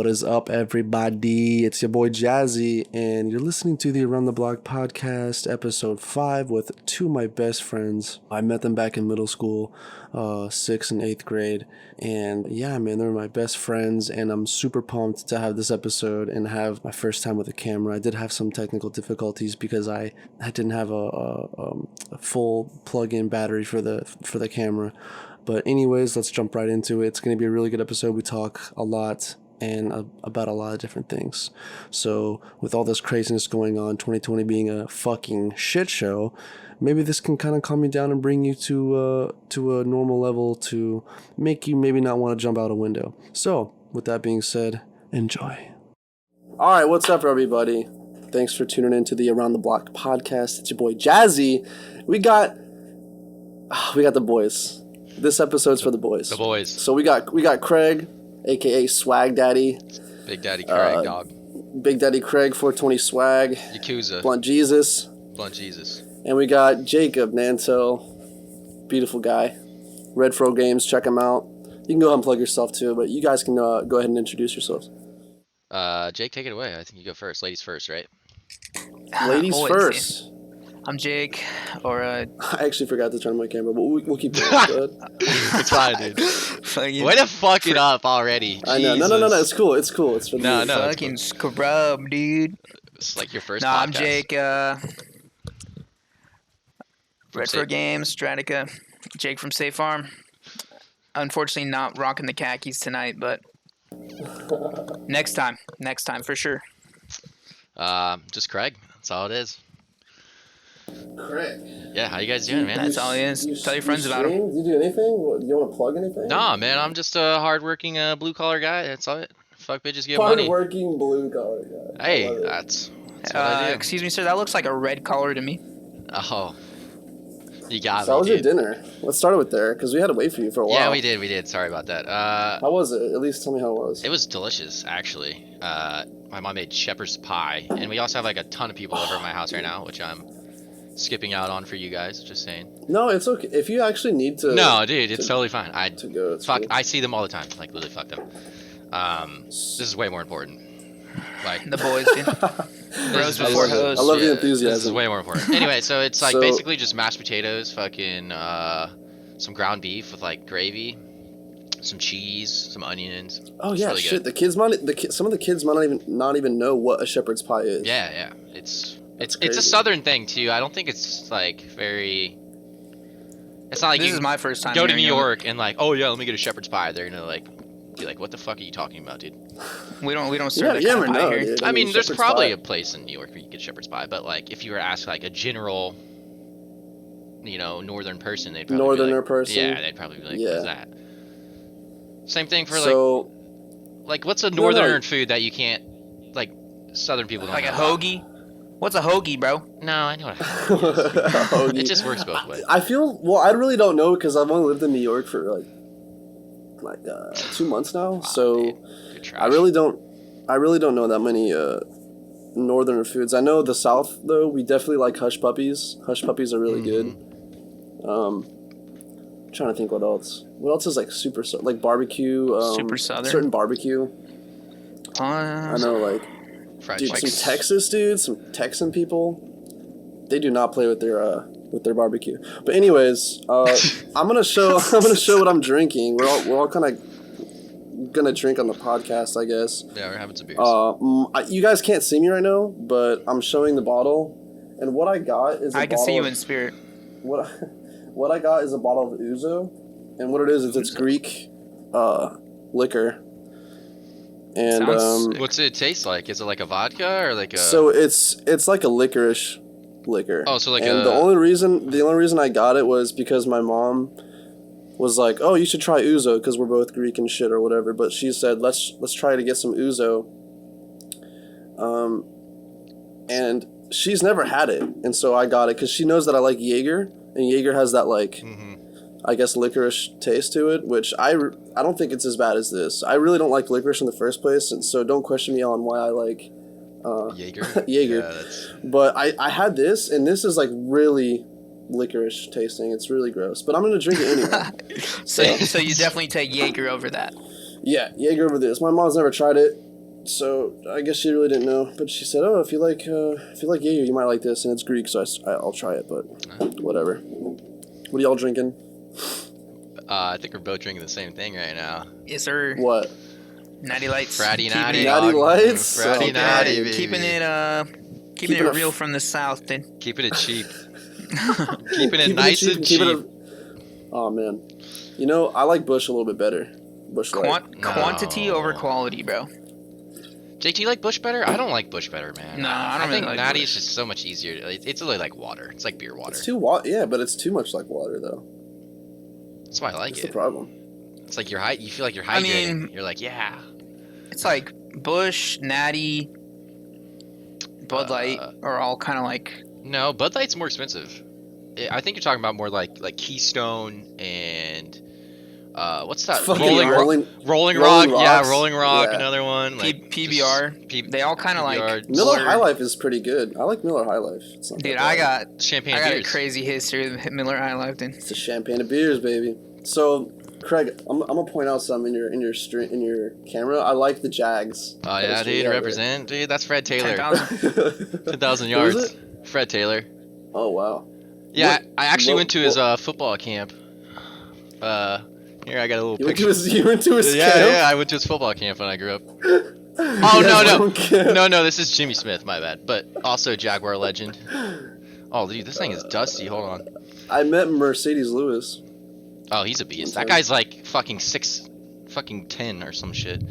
What is up, everybody? It's your boy Jazzy, and you're listening to the Around the Block podcast, Ep.5, with two of my best friends. I met them back in middle school, 6th and 8th grade, and yeah, man, they're my best friends, and I'm super pumped to have this episode and have my first time with a camera. I did have some technical difficulties because I didn't have a full plug-in battery for the camera. But anyways, let's jump right into it. It's going to be a really good episode. We talk a lot and about a lot of different things. So with all this craziness going on, 2020 being a fucking shit show, maybe this can kind of calm you down and bring you to a normal level to make you maybe not want to jump out a window. So with that being said, enjoy. All right, what's up, everybody? Thanks for tuning in to the Around the Block podcast. It's your boy Jazzy. We got the boys. This episode's for the boys. The boys. So we got Craige, aka Swag Daddy. Big Daddy Craige, dog. Big Daddy Craige, 420 Swag. Yakuza. Blunt Jesus. And we got Jacob Nantell. Beautiful guy. Red Fro Games, check him out. You can go ahead and plug yourself too, but you guys can go ahead and introduce yourselves. Jake, take it away. I think you go first. Ladies first, right? Ladies first. I'm Jake, or I actually forgot to turn my camera, but we'll keep going. Go ahead. It's fine, dude. Way to fuck it up already. I know. No. It's cool. It's for the No, fucking cool. scrub, dude. It's like your first No, podcast. I'm Jake, Red Fro Games, Stratica. Jake from State Farm. Unfortunately, not rocking the khakis tonight, but next time for sure. Just Craig. That's all it is. Craig. Yeah, how you guys doing, man? That's all it is. Tell your friends about him. Do you do anything? Do you want to plug anything? Nah, man, I'm just a hardworking blue collar guy. That's all it. Fuck bitches, get money. Hardworking blue collar guy. Hey, that's what I do. Excuse me, sir. That looks like a red collar to me. Oh, you got So how was dude. your dinner? Let's start with there, because we had to wait for you for a while. Yeah, we did. Sorry about that. How was it? At least tell me how it was. It was delicious, actually. My mom made shepherd's pie, and we also have like a ton of people over at my house right now, which I'm skipping out on for you guys. Just saying. No, it's okay. If you actually need to. No, dude, it's totally fine. To go. Fuck. Cool. I see them all the time. Like literally, fuck them. This is way more important. Like the boys, dude. Bros before hoes. I love the enthusiasm. This is way more important. Anyway, so it's like basically just mashed potatoes, fucking some ground beef with like gravy, some cheese, some onions. Oh it's yeah, really shit. Good. Some of the kids might not even know what a shepherd's pie is. Yeah. It's a southern thing too. I don't think it's like very. It's not like this you is my first time go to hearing New of it. York and like, oh yeah, let me get a shepherd's pie. They're gonna like be like, what the fuck are you talking about, dude? We don't serve that you kind never of pie know, here. dude. I mean, there's shepherd's probably pie. a place in New York where you get shepherd's pie, but like if you were asked like a general, northern person, they'd probably Northerner be like, person? Yeah, they'd probably be like, Yeah. what is that? Same thing for So, like what's a northern food that you can't like southern people don't Like a know? hoagie? What's a hoagie, bro? No, I know what a hoagie is. It just works both ways. I really don't know because I've only lived in New York for like 2 months now. So You're trash. I really don't know that many northern foods. I know the South though. We definitely like hush puppies. Hush puppies are really good. Trying to think what else. What else is like super like barbecue? Super southern? Certain barbecue. I know like. Fried Dude, chicken. some Texas dudes, some Texan people, they do not play with their barbecue. But anyways, I'm gonna show what I'm drinking. We're all kind of gonna drink on the podcast, I guess. Yeah, we're having some beers. You guys can't see me right now, but I'm showing the bottle, and what I got is I can see you in spirit. What I got is a bottle of OUZO, and what it is it's Greek liquor. And What's it taste like? Is it like a vodka or like a? So it's like a licorice liquor. Oh, so like and the only reason I got it was because my mom was like, "Oh, you should try OUZO because we're both Greek and shit or whatever." But she said, "Let's try to get some OUZO." And she's never had it, and so I got it because she knows that I like Jaeger, and Jaeger has that like. I guess licorice taste to it, which I don't think it's as bad as this. I really don't like licorice in the first place, and so don't question me on why I like Jaeger. Jaeger. Yeah, but I had this, and this is like really licorice tasting. It's really gross, but I'm gonna drink it anyway. So you definitely take Jaeger over that. Yeah, Jaeger over this. My mom's never tried it. So I guess she really didn't know, but she said, "Oh, if you like Jaeger, you might like this." And it's Greek, so I'll try it. But whatever. What are y'all drinking? I think we're both drinking the same thing right now. Yes, sir. What? Natty Lights. Fratty Keeping Natty. it- Natty Lights? Fratty Okay. Natty, baby. Keeping Keeping it it real from the south, then. Keeping it cheap. Keeping it Keeping nice cheap and keep cheap. it oh man, you know I like Bush a little bit better. Bush Light. Quantity No. over quality, bro. Jake, do you like Bush better? I don't like Bush better, man. No, I don't think really like Natty Bush. is just so much easier. It's literally like water. It's like beer water. It's too yeah, but it's too much like water though. That's why I like That's it. the problem. It's like you feel like you're I hydrating. mean- You're like, yeah. It's like Bush, Natty, Bud Light are all kind of like. No, Bud Light's more expensive. I think you're talking about more like Keystone and what's that? Fucking Rolling Rolling Rock. Yeah, Rocks. Rolling Rock. Yeah. Another one. Like PBR. They all kind of like. Miller blur. High Life is pretty good. I like Miller High Life. It's not Dude, that I bad. got champagne a beers. crazy history of Miller High Life, then. It's a champagne of beers, baby. So, Craig, I'm gonna point out something in your camera. I like the Jags. Oh yeah, poster. dude, Yeah, represent, dude. That's Fred Taylor. 10,000. 10,000 Who is yards. Fred Taylor. Oh wow. Yeah, What- I actually what- went to his football camp. Here I got a little You went picture. to his Yeah, camp? yeah, I went to his football camp when I grew up. You Oh guys no, don't care. no, this is Jimmy Smith, my bad. But also Jaguar legend. Oh, dude, this thing is dusty. Hold on. I met Mercedes Lewis. Oh, he's a beast. That guy's like fucking 10 or some shit.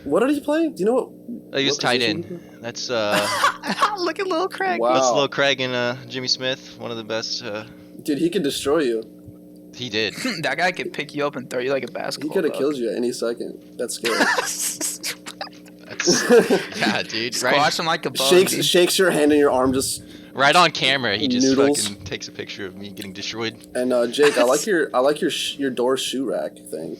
What did he play? Do you know what? Oh, he was what tight position? end. That's Look at little Craig. Wow. that's Lil Craig and Jimmy Smith, one of the best. Dude, he could destroy you. He did. That guy could pick you up and throw you like a He basketball. could have dog. killed you at any second. That's scary. That's, yeah, dude. Squash him like a bug. shakes dude. shakes your hand and your arm just. Right on camera, he just Noodles. fucking takes a picture of me getting destroyed. And Jake, I like your door shoe rack thing.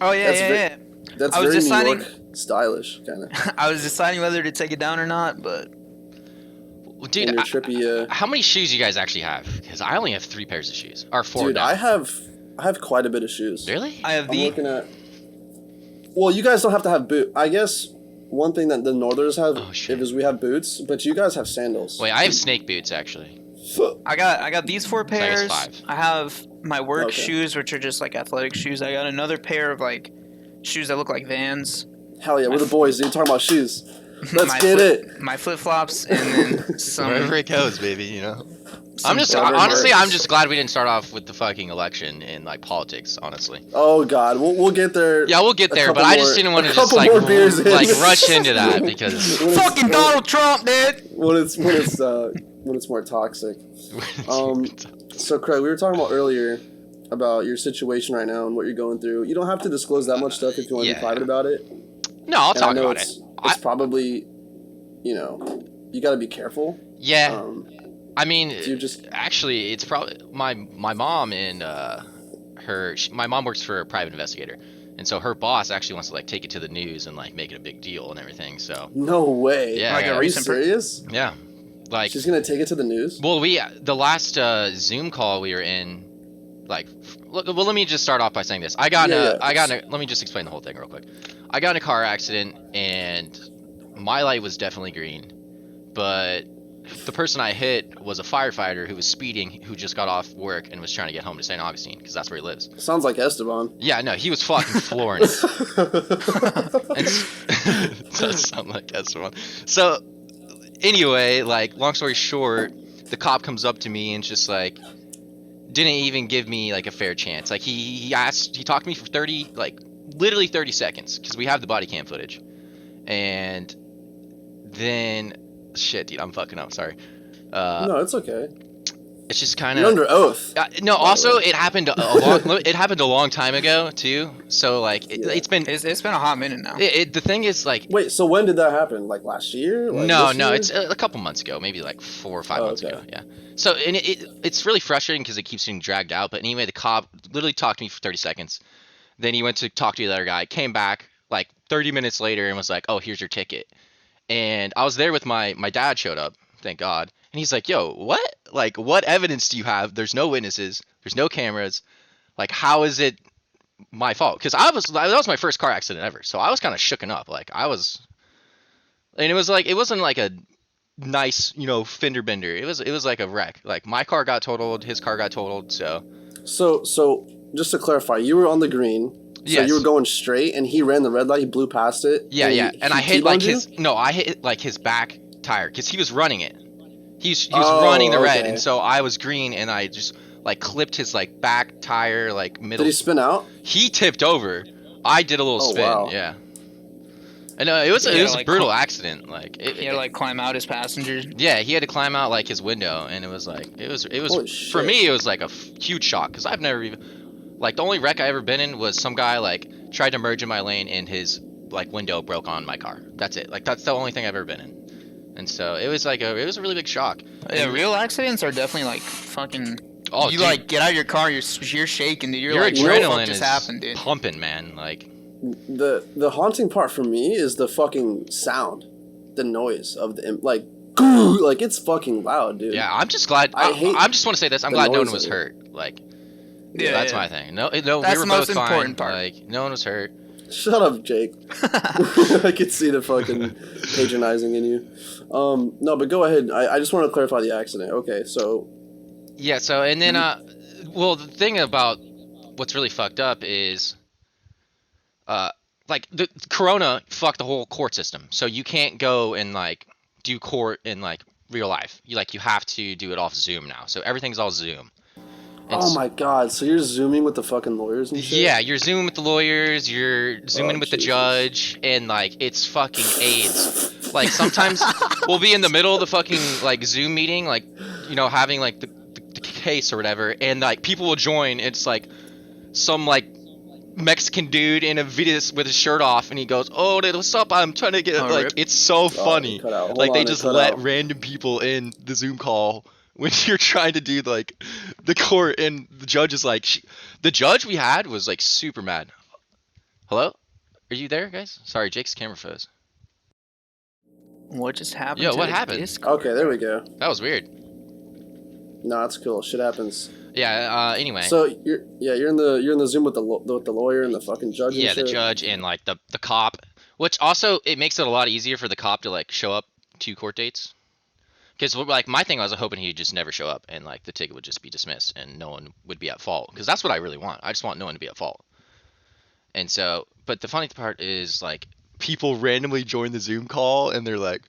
Oh yeah, That's yeah, ve- yeah. That's I was very New deciding- York stylish, kind of. I was deciding whether to take it down or not, but Well, And dude, your trippy. how many shoes you guys actually have? Because I only have 3 pairs of shoes, or 4 Dude, now. I have quite a bit of shoes. Really? I have I'm the. looking at. Well, you guys don't have to have boot. I guess one thing that the Northerners have Oh, shit. is we have boots, but you guys have sandals. Wait, I have snake boots actually. I got these 4 I guess pairs. 5. I have my work Okay. shoes, which are just like athletic shoes. I got another pair of like shoes that look like Vans. Hell yeah, we're the boys, dude. Talking about shoes. Let's My get flip- it. My flip flops and then Wherever some. it goes, baby, you know. some I'm just dumb honestly, words. I'm just glad we didn't start off with the fucking election and like politics. Honestly. Oh God, we'll get there. Yeah, we'll get A there, but couple I just more- didn't want to a just couple like more beers in. rush into that because When it's- Fucking Donald Trump, dude. when it's more toxic. So Craig, we were talking about earlier about your situation right now and what you're going through. You don't have to disclose that much stuff if you want to yeah. be private about it. no, I'll And I talk know about it. it's probably, you got to be careful. Yeah, I mean, you just actually, it's probably my mom and my mom works for a private investigator, and so her boss actually wants to like take it to the news and like make it a big deal and everything. So no way. Yeah, Like a yeah. Are you recent. serious? yeah, like She's gonna take it to the news. well, the last Zoom call we were in, like, well, let me just start off by saying this. Let me just explain the whole thing real quick. I got in a car accident and my light was definitely green, but the person I hit was a firefighter who was speeding, who just got off work and was trying to get home to St. Augustine because that's where he lives. Sounds like Esteban. Yeah, no, he was fucking flooring it. It does sound like that's one. So, anyway, like, long story short, the cop comes up to me and just like didn't even give me like a fair chance. Like he talked to me for literally 30 seconds because we have the body cam footage, and then shit, dude, I'm fucking up. Sorry. No, it's okay. It's just kind You're of. under oath. No, also it happened a long time ago too. So like it's been It's been a hot minute now. the thing is like Wait, so when did that happen? Like last year? Like no, this year? it's a couple months ago, maybe like 4 or 5 months okay. ago. Yeah. So and it's really frustrating because it keeps getting dragged out. But anyway, the cop literally talked to me for 30 seconds. Then he went to talk to the other guy, came back like 30 minutes later and was like, "Oh, here's your ticket." And I was there with my dad showed up, thank God. And he's like, "Yo, what? Like, what evidence do you have? There's no witnesses. There's no cameras. Like, how is it my fault?" Because that was my first car accident ever. So I was kind of shooken up. Like, I was And it wasn't like a nice, fender bender. It was like a wreck. Like my car got totaled, his car got totaled. So So just to clarify, you were on the green. So you were yes, going straight, and he ran the red light. He blew past it. yeah, yeah. And I hit T-boned like you? I hit like his back tire because he was running it. He was Oh, running the red, okay. and so I was green, and I just like clipped his like back tire, like middle. Did he spin out? He tipped over. I did a little Oh, spin. wow. Yeah. And it was Yeah, a like, brutal accident. Like He had to like climb out his passenger. yeah, he had to climb out like his window, and it was Holy for shit. me it was like a huge shock because I've never even like the only wreck I ever been in was some guy like tried to merge in my lane and his like window broke on my car. That's it. Like that's the only thing I've ever been in, and so it was a really big shock. Yeah, And- real accidents are definitely like fucking. Oh, you dude, like get out of your car, you're shaking, dude. You're your like, what the fuck adrenaline just is happened, dude? pumping, man. Like The haunting part for me is the fucking sound, the noise of the like, like it's fucking loud, dude. yeah, I'm just glad. I hate I just want to say this. I'm the glad no noise one was of it. hurt. Like Yeah, that's yeah. my thing. No, we That's were the most both fine. important part. Like no one was hurt. Shut up, Jake. I could see the fucking patronizing in you. No, but go ahead. I just want to clarify the accident. Okay, so Yeah, so and then well the thing about what's really fucked up is like the corona fucked the whole court system. So you can't go and like do court in like real life. You have to do it off Zoom now. So everything's all Zoom. And oh my god, so you're zooming with the fucking lawyers and shit? yeah, you're zooming with the lawyers, you're zooming with the Jesus. judge, and like it's fucking AIDS. Like sometimes we'll be in the middle of the fucking like Zoom meeting, like having like the case or whatever, and like people will join. It's like some like Mexican dude in a video with his shirt off, and he goes, "Oh, dude, what's up? I'm trying to get Oh, like rip. it's so Oh, funny." cut out. Hold Like they on, just cut let out. random people in the Zoom call when you're trying to do like the court, and the judge is like, the judge we had was like super mad. Hello, are you there, guys? Sorry, Jake's camera froze. What just happened? Yo, to what the happened? Discord? Okay, there we go. That was weird. No, that's cool. Shit happens. Yeah. Anyway. So you're in the Zoom with the lawyer and the fucking judge. Yeah, and the shit? judge and like the cop, which also it makes it a lot easier for the cop to like show up to court dates. Because like my thing, I was hoping he'd just never show up and like the ticket would just be dismissed and no one would be at fault. Because that's what I really want. I just want no one to be at fault. And so, but the funny part is like people randomly join the Zoom call and they're like,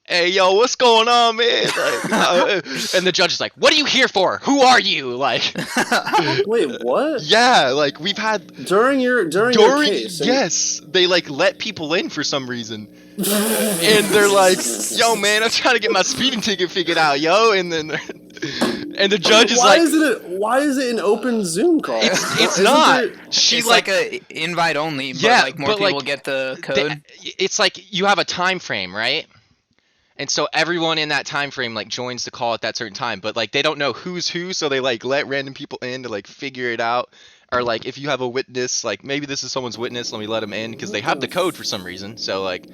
"Hey, yo, what's going on, man?" Like, and the judge is like, "What are you here for? Who are you?" Like, Wait, what? yeah, like we've had During your case? yes, they like let people in for some reason. And they're like, "Yo, man, I'm trying to get my speeding ticket figured out, yo." And then, and the judge is why like, why is it an open Zoom call? "It's Isn't not." there- She It's like, like a invite only, but Yeah, like more but, people like, get the code. it's like you have a time frame, right? And so everyone in that time frame like joins the call at that certain time, but like they don't know who's who, so they like let random people in to like figure it out. Or like if you have a witness, like maybe this is someone's witness, let me let them in because they have the code for some reason. So like.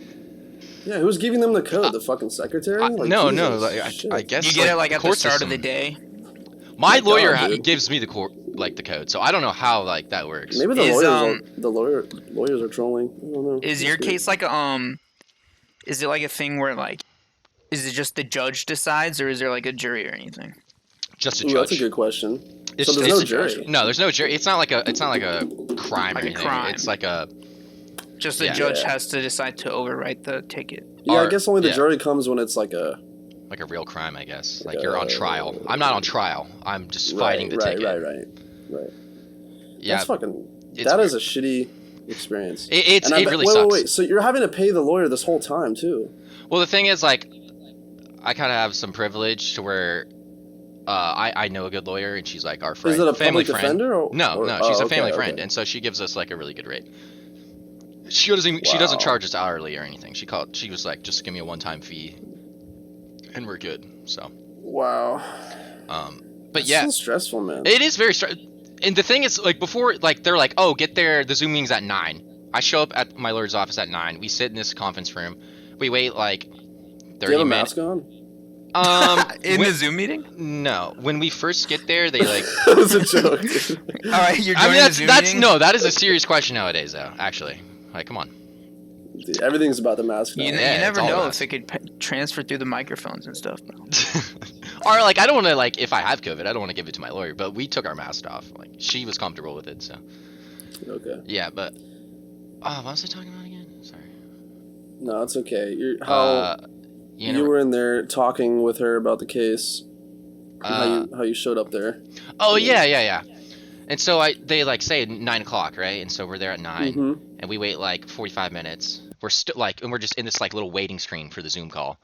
Yeah, who's giving them the code? The fucking secretary? Like, No, Jesus, like, shit. I guess you get it like at the court start of the system. day. My My lawyer God, dude. gives me the code, so I don't know how like that works. Maybe the Is, lawyers are trolling. I don't know. Is your case like a is it like a thing where like, is it just the judge decides, or is there like a jury or anything? Just a Ooh, judge. that's a good question. It's So there's just no a judge. jury. No, there's no jury. It's not like a crime Like or a anything. crime. It's like a Just the Yeah. judge Yeah. has to decide to overwrite the ticket. Yeah, I Or- guess only the yeah. jury comes when it's like a real crime, I guess. Like you're on trial. I'm not on trial. I'm just right, fighting the right, ticket. right. Yeah, That's fucking. it's That is weird. a shitty experience. It And I bet- really wait, sucks. Wait. So you're having to pay the lawyer this whole time too? Well, the thing is, like, I kind of have some privilege to where I know a good lawyer, and she's like our friend, Is it a family public friend. defender? Or, No, or- no, she's oh, a family okay, friend, okay. and so she gives us like a really good rate. She doesn't Wow. charge us hourly or anything. She was like, just give me a one-time fee, and we're good. So, Wow. but That's yeah, so stressful, man. it is very and the thing is, like, before, like, they're like, oh, get there, the Zoom meeting's at 9. I show up at my lawyer's office at 9. We sit in this conference room. We wait like 30 Do you have a minutes. mask on? In when- the Zoom meeting? No, when we first get there, they like. That was a joke. Dude. All right, you're I joining mean, the Zoom that's meeting. no, that is a serious question nowadays, though. Actually, like, come on. Dude, everything's about the mask now. You Yeah, it's never all know about if it could transfer through the microphones and stuff. Or like I don't want to like if I have COVID, I don't want to give it to my lawyer. But we took our mask off. Like she was comfortable with it, so. Okay. Yeah, but. Oh, what was I talking about again? Sorry. No, it's okay. You You were in there talking with her about the case. How you showed up there. Oh yeah. And so they like say 9 o'clock, right? And so we're there at 9, and we wait like 45 minutes. We're still like, and we're just in this like little waiting screen for the Zoom call,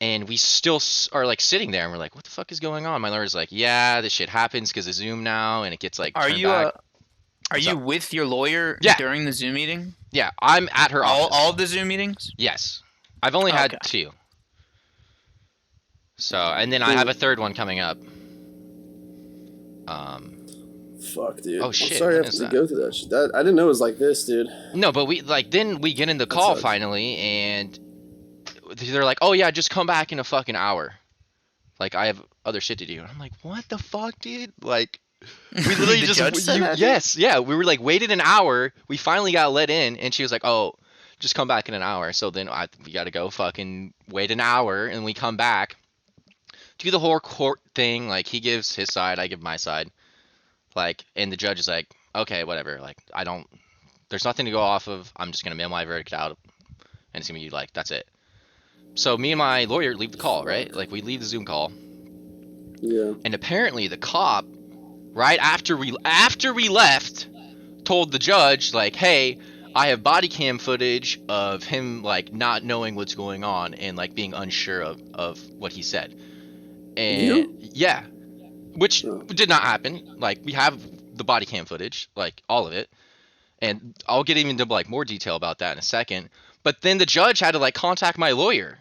and we still are like sitting there, and we're like, what the fuck is going on? My lawyer's like, yeah, this shit happens because of Zoom now, and it gets like. Are you with your lawyer during the Zoom meeting? Yeah, I'm at her office. All of the Zoom meetings? Yes, I've only had 2. So, and then I have a third one coming up. Fuck, dude. Oh shit! I'm sorry I have to go through that shit. I didn't know it was like this, dude. No, but then we get in the call finally, and they're like, "Oh yeah, just come back in a fucking hour." Like I have other shit to do. And I'm like, "What the fuck, dude?" Like we literally The just judge said that? yes, yeah. We were like waited an hour. We finally got let in, and she was like, "Oh, just come back in an hour." So then we got to go fucking wait an hour, and we come back, do the whole court thing. Like he gives his side, I give my side. Like, and the judge is like, okay, whatever. Like, there's nothing to go off of. I'm just going to mail my verdict out. And it's going to be like, that's it. So me and my lawyer leave the call, right? Like, we leave the Zoom call. Yeah. And apparently the cop, right after we left, told the judge, like, hey, I have body cam footage of him, like, not knowing what's going on and, like, being unsure of what he said. And, yeah. Which did not happen. Like, we have the body cam footage, like, all of it. And I'll get even into, like, more detail about that in a second. But then the judge had to, like, contact my lawyer.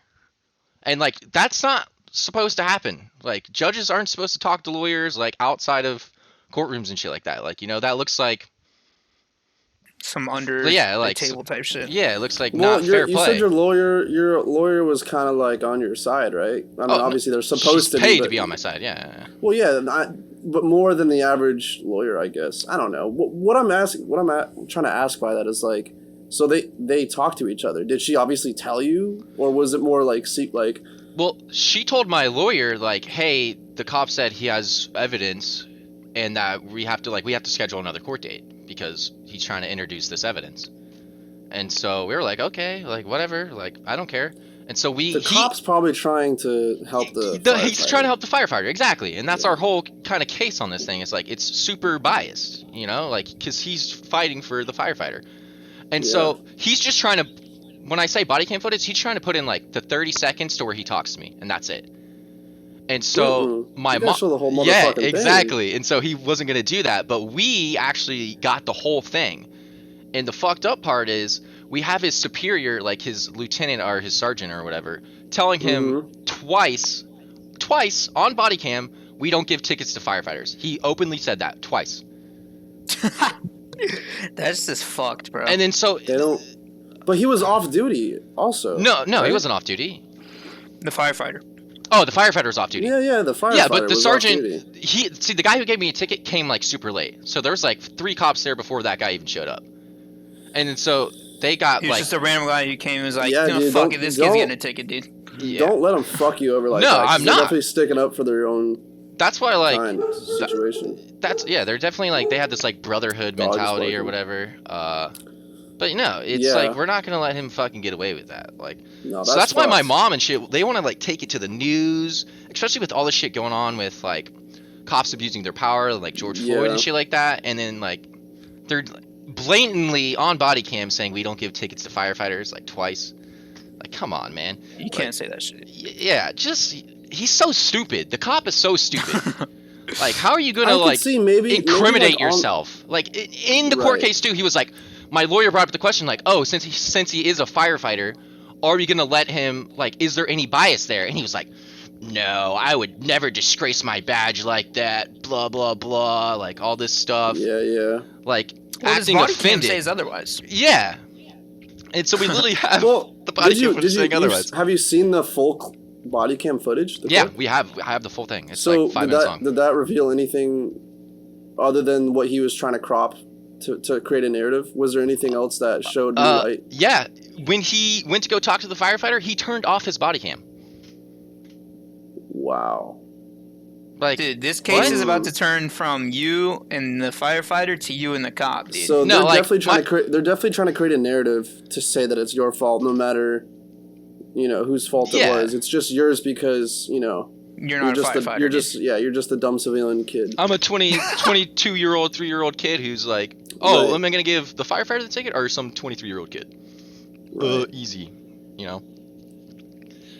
And, like, that's not supposed to happen. Like, judges aren't supposed to talk to lawyers, like, outside of courtrooms and shit like that. Like, you know, that looks like... some under like, table type shit. Yeah, it looks like not fair play. You said your lawyer was kind of, like, on your side, right? I mean, obviously they're supposed to be. She's paid to be on my side, yeah. Well, yeah, but more than the average lawyer, I guess. I don't know. What I'm trying to ask by that is, like, so they talk to each other. Did she obviously tell you, or was it more like Well, she told my lawyer, like, hey, the cop said he has evidence, and that we have to schedule another court date because he's trying to introduce this evidence. And so we were like, okay, like, whatever, like, I don't care. And so the cop's probably trying to help he's trying to help the firefighter, exactly. And that's our whole kind of case on this thing. It's like, it's super biased, you know, like, because he's fighting for the firefighter. And so he's just trying to, when I say body cam footage, he's trying to put in, like, the 30 seconds to where he talks to me, and that's it. And so my mom, yeah, exactly. Thing. And so he wasn't going to do that, but we actually got the whole thing. And the fucked up part is we have his superior, like his lieutenant or his sergeant or whatever, telling him twice on body cam, we don't give tickets to firefighters. He openly said that twice. That's just fucked, bro. And then so they don't. But he was off duty also. No, right? He wasn't off duty. The firefighter. Oh, the firefighter was off duty. Yeah, the firefighter. Yeah, but the was sergeant, the guy who gave me a ticket came like super late. So there was like 3 cops there before that guy even showed up. And then so they got he was just a random guy who came and was like, dude, fuck it, this kid's getting a ticket, dude. Yeah. Don't let them fuck you over like no, that. I'm not. They're definitely sticking up for their own. That's why, like, situation. They're definitely like they have this like brotherhood mentality or whatever. But no, it's like we're not gonna let him fucking get away with that. Like, no, so that's why my mom and shit, they want to like take it to the news, especially with all this shit going on with like cops abusing their power, like George Floyd and shit like that, and then like they're blatantly on body cam saying we don't give tickets to firefighters like twice. Like, come on, man. You can't say that shit. Yeah, just he's so stupid. The cop is so stupid. Like, how are you gonna like incriminate yourself? Like in the court case too, he was like, my lawyer brought up the question like, oh, since he is a firefighter, are we gonna let him, like, is there any bias there? And he was like, no, I would never disgrace my badge like that. Blah blah blah. Like all this stuff. Yeah. Like acting offended. Cam says otherwise. Yeah. And so we literally have the body cam footage saying otherwise. Have you seen the full body cam footage? Yeah, we have. I have the full thing. It's like 5 minutes long. Did that reveal anything other than what he was trying to crop to create a narrative? Was there anything else that showed me right? Yeah. When he went to go talk to the firefighter, he turned off his body cam. Wow. Like, dude, this case is about to turn from you and the firefighter to you and the cop, dude. So they're definitely trying to create a narrative to say that it's your fault, no matter, whose fault it was. It's just yours because you're not a firefighter. You're just the dumb civilian kid. I'm a 22-year-old, 3-year-old kid who's like, oh, right. Am I gonna give the firefighter the ticket or some 23-year-old kid? Right. Easy,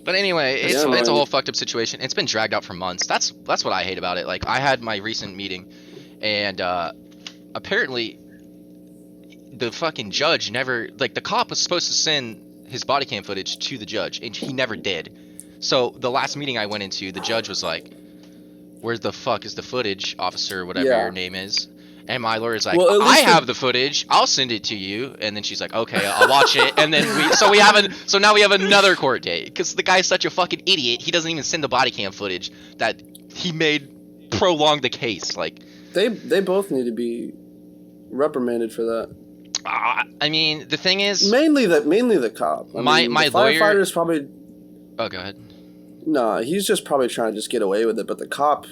But anyway, it's a whole fucked up situation. It's been dragged out for months. That's what I hate about it. Like, I had my recent meeting, and apparently the fucking judge never, like, the cop was supposed to send his body cam footage to the judge, and he never did. So the last meeting I went into, the judge was like, where the fuck is the footage, officer, whatever your name is? And my lawyer's like, well, I have the footage. I'll send it to you. And then she's like, okay, I'll watch it. And then so now we have another court date because the guy's such a fucking idiot. He doesn't even send the body cam footage that he made prolong the case. Like, they both need to be reprimanded for that. I mean, the thing is, mainly the cop. My the lawyer firefighter's probably. Oh, go ahead. No, he's just probably trying to just get away with it. But the cop.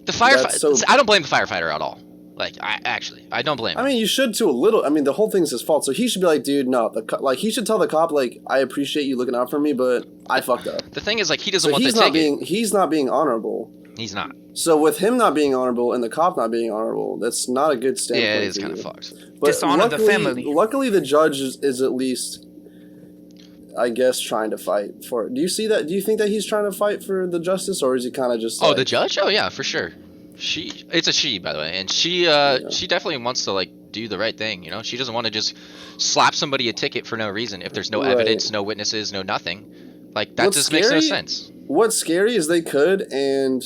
The firefighter. I don't blame the firefighter at all. Like, I don't blame him. I mean, you should too a little. I mean, the whole thing's his fault. So he should be like, dude, no. He should tell the cop, like, I appreciate you looking out for me, but I fucked up. The thing is, like, he doesn't want the ticket. He's not being honorable. He's not. So with him not being honorable and the cop not being honorable, that's not a good standpoint. Yeah, it is kind of fucked. But dishonor the family. Luckily, the judge is at least, I guess, trying to fight for it. Do you see that? Do you think that he's trying to fight for the justice, or is he kind of just? Oh, the judge? Oh, yeah, for sure. It's a she, by the way, and she definitely wants to, like, do the right thing. She doesn't want to just slap somebody a ticket for no reason if there's no evidence, no witnesses, no nothing. Like, that makes no sense. What's scary is they could, and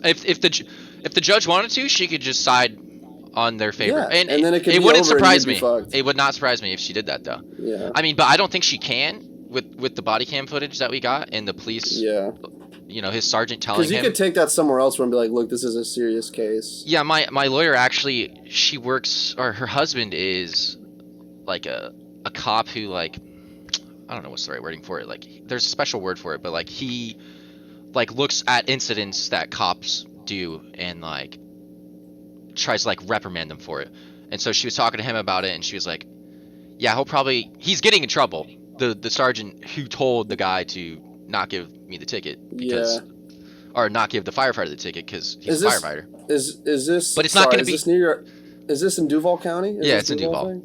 if the judge wanted to, she could just side on their favor, and then it wouldn't surprise me. It would not surprise me if she did that, though. Yeah. I mean, but I don't think she can with the body cam footage that we got and the police. Yeah. His sergeant telling him. Because you could take that somewhere else and be like, look, this is a serious case. Yeah, my lawyer actually, she works, or her husband is, like, a cop who, like, I don't know what's the right wording for it. Like, there's a special word for it, but, like, he, like, looks at incidents that cops do and, like, tries to, like, reprimand them for it. And so she was talking to him about it, and she was like, yeah, he's getting in trouble. The sergeant who told the guy to not give me the ticket because, or not give the firefighter the ticket because he's a firefighter. Is this? But it's not going to be. Is this in Duval County? It's in Duval. Okay.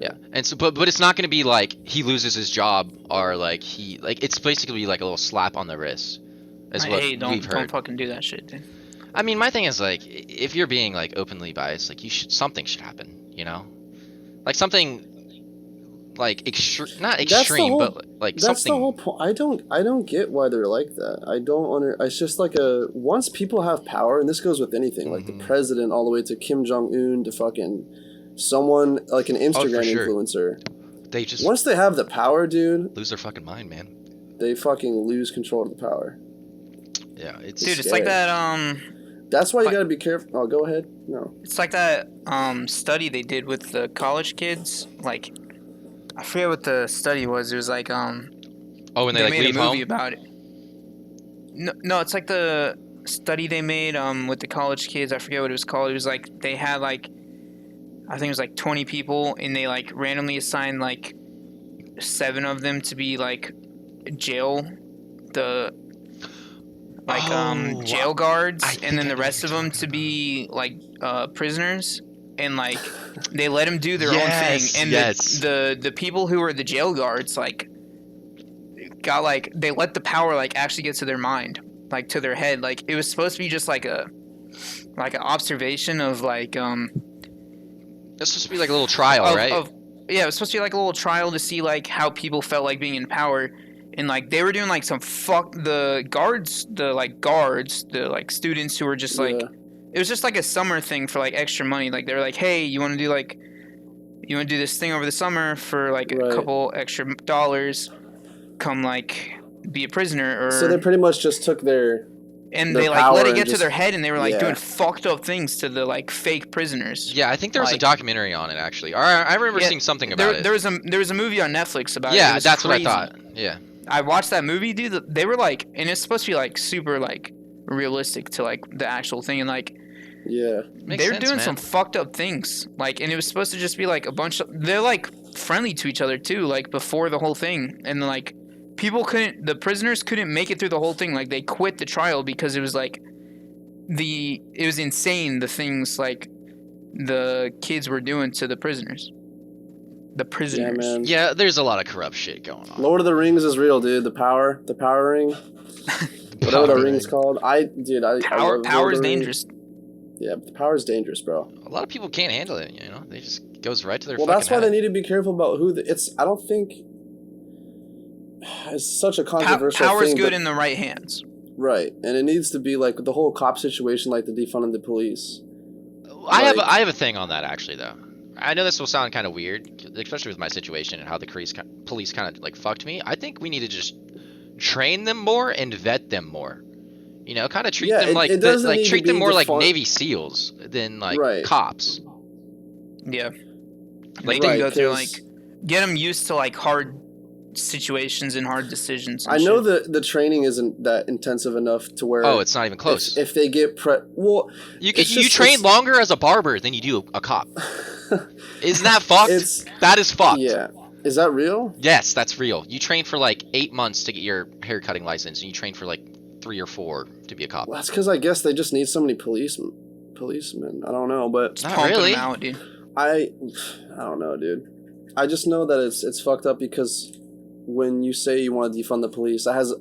Yeah, and so, but it's not going to be like he loses his job or like it's basically like a little slap on the wrist. Don't fucking do that shit, dude. I mean, my thing is like, if you're being like openly biased, like something should happen, like something. Like not extreme, but like that's something. The whole point. I don't get why they're like that. I don't It's just like once people have power, and this goes with anything, like the president, all the way to Kim Jong-un, to fucking someone like an Instagram influencer. They just once they have the power, dude, lose their fucking mind, man. They fucking lose control of the power. Yeah, it's like that. That's why you gotta be careful. Oh, go ahead. No. It's like that study they did with the college kids, like. I forget what the study was. It was like when they like made leave a movie home? about it. No, it's like the study they made with the college kids. I forget what it was called. It was like they had like I think it was like 20 people, and they like randomly assigned like 7 of them to be like jail guards, and then the rest of them to be like prisoners. And like they let them do their own thing, and the people who were the jail guards like got like they let the power like actually get to their mind, like to their head. Like it was supposed to be just like an observation of like It's supposed to be like a little trial, right? Yeah, it was supposed to be like a little trial to see like how people felt like being in power, and like they were doing like some the students who were just like. It was just like a summer thing for like extra money. Like they were like, "Hey, you want to do this thing over the summer for like a couple extra dollars? Come like be a prisoner." Or so they pretty much just took their and their they like power let it and get to just- their head, and they were like yeah. doing fucked up things to the like fake prisoners. Yeah, I think there was a Like- documentary on it actually. Or I remember Yeah, seeing something about it. There was a movie on Netflix about it. It Yeah, was that's crazy. what I thought. Yeah. I watched that movie, dude. They were like, and it's supposed to be like super like realistic to like the actual thing, and like Yeah. Makes they're sense, doing man. some fucked up things. Like, and it was supposed to just be like a bunch of. They're like friendly to each other too, like before the whole thing, and like the prisoners couldn't make it through the whole thing. Like they quit the trial because it was like it was insane the things like the kids were doing to the prisoners. The prisoners. Yeah, man. Yeah, there's a lot of corrupt shit going on. Lord of the Rings is real, dude. The power ring, whatever the ring's called. I love Power Lord is of the Rings. dangerous. Yeah, the power is dangerous, bro. A lot of people can't handle it, you know? They just goes right to their Well, fucking that's why head. they need to be careful about who. I don't think it's such a controversial Power is thing. good but- in the right hands. right, and it needs to be like the whole cop situation, like the defunding the police. I have a thing on that actually though. I know this will sound kind of weird, especially with my situation and how the police kind of like fucked me. I think we need to just train them more and vet them more. You know, kind of treat them like treat them more like Navy SEALs than like cops. Yeah. Like they go through like get them used to like hard situations and hard decisions. And I know shit. the training isn't that intensive enough to where. Oh, it's not even close. If they get you train longer as a barber than you do a cop. Isn't that fucked? That is fucked. Yeah. Is that real? Yes, that's real. You train for like 8 months to get your haircutting license, and you train for like 3 or 4 to be a cop. Well, that's because I guess they just need so many policemen. I don't know, but Not really. Them out, dude. I don't know, dude. I just know that it's fucked up because when you say you want to defund the police, that has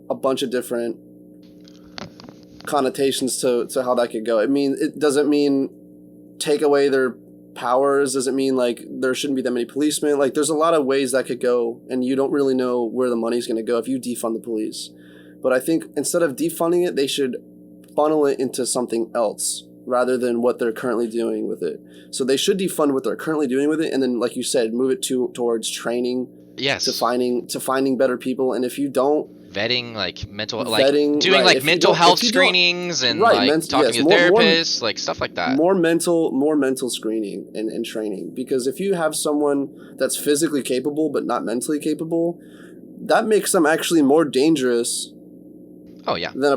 a bunch of different connotations to how that could go. It doesn't mean take away their powers. Doesn't mean like there shouldn't be that many policemen. Like there's a lot of ways that could go, and you don't really know where the money's going to go if you defund the police. But I think instead of defunding it, they should funnel it into something else rather than what they're currently doing with it. So they should defund what they're currently doing with it, and then, like you said, move it towards training. Yes. To finding better people, and if you don't vetting, like mental, vetting, doing right, like mental health screenings and like talking to therapists, like stuff like that. More mental screening and training, because if you have someone that's physically capable but not mentally capable, that makes them actually more dangerous. Oh yeah. Than a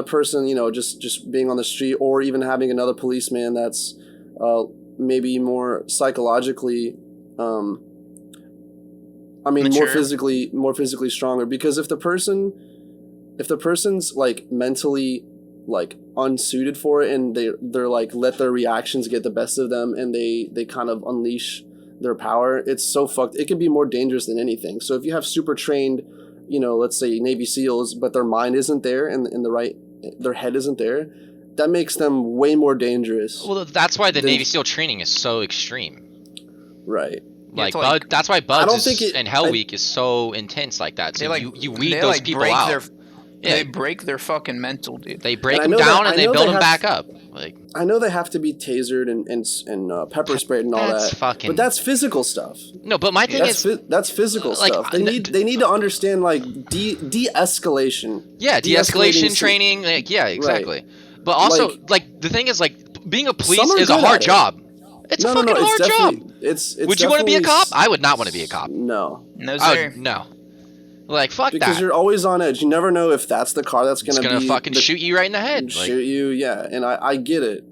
person, you know, just being on the street, or even having another policeman that's maybe more psychologically mature. more physically stronger, because if the person's like mentally like unsuited for it, and they're like let their reactions get the best of them, and they kind of unleash their power, it's so fucked. It can be more dangerous than anything. So if you have super trained, you know, let's say Navy SEALs, but their mind isn't there and their head isn't there, that makes them way more dangerous. Well, that's why the Navy SEAL training is so extreme. Right. Like, that's why Buds and Hell Week is so intense like that. So you weed those people out. They break their fucking mental, dude. They break them down and they build them back up. Like, I know they have to be tasered and pepper sprayed and all that. But that's physical stuff. No, but my thing is that's physical stuff. They need to understand like de-escalation. Yeah, de-escalation training. Like, yeah, exactly. Right. But also, like the thing is, like being a police is a hard job. It's a fucking hard job. Would you want to be a cop? I would not want to be a cop. No. No, sir. No. Like, fuck because you're always on edge. You never know if that's the car that's gonna fucking shoot you right in the head. Shoot you, yeah. And I get it.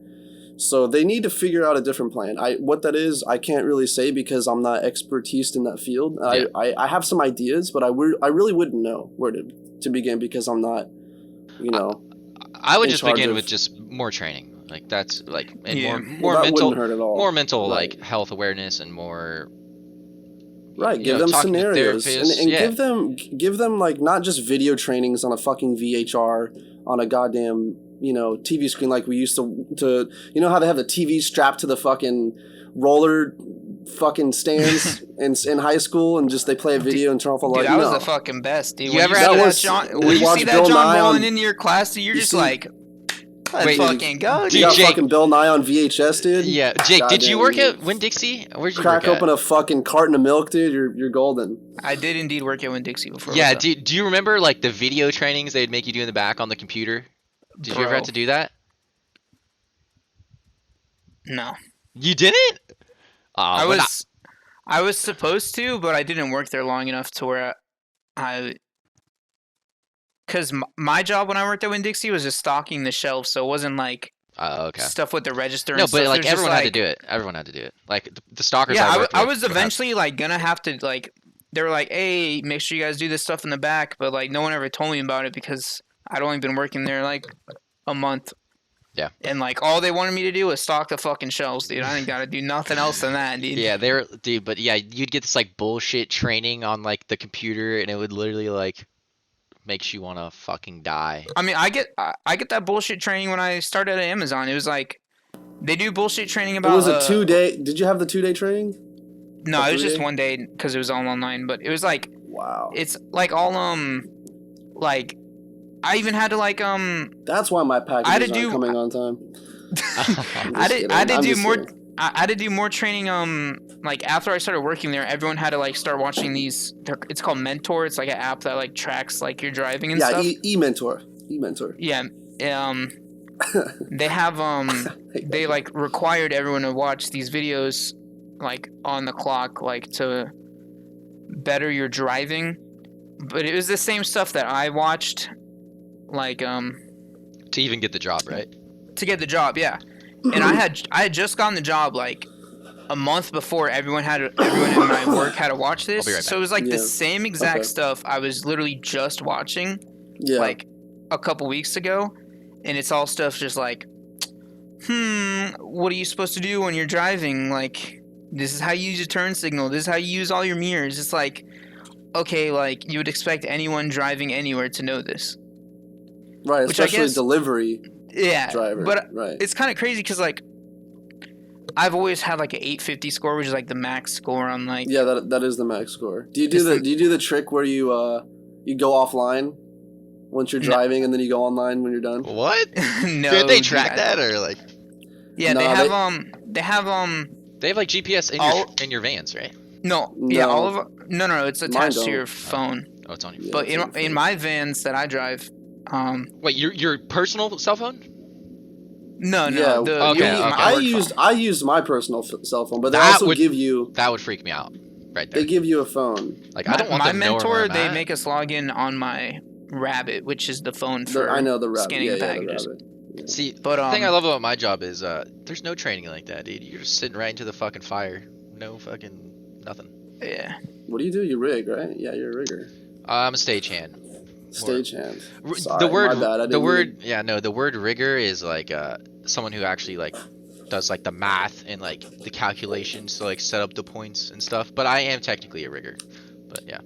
So they need to figure out a different plan. What that is, I can't really say because I'm not expertise in that field. Yeah. I have some ideas, but I really wouldn't know where to begin because I'm not, you know. I would just begin with just more training. Like that's like and more mental, hurt at all. More mental like health awareness and more. Right, give them scenarios and give them like not just video trainings on a fucking VHR on a goddamn, you know, TV screen like we used to you know how they have the TV strapped to the fucking roller fucking stands in high school and just they play a video and turn off a light. Dude, that was the fucking best, dude. You ever had when you see that John rolling into your class, dude, you're just like Let's fucking go, You dude. got Jake. fucking Bill Nye on VHS, dude. Yeah, Jake, did you Goddamn, work dude. at Winn-Dixie? Where'd you Crack work open at? a fucking carton of milk, dude. You're golden. I did indeed work at Winn-Dixie before. Yeah, do you remember like the video trainings they'd make you do in the back on the computer? Did you ever have to do that? No. You didn't? I was supposed to, but I didn't work there long enough to where because my job when I worked at Winn-Dixie was just stocking the shelves, so it wasn't like okay. stuff with the register. No, and but stuff. like There's everyone just, had to do it. Everyone had to do it. Like the stalkers. Yeah, I I was eventually like gonna have to like. They were like, "Hey, make sure you guys do this stuff in the back," but like no one ever told me about it because I'd only been working there like a month. Yeah. And like all they wanted me to do was stock the fucking shelves, dude. I ain't gotta do nothing else than that, dude. Yeah, dude, but yeah, you'd get this like bullshit training on like the computer, and it would literally like makes you wanna fucking die. I mean, I get that bullshit training when I started at Amazon. It was like they do bullshit training about. It was a 2-day. Did you have the 2-day training? No, it was just 1 day because it was all online. But it was like, wow. It's like all like I even had to like That's why my packages aren't coming on time. I had to do more training. Like after I started working there, everyone had to like start watching these. It's called Mentor. It's like an app that like tracks like your driving and stuff. E-Mentor. Yeah. They have they like required everyone to watch these videos like on the clock, like to better your driving. But it was the same stuff that I watched, like to even get the job, right? To get the job, yeah. And I had just gotten the job like a month before everyone in my work had to watch this. I'll be right So it was like the same exact stuff I was literally just watching like a couple weeks ago, and it's all stuff just like, what are you supposed to do when you're driving? Like, this is how you use your turn signal. This is how you use all your mirrors. It's like, okay, like you would expect anyone driving anywhere to know this. Right, which especially I guess, delivery driver. But right. It's kind of crazy because like I've always had like an 850 score, which is like the max score on like. Yeah, that is the max score. Do you do the trick where you go offline once you're driving and then you go online when you're done? What? No. Did they track that or like? Yeah, they have like GPS in your vans, right? No. Yeah, all of no. It's attached to your phone. Oh, it's on your phone. But in my vans that I drive. Wait, your personal cell phone? No. Yeah, I used my personal cell phone, but they also give you. That would freak me out, right there. They give you a phone. Like I don't want my them to know Mentor. where I'm They at. make us log in on my Rabbit, which is the phone for I know the Rabbit. scanning the packages. The Rabbit. Yeah. See, the thing I love about my job is there's no training like that, dude. You're just sitting right into the fucking fire. No fucking nothing. Yeah. What do you do? You rig, right? Yeah, you're a rigger. I'm a stagehand. Stagehand. The word rigger is like someone who actually like does like the math and like the calculations to like set up the points and stuff. But I am technically a rigger. But yeah,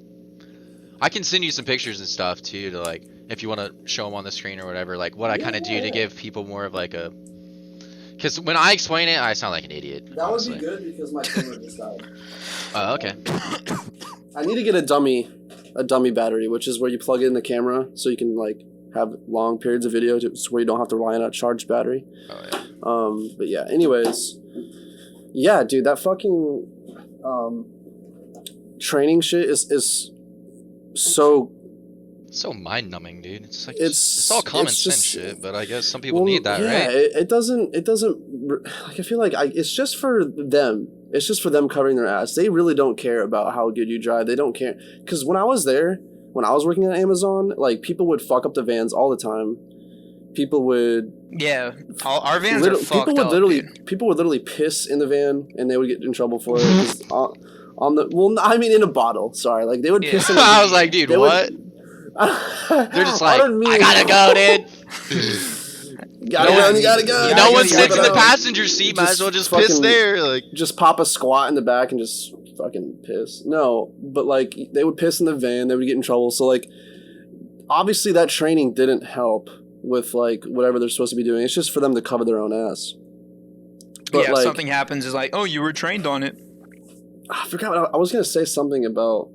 I can send you some pictures and stuff too to like if you want to show them on the screen or whatever. Like what I kind of do to give people more of like a. Because when I explain it, I sound like an idiot. That honestly. Would be good because my camera just died. Oh, okay. I need to get a dummy battery, which is where you plug in the camera so you can like have long periods of video where you don't have to rely on a charged battery. Oh yeah. But yeah. Anyways, yeah, dude, that fucking training shit is so mind-numbing, dude. It's like it's all common sense shit, but I guess some people need that, yeah, right? It doesn't like I feel like it's just for them. It's just for them covering their ass. They really don't care about how good you drive. They don't care because when I was working at Amazon, like people would fuck up the vans all the time. People would our vans are fucked up. People would literally piss in the van and they would get in trouble for it. In a bottle. Sorry, like they would piss in the van. I was like, dude, what? They're just like, I gotta go, dude. You gotta go. No one sits in the passenger seat. Might as well just piss there. Like, just pop a squat in the back and just fucking piss. No, but like they would piss in the van. They would get in trouble. So like, obviously that training didn't help with like whatever they're supposed to be doing. It's just for them to cover their own ass. But if something happens, it's like, oh, you were trained on it. I forgot. I was gonna say something about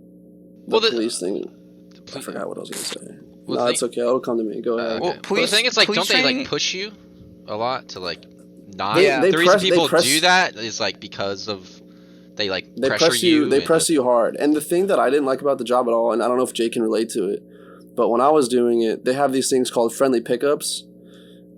the police thing. I forgot what I was gonna say. Well, no, it's okay. It'll come to me. Go ahead. Well, the thing is, like, don't they like push you? a lot to like not. They the reason press- people they press- do that is like because of they like They pressure press you. They into- press you hard. And the thing that I didn't like about the job at all, and I don't know if Jay can relate to it, but when I was doing it, they have these things called friendly pickups.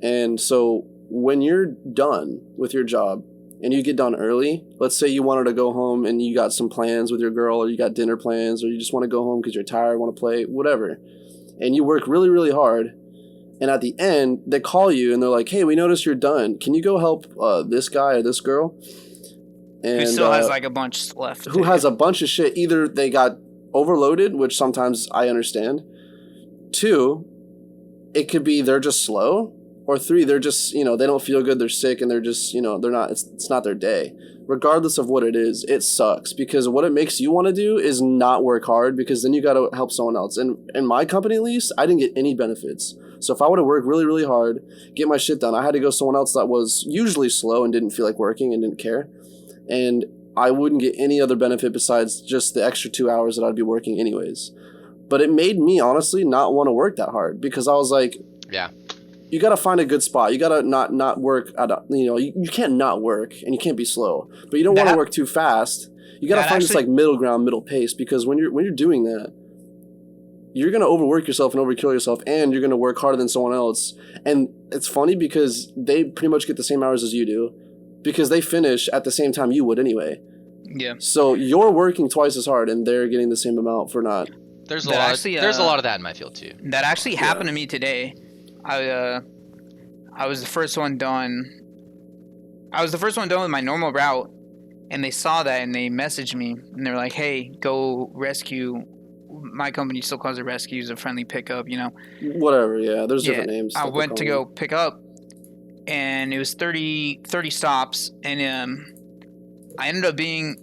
And so when you're done with your job and you get done early, let's say you wanted to go home and you got some plans with your girl, or you got dinner plans, or you just want to go home because you're tired, want to play, whatever, and you work really, really hard. And at the end, they call you and they're like, hey, we noticed you're done. Can you go help this guy or this girl? And, who still has like a bunch left. Who has a bunch of shit. Either they got overloaded, which sometimes I understand. 2, it could be they're just slow. Or 3, they're just, they don't feel good, they're sick, and they're just, they're not, it's not their day. Regardless of what it is, it sucks. Because what it makes you want to do is not work hard, because then you got to help someone else. And in my company, at least, I didn't get any benefits. So if I would have worked really, really hard, get my shit done, I had to go someone else that was usually slow and didn't feel like working and didn't care. And I wouldn't get any other benefit besides just the extra 2 hours that I'd be working anyways. But it made me, honestly, not want to work that hard, because I was like, yeah, you got to find a good spot. You got to not work at a, you can't not work, and you can't be slow, but you don't want to work too fast. You got to find this like middle ground, middle pace, because when you're doing that, you're going to overwork yourself and overkill yourself, and you're going to work harder than someone else. And it's funny because they pretty much get the same hours as you do, because they finish at the same time you would anyway. Yeah. So you're working twice as hard, and they're getting the same amount for not. There's a lot. There's a lot of that in my field too. That actually happened to me today. I was the first one done. I was the first one done with my normal route, and they saw that and they messaged me and they were like, "Hey, go rescue." My company still calls it rescues, a friendly pickup, Whatever, yeah. There's different names. I went to go pick up, and it was 30 stops, and I ended up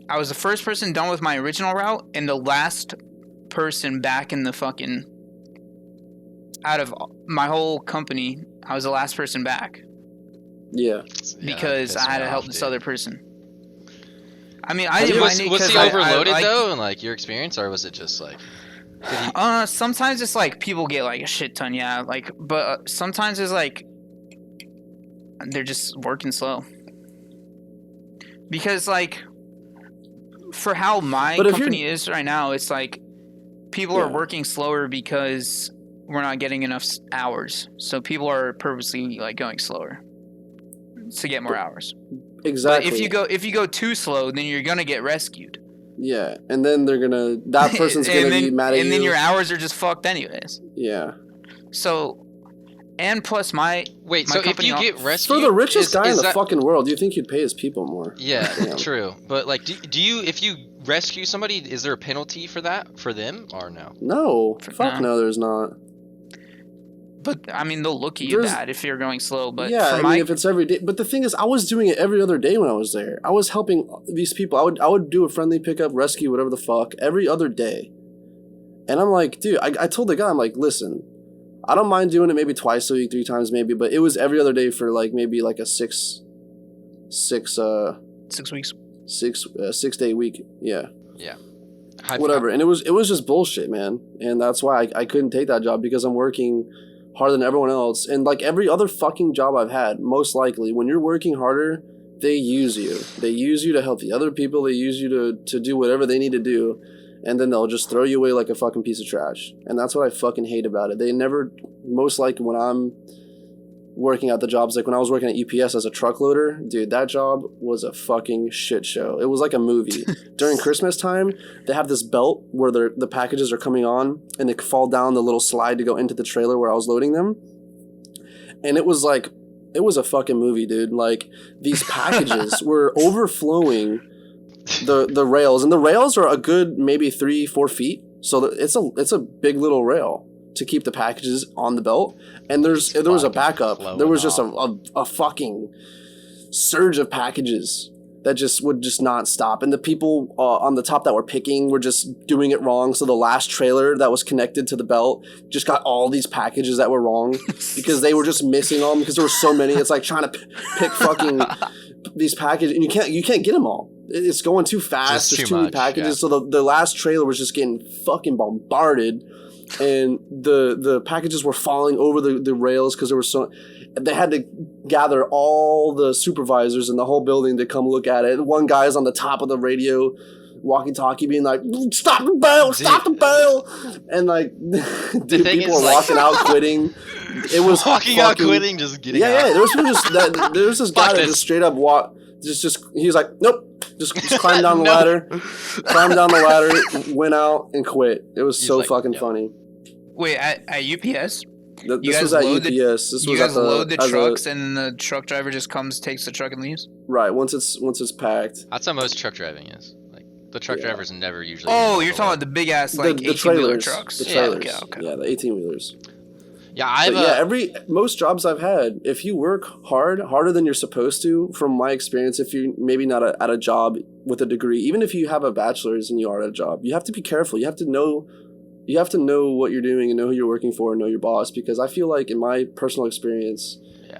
I was the first person done with my original route, and the last person back in the fucking, out of my whole company, I was the last person back. Yeah. Because I had to help this other person. I mean, I didn't mind it was because he overloaded though, in like your experience, or was it just like? Sometimes it's like people get like a shit ton, yeah. Like, but sometimes it's like they're just working slow. Because like, for how my company is right now, it's like people are working slower because we're not getting enough hours. So people are purposely like going slower to get more hours. Exactly. But if you go too slow, then you're gonna get rescued. Yeah, and then that person's gonna be mad at you. And then your hours are just fucked anyways. Yeah. So, and plus my so if you get rescued, for the richest guy in the fucking world, do you think you'd pay his people more? Yeah, true. But like, do you, if you rescue somebody, is there a penalty for that for them or no? No, no, there's not. But I mean, they'll look at you bad if you're going slow. But yeah, I mean, if it's every day. But the thing is, I was doing it every other day when I was there. I was helping these people. I would do a friendly pickup, rescue, whatever the fuck, every other day. And I'm like, dude, I told the guy, I'm like, listen, I don't mind doing it maybe twice a week, 3 times maybe, but it was every other day for like maybe like a 6 weeks, 6 day week. Yeah. Yeah. Whatever. And it was just bullshit, man. And that's why I couldn't take that job, because I'm working harder than everyone else. And like every other fucking job I've had, most likely, when you're working harder, they use you. They use you to help the other people. They use you to do whatever they need to do. And then they'll just throw you away like a fucking piece of trash. And that's what I fucking hate about it. They never, most likely when I'm working at the jobs, like when I was working at UPS as a truck loader, dude, that job was a fucking shit show. It was like a movie. During Christmas time, they have this belt where the packages are coming on, and they fall down the little slide to go into the trailer where I was loading them. And it was like, it was a fucking movie, dude. Like, these packages were overflowing the rails, and the rails are a good maybe 3-4 feet. So it's a big little rail to keep the packages on the belt. And there was a backup. There was just a fucking surge of packages that just would just not stop. And the people on the top that were picking were just doing it wrong. So the last trailer that was connected to the belt just got all these packages that were wrong because they were just missing them because there were so many. It's like trying to pick fucking these packages, and you can't get them all. It's going too fast. There's too many packages. Yeah. So the last trailer was just getting fucking bombarded. and the packages were falling over the rails because there were so. They had to gather all the supervisors in the whole building to come look at it. One guy's on the top of the radio, walkie-talkie, being like, "Stop the bell! Stop the bell!" And like, dude, people were walking out, quitting. It was walking out, quitting, just getting out. Yeah. There was this guy that just straight up walked. Just he was like, "Nope." Just climbed down the ladder. Climbed down the ladder, went out, and quit. It was so fucking funny. Wait, at UPS? This was at UPS. You guys load the trucks, and the truck driver just comes, takes the truck, and leaves? Right, once it's packed. That's how most truck driving is. Like, the truck drivers never usually... Oh, you're talking about the big-ass, like, 18-wheeler trucks. The trailers. Yeah, okay. Yeah, the 18-wheelers. Yeah, most jobs I've had, if you work harder than you're supposed to, from my experience, if you're maybe not at a job with a degree, even if you have a bachelor's and you are at a job, you have to be careful. You have to know what you're doing and know who you're working for and know your boss, because I feel like in my personal experience,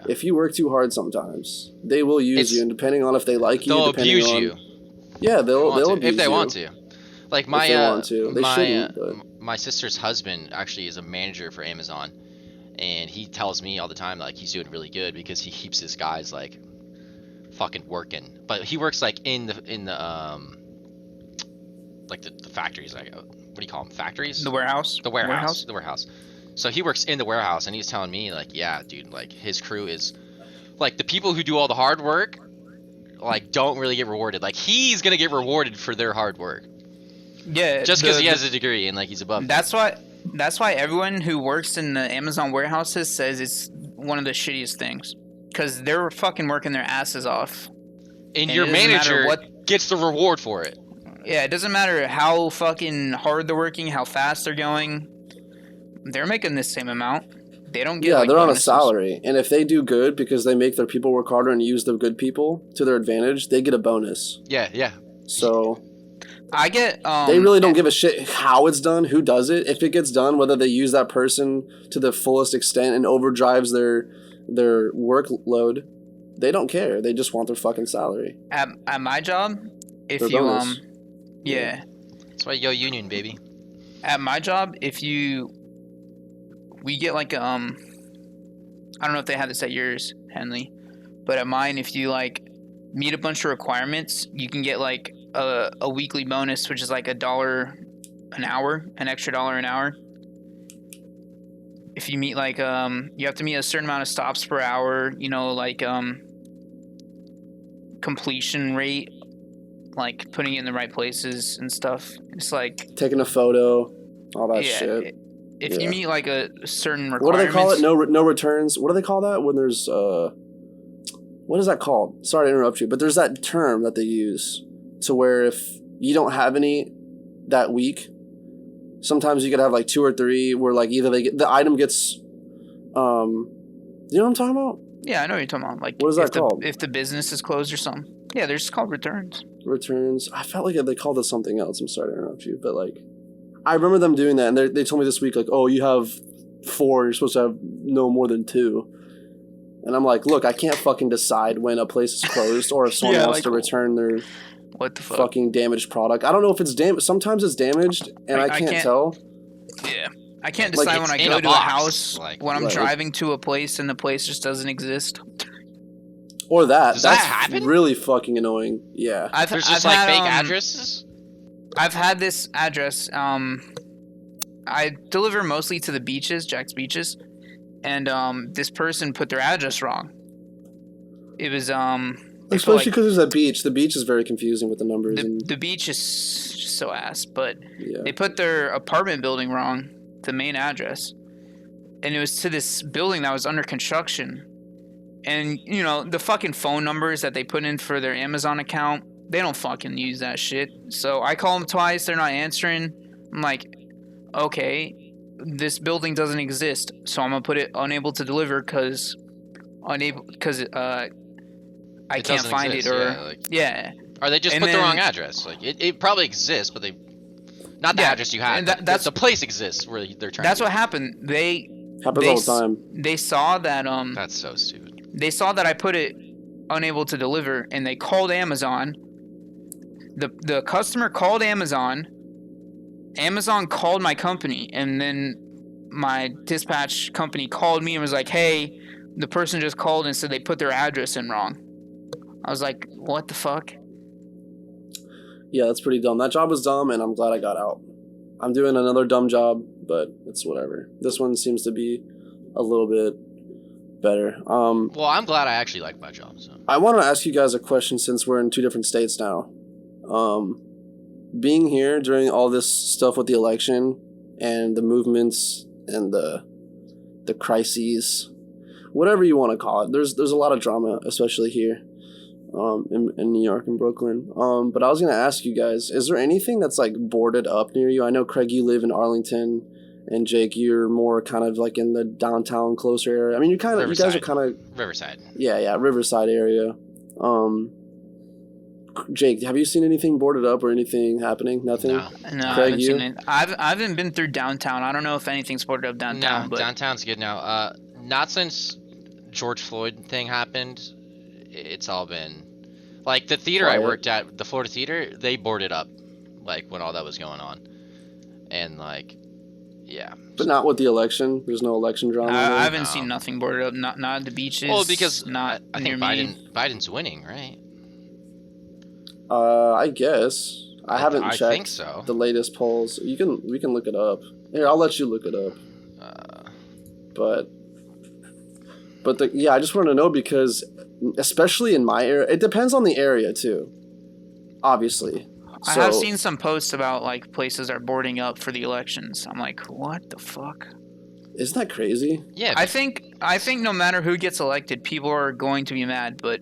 if you work too hard sometimes, they will use you, and depending on if they like you, they'll abuse you. Yeah, they'll abuse you. If they want to. Like my sister's husband actually is a manager for Amazon. And he tells me all the time, like, he's doing really good because he keeps his guys, like, fucking working. But he works, like, in the factories, like, what do you call them? Factories? The warehouse? The warehouse. So he works in the warehouse, and he's telling me, like, yeah, dude, like, his crew is, like, the people who do all the hard work, like, don't really get rewarded. Like, he's gonna get rewarded for their hard work. Yeah. Just because he has a degree and, like, he's above. That's why everyone who works in the Amazon warehouses says it's one of the shittiest things. Because they're fucking working their asses off. And your manager gets the reward for it. Yeah, it doesn't matter how fucking hard they're working, how fast they're going. They're making the same amount. They don't get they're bonuses. on a salary. And if they do good because they make their people work harder and use the good people to their advantage, they get a bonus. Yeah. So... I get they really don't give a shit how it's done, who does it. If it gets done, whether they use that person to the fullest extent and overdrives their workload, they don't care. They just want their fucking salary. At my job, if their you bonus. yeah. That's why you go union, baby. At my job, we get like I don't know if they have this at yours, Henley, but at mine, if you like meet a bunch of requirements, you can get like a weekly bonus, which is like $1 an hour, an extra $1 an hour. If you meet like you have to meet a certain amount of stops per hour, you know, like completion rate, like putting it in the right places and stuff. It's like taking a photo, all that shit. If you meet like a certain requirements, what do they call it? No returns. What do they call that when there's what is that called? Sorry to interrupt you, but there's that term that they use to where if you don't have any that week, sometimes you could have like 2 or 3 where like either the item gets, you know what I'm talking about? Yeah, I know what you're talking about. Like, what is that called? If the business is closed or something. Yeah, they're just called returns. Returns. I felt like they called it something else. I'm sorry to interrupt you, but like, I remember them doing that, and they told me this week, like, oh, you have 4, you're supposed to have no more than 2. And I'm like, look, I can't fucking decide when a place is closed or if someone wants to return their fucking damaged product. I don't know if it's damaged. Sometimes it's damaged, and I can't tell. Yeah. I can't decide when I go to a house, when I'm driving to a place and the place just doesn't exist. Or that. Does that happen? Really fucking annoying. Yeah. There's just like fake addresses? I've had this address. I deliver mostly to the beaches, Jack's Beaches. And this person put their address wrong. It was especially because there's a beach. The beach is very confusing with the numbers. The beach is just so ass, but they put their apartment building wrong, the main address, and it was to this building that was under construction. And you know the fucking phone numbers that they put in for their Amazon account, they don't fucking use that shit. So I call them twice, they're not answering. I'm like, okay. This building doesn't exist, so I'm gonna put it unable to deliver because I can't find it, or Or they just put the wrong address. Like it probably exists, but not the address you had. And that's the place exists where they're trying. That's what happened. Happens all the time. They saw that That's so stupid. They saw that I put it unable to deliver, and they called Amazon. The customer called Amazon, Amazon called my company, and then my dispatch company called me and was like, hey, the person just called and said they put their address in wrong. I was like, what the fuck? Yeah, that's pretty dumb. That job was dumb, and I'm glad I got out. I'm doing another dumb job, but it's whatever. This one seems to be a little bit better. Well, I'm glad I actually like my job. So I want to ask you guys a question since we're in 2 different states now. Being here during all this stuff with the election and the movements and the crises, whatever you want to call it, there's a lot of drama, especially here in New York and Brooklyn. But I was going to ask you guys, is there anything that's like boarded up near you? I know, Craig, you live in Arlington, and Jake, you're more kind of like in the downtown closer area. I mean, you guys are kind of Riverside. Yeah, Riverside area. Jake, have you seen anything boarded up or anything happening? Nothing? No, Craig, I haven't seen it. I haven't been through downtown. I don't know if anything's boarded up downtown. No, but downtown's good now. Not since George Floyd thing happened. It's all been like the theater I worked at, the Florida Theater. They boarded up like when all that was going on, and like, yeah. But not with the election. There's no election drama. I haven't seen nothing boarded up. Not at the beaches. Well, because not I near think me. Biden's winning, right? I guess I haven't checked. I think so. The latest polls. We can look it up. Here, I'll let you look it up. But I just want to know because, especially in my area, it depends on the area too. Obviously, I have seen some posts about like places are boarding up for the elections. I'm like, what the fuck? Isn't that crazy? Yeah. I think no matter who gets elected, people are going to be mad. But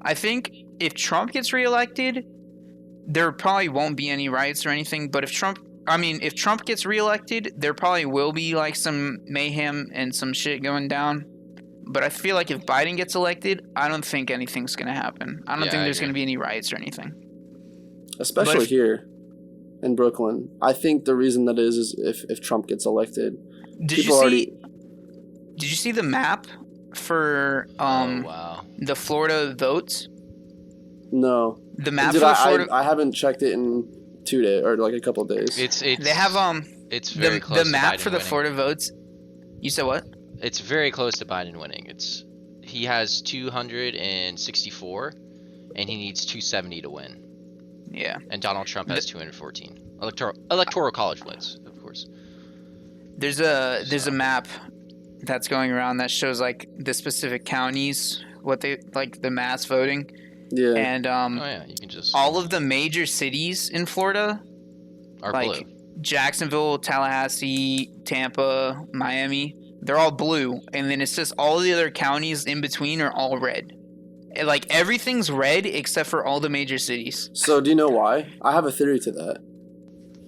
I think if Trump gets reelected, there probably won't be any riots or anything. But if Trump gets reelected, there probably will be like some mayhem and some shit going down. But I feel like if Biden gets elected, I don't think anything's going to happen. I don't think there's going to be any riots or anything. Especially here in Brooklyn. I think the reason that is if Trump gets elected. Did you see the map for the Florida votes? No. The map for Florida. I haven't checked it in 2 days or like a couple of days. They have it's very close. The map to for the winning. Florida votes. You said what? It's very close to Biden winning. He has 264, and he needs 270 to win. Yeah. And Donald Trump has 214. Electoral college wins, of course. There's a map that's going around that shows like the specific counties, what they like the mass voting. Yeah. And you can just all of the major cities in Florida are like blue. Jacksonville, Tallahassee, Tampa, Miami. They're all blue, and then it says all the other counties in between are all red. Like everything's red except for all the major cities. So do you know why? I have a theory to that.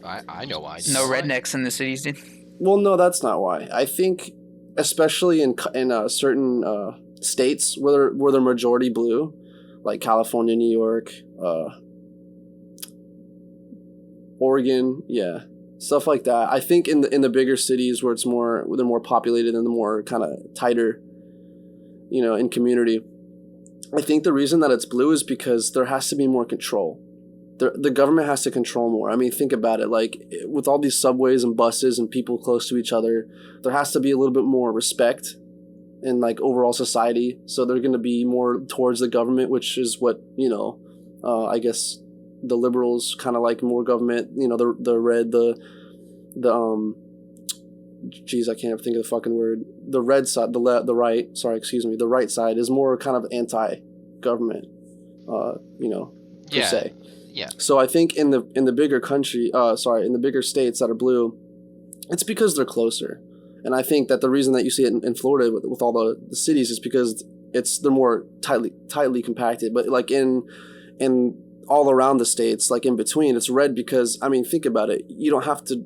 I know why. No rednecks in the cities, dude. Well, no, that's not why. I think, especially in certain states where they're majority blue, like California, New York, Oregon, yeah, stuff like that. I think in the bigger cities where they're more populated and the more kind of tighter, in community. I think the reason that it's blue is because there has to be more control. The government has to control more. I mean, think about it. Like, with all these subways and buses and people close to each other, there has to be a little bit more respect in, like, overall society. So they're going to be more towards the government, which is what, I guess the liberals kind of like more government. The red, geez, I can't think of the fucking word. The red side, the right, sorry, excuse me, the right side is more kind of anti-government, per se. Yeah. So I think in the bigger in the bigger states that are blue, it's because they're closer. And I think that the reason that you see it in Florida with all the cities is because they're more tightly compacted. But like in all around the states, like in between, it's red because, I mean, think about it. You don't have to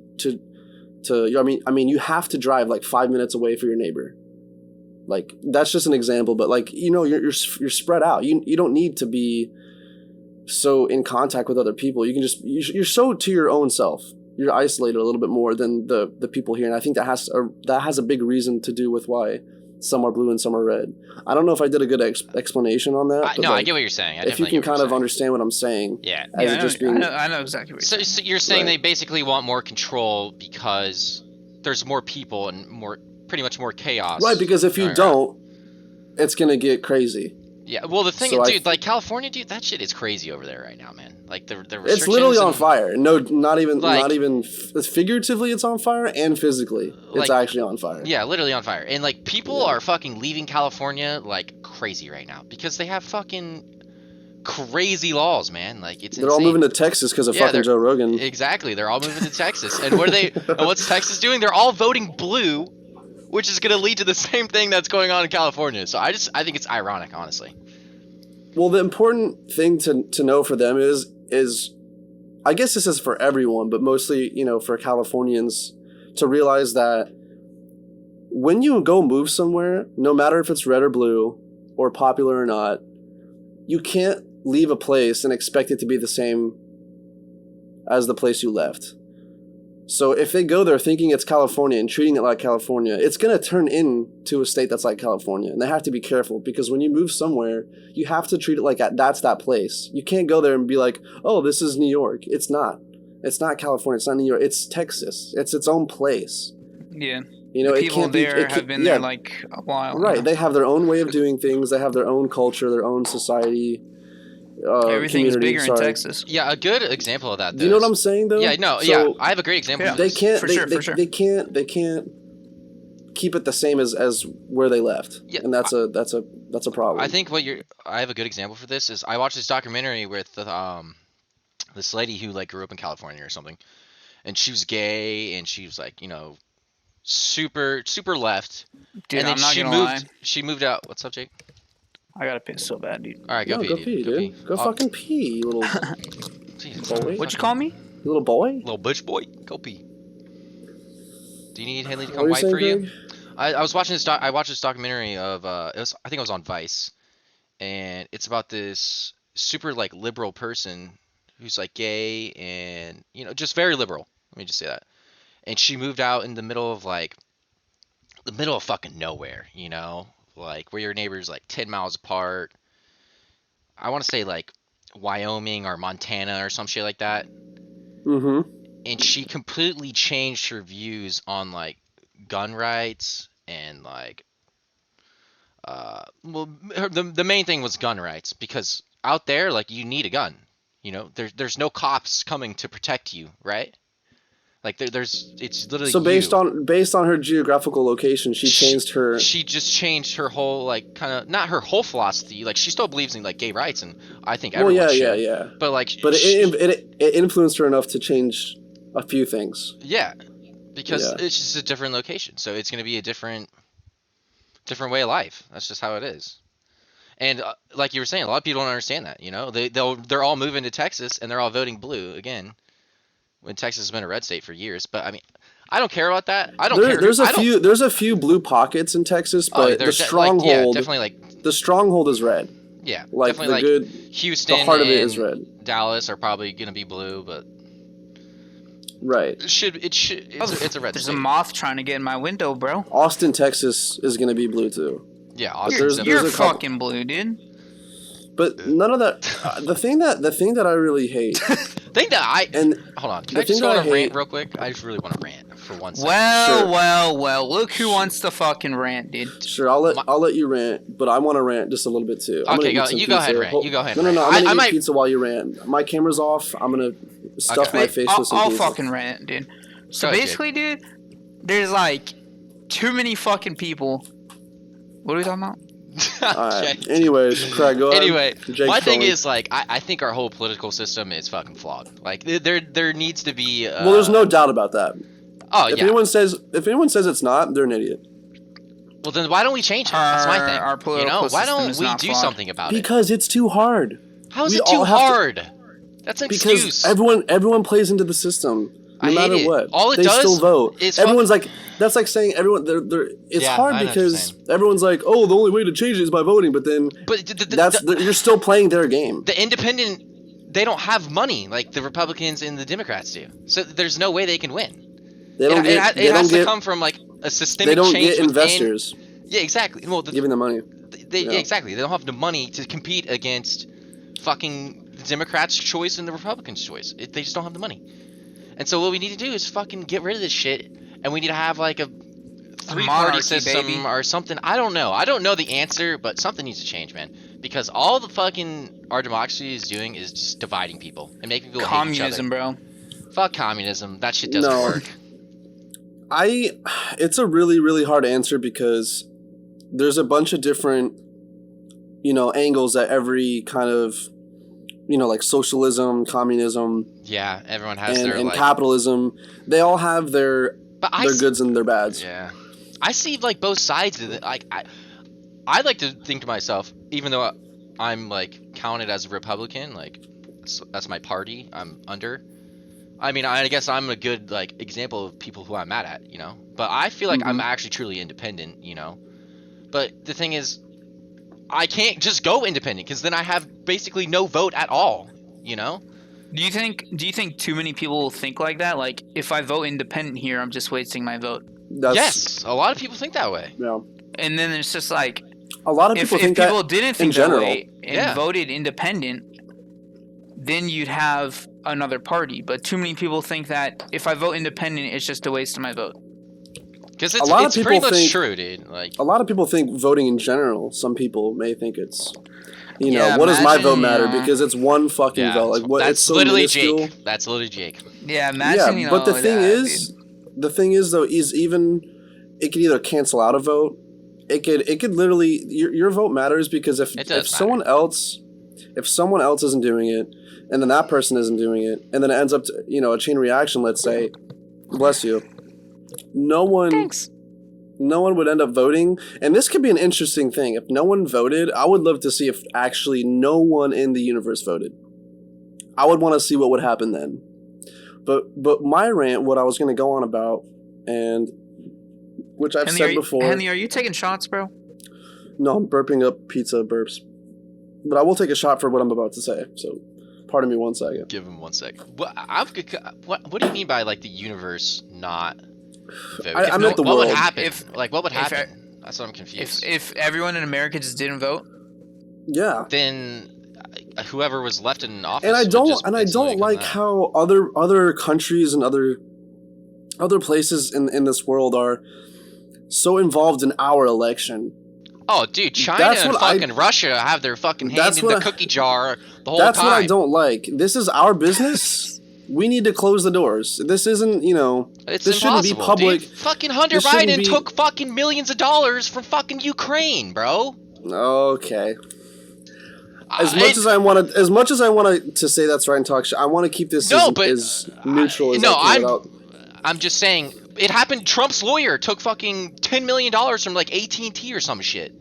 you have to drive like 5 minutes away for your neighbor. Like, that's just an example, but like, you're spread out. You don't need to be so in contact with other people. You can you're so to your own self. you're isolated a little bit more than the people here, and I think that has a big reason to do with why some are blue and some are red. I don't know if I did a good explanation on that. No, I get what you're saying. If you can kind of understand what I'm saying. Yeah. I know exactly what you're saying. So you're saying they basically want more control because there's more people and pretty much more chaos. Right, because if you don't, it's going to get crazy. Yeah, well, the thing, dude, like California, dude, that shit is crazy over there right now, man. Like the restrictions. It's literally on fire. No, not even figuratively. It's on fire, and physically, it's actually on fire. Yeah, literally on fire, and like people are fucking leaving California like crazy right now because they have fucking crazy laws, man. Like it's they're all moving to Texas because of fucking Joe Rogan. Exactly, they're all moving to Texas, and what's Texas doing? They're all voting blue. Which is going to lead to the same thing that's going on in California. So I think it's ironic, honestly. Well, the important thing to know for them is I guess this is for everyone, but mostly, for Californians to realize that when you go move somewhere, no matter if it's red or blue or popular or not, you can't leave a place and expect it to be the same as the place you left. So if they go there thinking it's California and treating it like California, it's going to turn into a state that's like California. And they have to be careful because when you move somewhere, you have to treat it like that's that place. You can't go there and be like, oh, this is New York. It's not. It's not California. It's not New York. It's Texas. It's its own place. Yeah. The people there have been there like a while. Right. Now. They have their own way of doing things. They have their own culture, their own society. Everything's bigger in Texas. Yeah, a good example of that. Though, do you know what I'm saying, though? Yeah, no, yeah. I have a great example. They can't. For sure. They can't keep it the same as where they left. Yeah, and that's a problem. I think I have a good example for this is I watched this documentary with this lady who like grew up in California or something, and she was gay and she was like super super left. Dude, and then I'm not gonna lie. She moved out. What's up, Jake? I gotta piss so bad, dude. All right, go pee, dude. Go fucking pee, you little boy. What'd you call me? You little boy? Little butch boy. Go pee. Do you need Haley to come wipe for you? I was watching this. I watched this documentary of. I think it was on Vice, and it's about this super like liberal person who's like gay and just very liberal. Let me just say that. And she moved out in the middle of fucking nowhere, like where your neighbors like 10 miles apart. I want to say like Wyoming or Montana or some shit like that. Mm-hmm. And she completely changed her views on like gun rights and like the main thing was gun rights because out there like you need a gun. There's no cops coming to protect you, right? Like it's literally so based on her geographical location, she just changed her whole like kind of not her whole philosophy. Like she still believes in like gay rights, and I think everyone should. Yeah. But it influenced her enough to change a few things. Yeah, because it's just a different location, so it's gonna be a different way of life. That's just how it is. And like you were saying, a lot of people don't understand that. They're all moving to Texas and they're all voting blue again. When Texas has been a red state for years, but I mean, I don't care about that. I don't care. There's a few blue pockets in Texas, but the stronghold, the stronghold is red. Yeah, like definitely good Houston, the heart of it is red. Dallas are probably gonna be blue, but right. It's a red. There's a moth trying to get in my window, bro. Austin, Texas is gonna be blue too. Yeah, Austin. You're fucking blue, dude. But none of that. The thing that I really hate. Hold on. Can I just go on a rant real quick? I just really want to rant for 1 second. Well. Look who wants to fucking rant, dude. Sure, I'll let you rant, but I want to rant just a little bit too. Okay, go ahead, rant. You go ahead. No. I'm gonna eat pizza while you rant. My camera's off. I'm gonna stuff my face with some pizza. I'll fucking rant, dude. So basically, dude, there's like too many fucking people. What are we talking about? Right. Anyways, Craig, go ahead. Anyway, my thing is like I think our whole political system is fucking flawed. Like there needs to be. Well, there's no doubt about that. Oh if anyone says it's not, they're an idiot. Well, then why don't we change it? That's my thing. Our political why don't we do flawed. Something about it? Because it's too hard. How is it too hard? That's an excuse. Because everyone plays into the system. No matter what, all it they does still vote. Everyone's like, that's like saying everyone. It's hard because everyone's like, oh, the only way to change it is by voting. But then, you're still playing their game. The they don't have money like the Republicans and the Democrats do. So there's no way they can win. They don't It has to come from like a systemic change. They don't get investors. Yeah, exactly. Well, giving them money. Exactly. They don't have the money to compete against fucking the Democrats' choice and the Republicans' choice. They just don't have the money. And so what we need to do is fucking get rid of this shit, and we need to have like a three-party system, baby, or something. I don't know. I don't know the answer, but something needs to change, man. Because all the fucking our democracy is doing is just dividing people and making people hate each other. Communism, bro. Fuck communism. That shit doesn't work. It's a really, really hard answer because there's a bunch of different, angles at every kind of, like socialism, communism. Yeah, everyone has and capitalism. They all have their goods and their bads. Yeah, I see like both sides of it. Like I like to think to myself, even though I'm like counted as a Republican, like that's my party I'm under. I mean, I guess I'm a good like example of people who I'm mad at, But I feel like I'm actually truly independent, But the thing is, I can't just go independent because then I have basically no vote at all, Do you think too many people will think like that? Like, if I vote independent here, I'm just wasting my vote. Yes, a lot of people think that way. Yeah. And then it's just like, a lot of people think that. If people didn't think that way and voted independent, then you'd have another party. But too many people think that if I vote independent, it's just a waste of my vote. Because it's pretty much true, dude. Like, a lot of people think voting in general. Some people may think it's, what does my vote matter? Because it's one fucking vote. Like, what? That's it's so literally minuscule. Jake. That's literally Jake. Yeah, imagine. Yeah, but the thing is though, is even it could either cancel out a vote. It could literally your vote matters because if someone else isn't doing it, and then that person isn't doing it, and then it ends up to, a chain reaction. Let's say, bless you. No one would end up voting, and this could be an interesting thing. If no one voted, I would love to see if actually no one in the universe voted. I would want to see what would happen then. But my rant, what I was going to go on about, and which I've said before. Henry, are you taking shots, bro? No, I'm burping up pizza burps. But I will take a shot for what I'm about to say. So, pardon me 1 second. Give him 1 second. What do you mean by like the universe not voting? I meant the world. What would happen? What would happen? That's what I'm confused. If everyone in America just didn't vote. Yeah. Then whoever was left in office. And I don't like how other countries and other places in this world are so involved in our election. Oh, dude, China and fucking Russia have their fucking hand in the cookie jar the whole time. That's what I don't like. This is our business. We need to close the doors. This isn't, this shouldn't be public. Dude. Fucking Hunter Biden took fucking millions of dollars from fucking Ukraine, bro. Okay. As much as I want to say that's right and talk shit, I want to keep this as neutral as I can. I'm just saying, it happened. Trump's lawyer took fucking $10 million from like AT&T or some shit.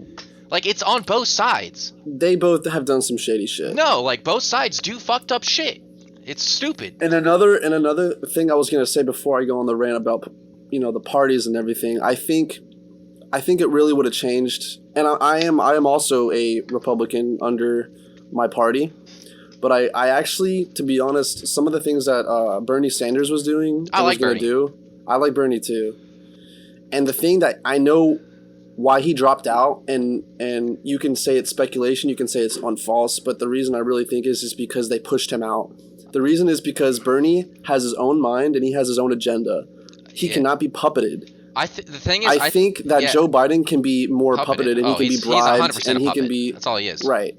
Like, it's on both sides. They both have done some shady shit. No, like both sides do fucked up shit. It's stupid. And another thing I was gonna say before I go on the rant about the parties and everything, I think it really would have changed. And I am also a Republican under my party. But I actually, to be honest, some of the things that Bernie Sanders was doing, I like Bernie. I like Bernie too. And the thing that I know why he dropped out, and you can say it's speculation, you can say it's false, but the reason I really think is because they pushed him out. The reason is because Bernie has his own mind and he has his own agenda. He cannot be puppeted. The thing is, I think that Joe Biden can be more puppeted and he can be bribed and he can be. That's all he is. Right.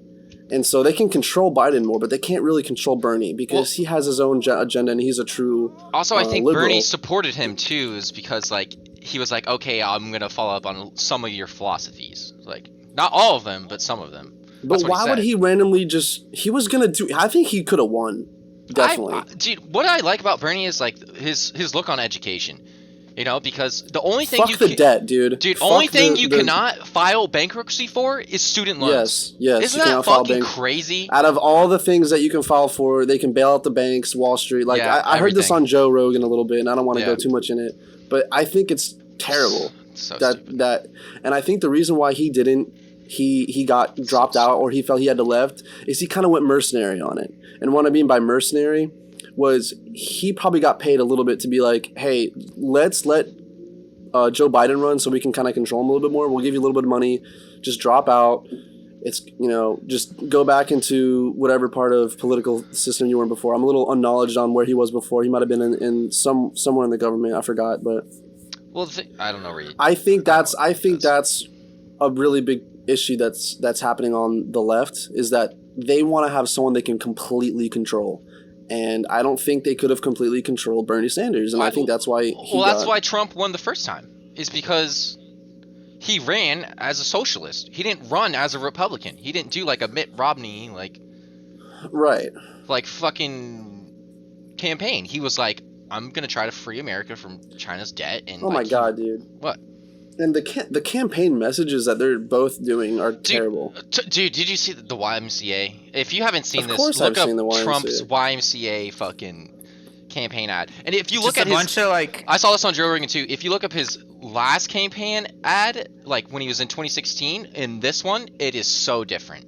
And so they can control Biden more, but they can't really control Bernie because he has his own agenda and he's a true. Also, I think liberal. Bernie supported him too, is because like he was like, okay, I'm gonna follow up on some of your philosophies, like not all of them, but some of them. But why would he randomly just? He was gonna do. I think he could have won. Definitely. Dude, what I like about Bernie is like his look on education. Because the only thing debt, dude. Dude, only thing you cannot file bankruptcy for is student loans. Yes. Isn't that fucking crazy? Out of all the things that you can file for, they can bail out the banks, Wall Street. Like I heard this on Joe Rogan a little bit, and I don't want to go too much in it, but I think it's terrible. So that, and I think the reason why he didn't he got dropped out or he felt he had to left is he kind of went mercenary on it. And what I mean by mercenary was he probably got paid a little bit to be like, hey, let's let Joe Biden run so we can kind of control him a little bit more. We'll give you a little bit of money. Just drop out. It's, just go back into whatever part of political system you were in before. I'm a little unknowledged on where he was before. He might have been in somewhere in the government. I forgot, but well, I don't know where. I think that's a really big issue that's happening on the left is that they want to have someone they can completely control. And I don't think they could have completely controlled Bernie Sanders, and I think that's why. That's why Trump won the first time, is because he ran as a socialist. He didn't run as a Republican. He didn't do like a Mitt Romney like fucking campaign. He was like, I'm gonna try to free America from China's debt. And oh my god, dude! What? And the campaign messages that they're both doing are terrible. Dude, did you see the YMCA? If you haven't seen this, look up Trump's YMCA fucking campaign ad. And if you look at bunch of like, I saw this on Joe Rogan too. If you look up his last campaign ad, like when he was in 2016, in this one, it is so different.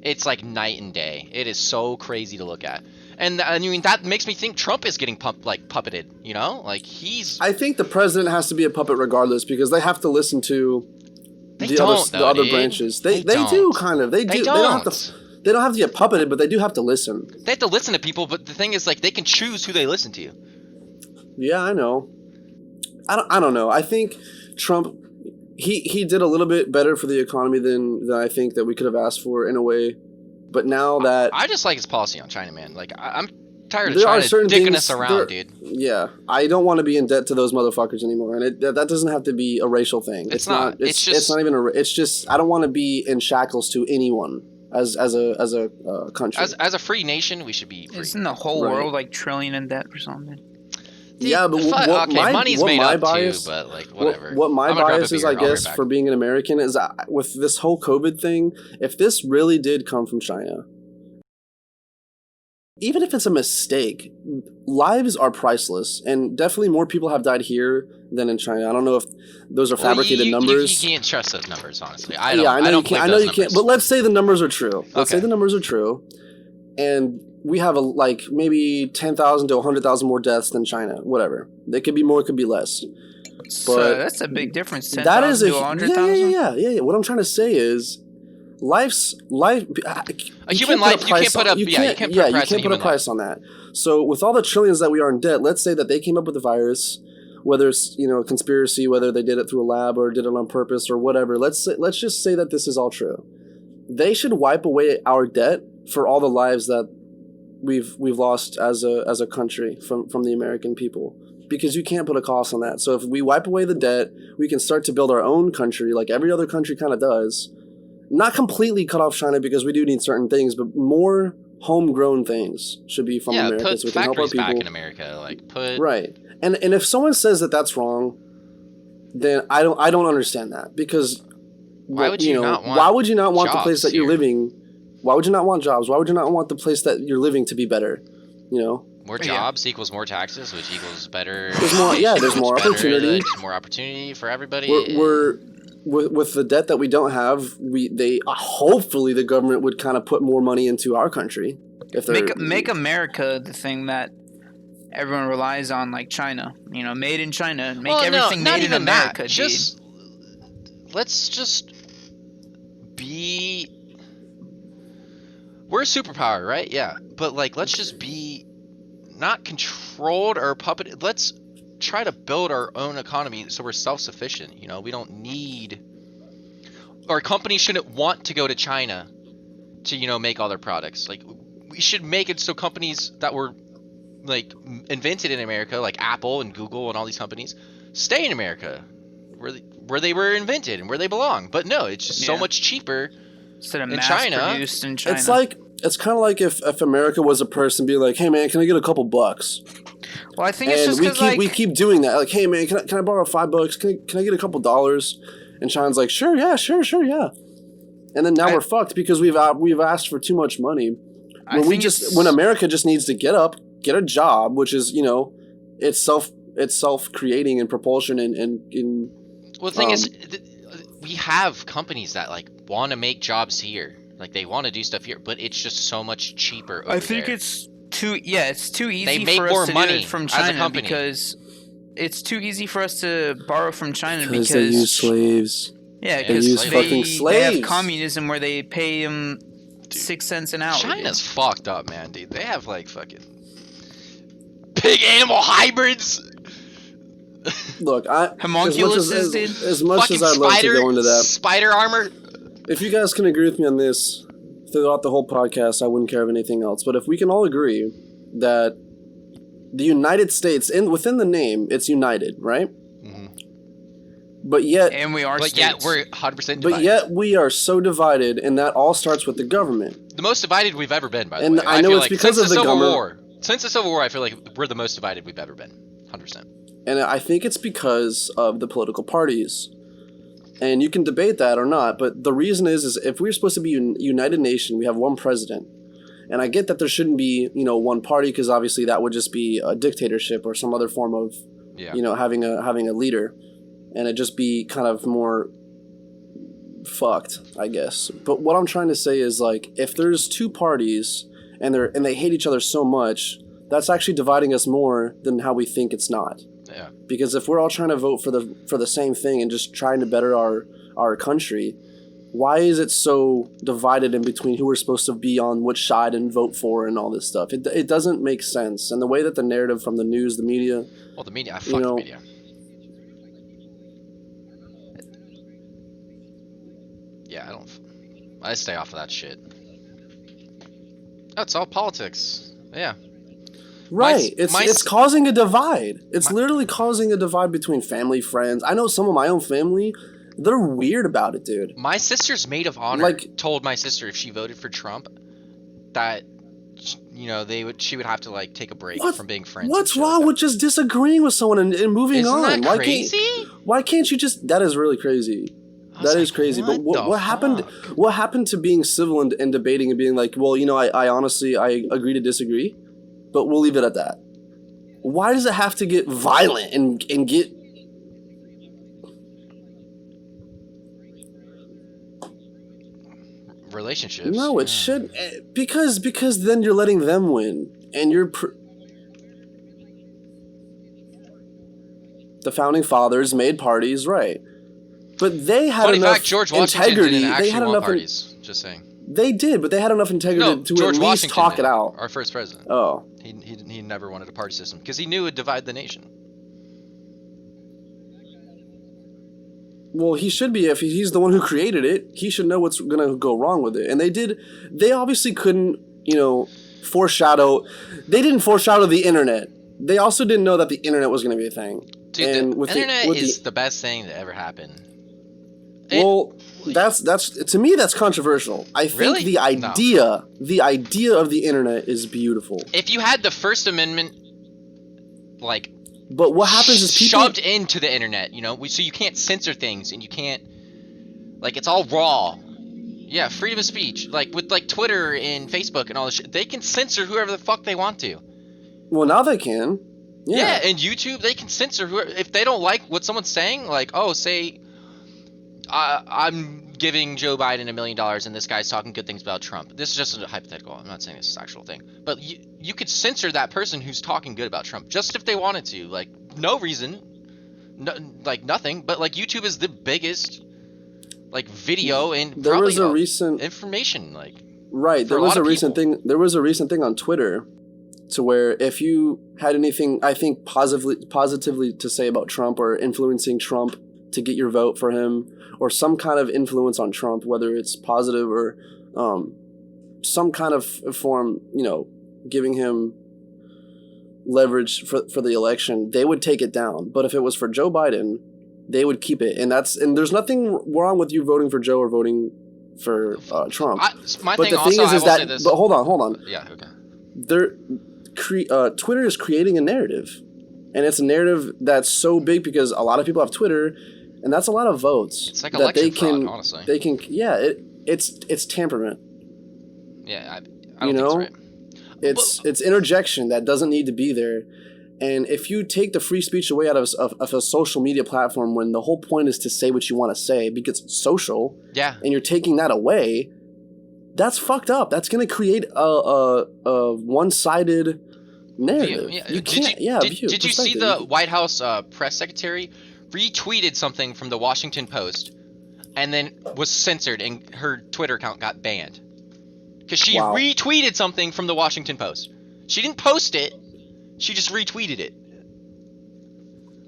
It's like night and day. It is so crazy to look at. And I mean, that makes me think Trump is getting puppeted, like I think the president has to be a puppet regardless because they have to listen to the other branches. They do kind of. They do. They don't have to get puppeted, but they do have to listen. They have to listen to people, but the thing is, like, they can choose who they listen to. Yeah, I know. I don't know. I think Trump, he did a little bit better for the economy than I think that we could have asked for in a way. But now that I just like his policy on China, man. Like, I'm tired of trying to dicking us around, dude. Yeah, I don't want to be in debt to those motherfuckers anymore, and that doesn't have to be a racial thing. It's not. It's not even. It's just I don't want to be in shackles to anyone as a country. As a free nation, we should be free. Isn't the whole world like trillion in debt or something? Yeah, but money's made up bias, too, but like whatever. What my bias is, I guess, for being an American is with this whole COVID thing, if this really did come from China, even if it's a mistake, lives are priceless, and definitely more people have died here than in China. I don't know if those are fabricated numbers. You can't trust those numbers, honestly. I know you can't. But let's say the numbers are true. Let's say the numbers are true, and we have maybe 10,000 to 100,000 more deaths than China. Whatever. They could be more, it could be less. So that's a big difference. 10,000 to 100,000. Yeah. What I'm trying to say is, life. A human life. You can't put up. You can't put a price on that. So with all the trillions that we are in debt, let's say that they came up with the virus, whether it's a conspiracy, whether they did it through a lab or did it on purpose or whatever. Let's just say that this is all true. They should wipe away our debt for all the lives that we've lost as a country from the American people, because you can't put a cost on that. So if we wipe away the debt, we can start to build our own country like every other country kind of does. Not completely cut off China because we do need certain things, but more homegrown things should be from America, so we can help our people. Back in America, right. And if someone says that that's wrong, then I don't understand that, because why would you not want the place that you're living? Why would you not want jobs? Why would you not want the place that you're living to be better? More jobs equals more taxes, which equals better. There's more opportunity. There's more opportunity for everybody. We're with the debt that we don't have. Hopefully the government would kind of put more money into our country. If make America the thing that everyone relies on, like China. Made in China. Make everything made in America. Let's just be. We're a superpower, right? Yeah. But let's just be not controlled or puppeted. Let's try to build our own economy so we're self-sufficient. We don't need, our companies shouldn't want to go to China to, make all their products. We should make it so companies that were invented in America, like Apple and Google and all these companies, stay in America where they were invented and where they belong. But no, it's just so much cheaper. Instead of mass-produced in China. It's kind of like if America was a person being like, hey man, can I get a couple bucks? Well, I think it's just because we keep doing that. Like, hey man, can I borrow $5? Can I get a couple dollars? And China's like, sure, yeah. And then now we're fucked because we've asked for too much money. When America just needs to get up, get a job, which is it's self creating and propulsion and well, the thing is, we have companies that like want to make jobs here, like they want to do stuff here, but it's just so much cheaper over I think there. it's too easy They make for more us to money do it from as a China company. because it's too easy for us to borrow from China because they use slaves. Yeah, They because use fucking they have slaves. communism where they pay them 6 cents an hour. China's fucked up, man, dude. They have like fucking pig animal hybrids. Look, Homunculuses, dude. as much Fucking as I'd love to go into that, spider armor. if you guys can agree with me on this throughout the whole podcast, I wouldn't care of anything else. But if we can all agree that the United States, within the name, it's united, right? Mm-hmm. But yet, And we are But states. yet we're 100% divided. but yet we are so divided, and that all starts with the government. The most divided we've ever been, by the And way. I know feel it's like because since of the Civil government. War. Since the Civil War, I feel like we're the most divided we've ever been. 100%. And I think it's because of the political parties. And you can debate that or not, but the reason is if we're supposed to be a united nation, we have one president. And I get that there shouldn't be, one party, because obviously that would just be a dictatorship or some other form of, having a leader. And it'd just be kind of more fucked, I guess. But what I'm trying to say is, like, if there's two parties and they hate each other so much, that's actually dividing us more than how we think it's not. Yeah. Because if we're all trying to vote for the same thing and just trying to better our country, why is it so divided in between who we're supposed to be on which side and vote for and all this stuff? It doesn't make sense. And the way that the narrative from the news, the media... Well, the media. I fuck the media. Yeah, I stay off of that shit. Oh, it's all politics. Yeah. Right. It's causing a divide. It's literally causing a divide between family, friends. I know some of my own family, they're weird about it, dude. My sister's maid of honor told my sister if she voted for Trump that she would have to like take a break from being friends. What's wrong with just disagreeing with someone and moving on? Isn't that crazy? Why can't you just... That is really crazy. That is crazy. But what happened? What happened to being civil and debating and being like, well, I honestly agree to disagree, but we'll leave it at that. Why does it have to get violent and get... relationships? No, it should, because then you're letting them win, and you're... The founding fathers made parties, right? But they had Funny enough fact, George Washington integrity. didn't actually They had want enough parties. Just saying. They did, but they had enough integrity to George at least Washington talk did, it out. Our first president. Oh. He never wanted a party system because he knew it would divide the nation. Well, he should be. If he's the one who created it, he should know what's going to go wrong with it. And they obviously couldn't, foreshadow. They didn't foreshadow the internet. They also didn't know that the internet was going to be a thing. Dude, and the internet is the best thing that ever happened. That's to me that's controversial. I think the idea of the internet is beautiful. If you had the First Amendment, but what happens is people shoved into the internet, so you can't censor things and you can't, it's all raw. Yeah, freedom of speech, with Twitter and Facebook and all this shit, they can censor whoever the fuck they want to. Well, now they can. Yeah, and YouTube, they can censor whoever if they don't like what someone's saying. Say, I'm giving Joe Biden $1 million and this guy's talking good things about Trump. This is just a hypothetical. I'm not saying this is an actual thing. But you could censor that person who's talking good about Trump just if they wanted to. No reason. No, nothing. But YouTube is the biggest video and there probably was a recent information right. There was a recent thing. There was a recent thing on Twitter to where if you had anything, I think positively to say about Trump or influencing Trump to get your vote for him, or some kind of influence on Trump, whether it's positive or some kind of form, giving him leverage for the election, they would take it down. But if it was for Joe Biden, they would keep it. And there's nothing wrong with you voting for Joe or voting for Trump. But hold on. Yeah, okay. Twitter is creating a narrative. And it's a narrative that's so big because a lot of people have Twitter, and that's a lot of votes. It's like election fraud, honestly. They can, it's temperament. Yeah, I don't think it's right. It's interjection that doesn't need to be there, And if you take the free speech away out of a social media platform when the whole point is to say what you want to say because it's social, and you're taking that away, that's fucked up. That's going to create a one-sided narrative. You can't. Did you see the White House press secretary retweeted something from the Washington Post and then was censored and her Twitter account got banned? Because she retweeted something from the Washington Post. She didn't post it. She just retweeted it.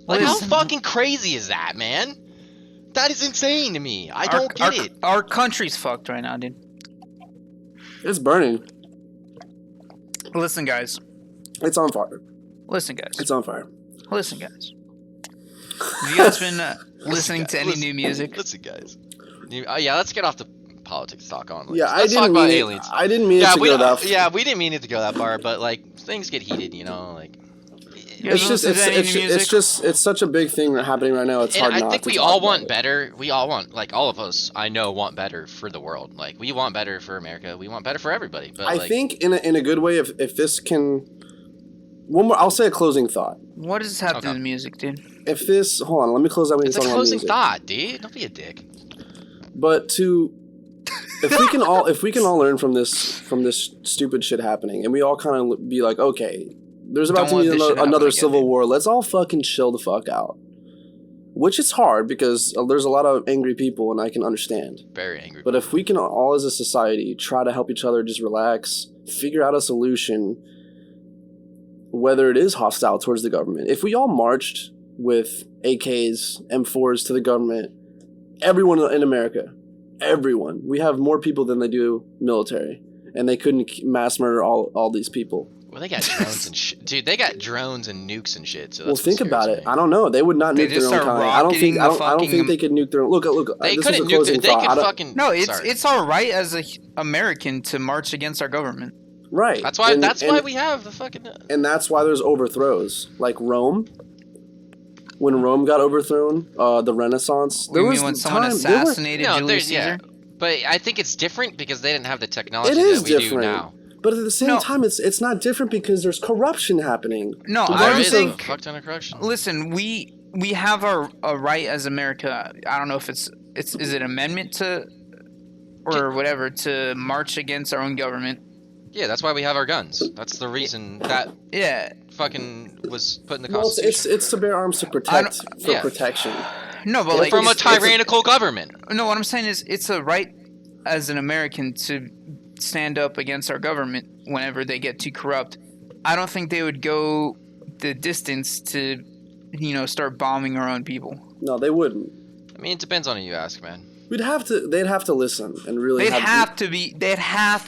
Like, how fucking crazy is that, man? That is insane to me. I don't get it. Our country's fucked right now, dude. It's burning. Listen, guys. It's on fire. Listen, guys. It's on fire. Listen, guys. Have you guys been listening to any new music? Listen, guys. Let's get off the politics talk on. Let's talk about aliens. I didn't mean it to go that far. Yeah, we didn't mean it to go that far, but like things get heated, you know, like. It's such a big thing happening right now. It's hard not to. I think we all want better. We all want, like, all of us I know want better for the world. Like, we want better for America. We want better for everybody. But I think in a good way, if this can. One more. I'll say a closing thought. What does this have to do with music, dude? If this, hold on, let me close that. It's a closing thought, dude. Don't be a dick. But if we can all learn from this stupid shit happening, and we all kind of be like, okay, there's about to be another civil war. Let's all fucking chill the fuck out. Which is hard because there's a lot of angry people, and I can understand. Very angry. But if we can all, as a society, try to help each other, just relax, figure out a solution. Whether it is hostile towards the government. If we all marched with AKs, M4s to the government, everyone in America, everyone, we have more people than they do military, and they couldn't mass murder all these people. Well, they got drones and shit. Dude, they got drones and nukes and shit. So well, think about it. I don't know. They would not nuke their own kind. I don't think they could nuke their own. Look. They this couldn't nuke it. They could fucking. No, it's all right as an American to march against our government. Right. That's why we have the fucking. And that's why there's overthrows, like Rome. When Rome got overthrown, the Renaissance. There was when someone assassinated Julius Caesar. Yeah, but I think it's different because they didn't have the technology that we do now. But at the same time, it's not different because there's corruption happening. No, I think. Fuck ton of corruption. Listen, we have a right as America. I don't know if is it amendment to, or whatever, to march against our own government. Yeah, that's why we have our guns. That's the reason that fucking was put in the Constitution. It's to bear arms to protect protection. No, but like from a tyrannical government. No, what I'm saying is it's a right as an American to stand up against our government whenever they get too corrupt. I don't think they would go the distance to, start bombing our own people. No, they wouldn't. I mean, it depends on who you ask, man. They'd have to listen and really. They'd have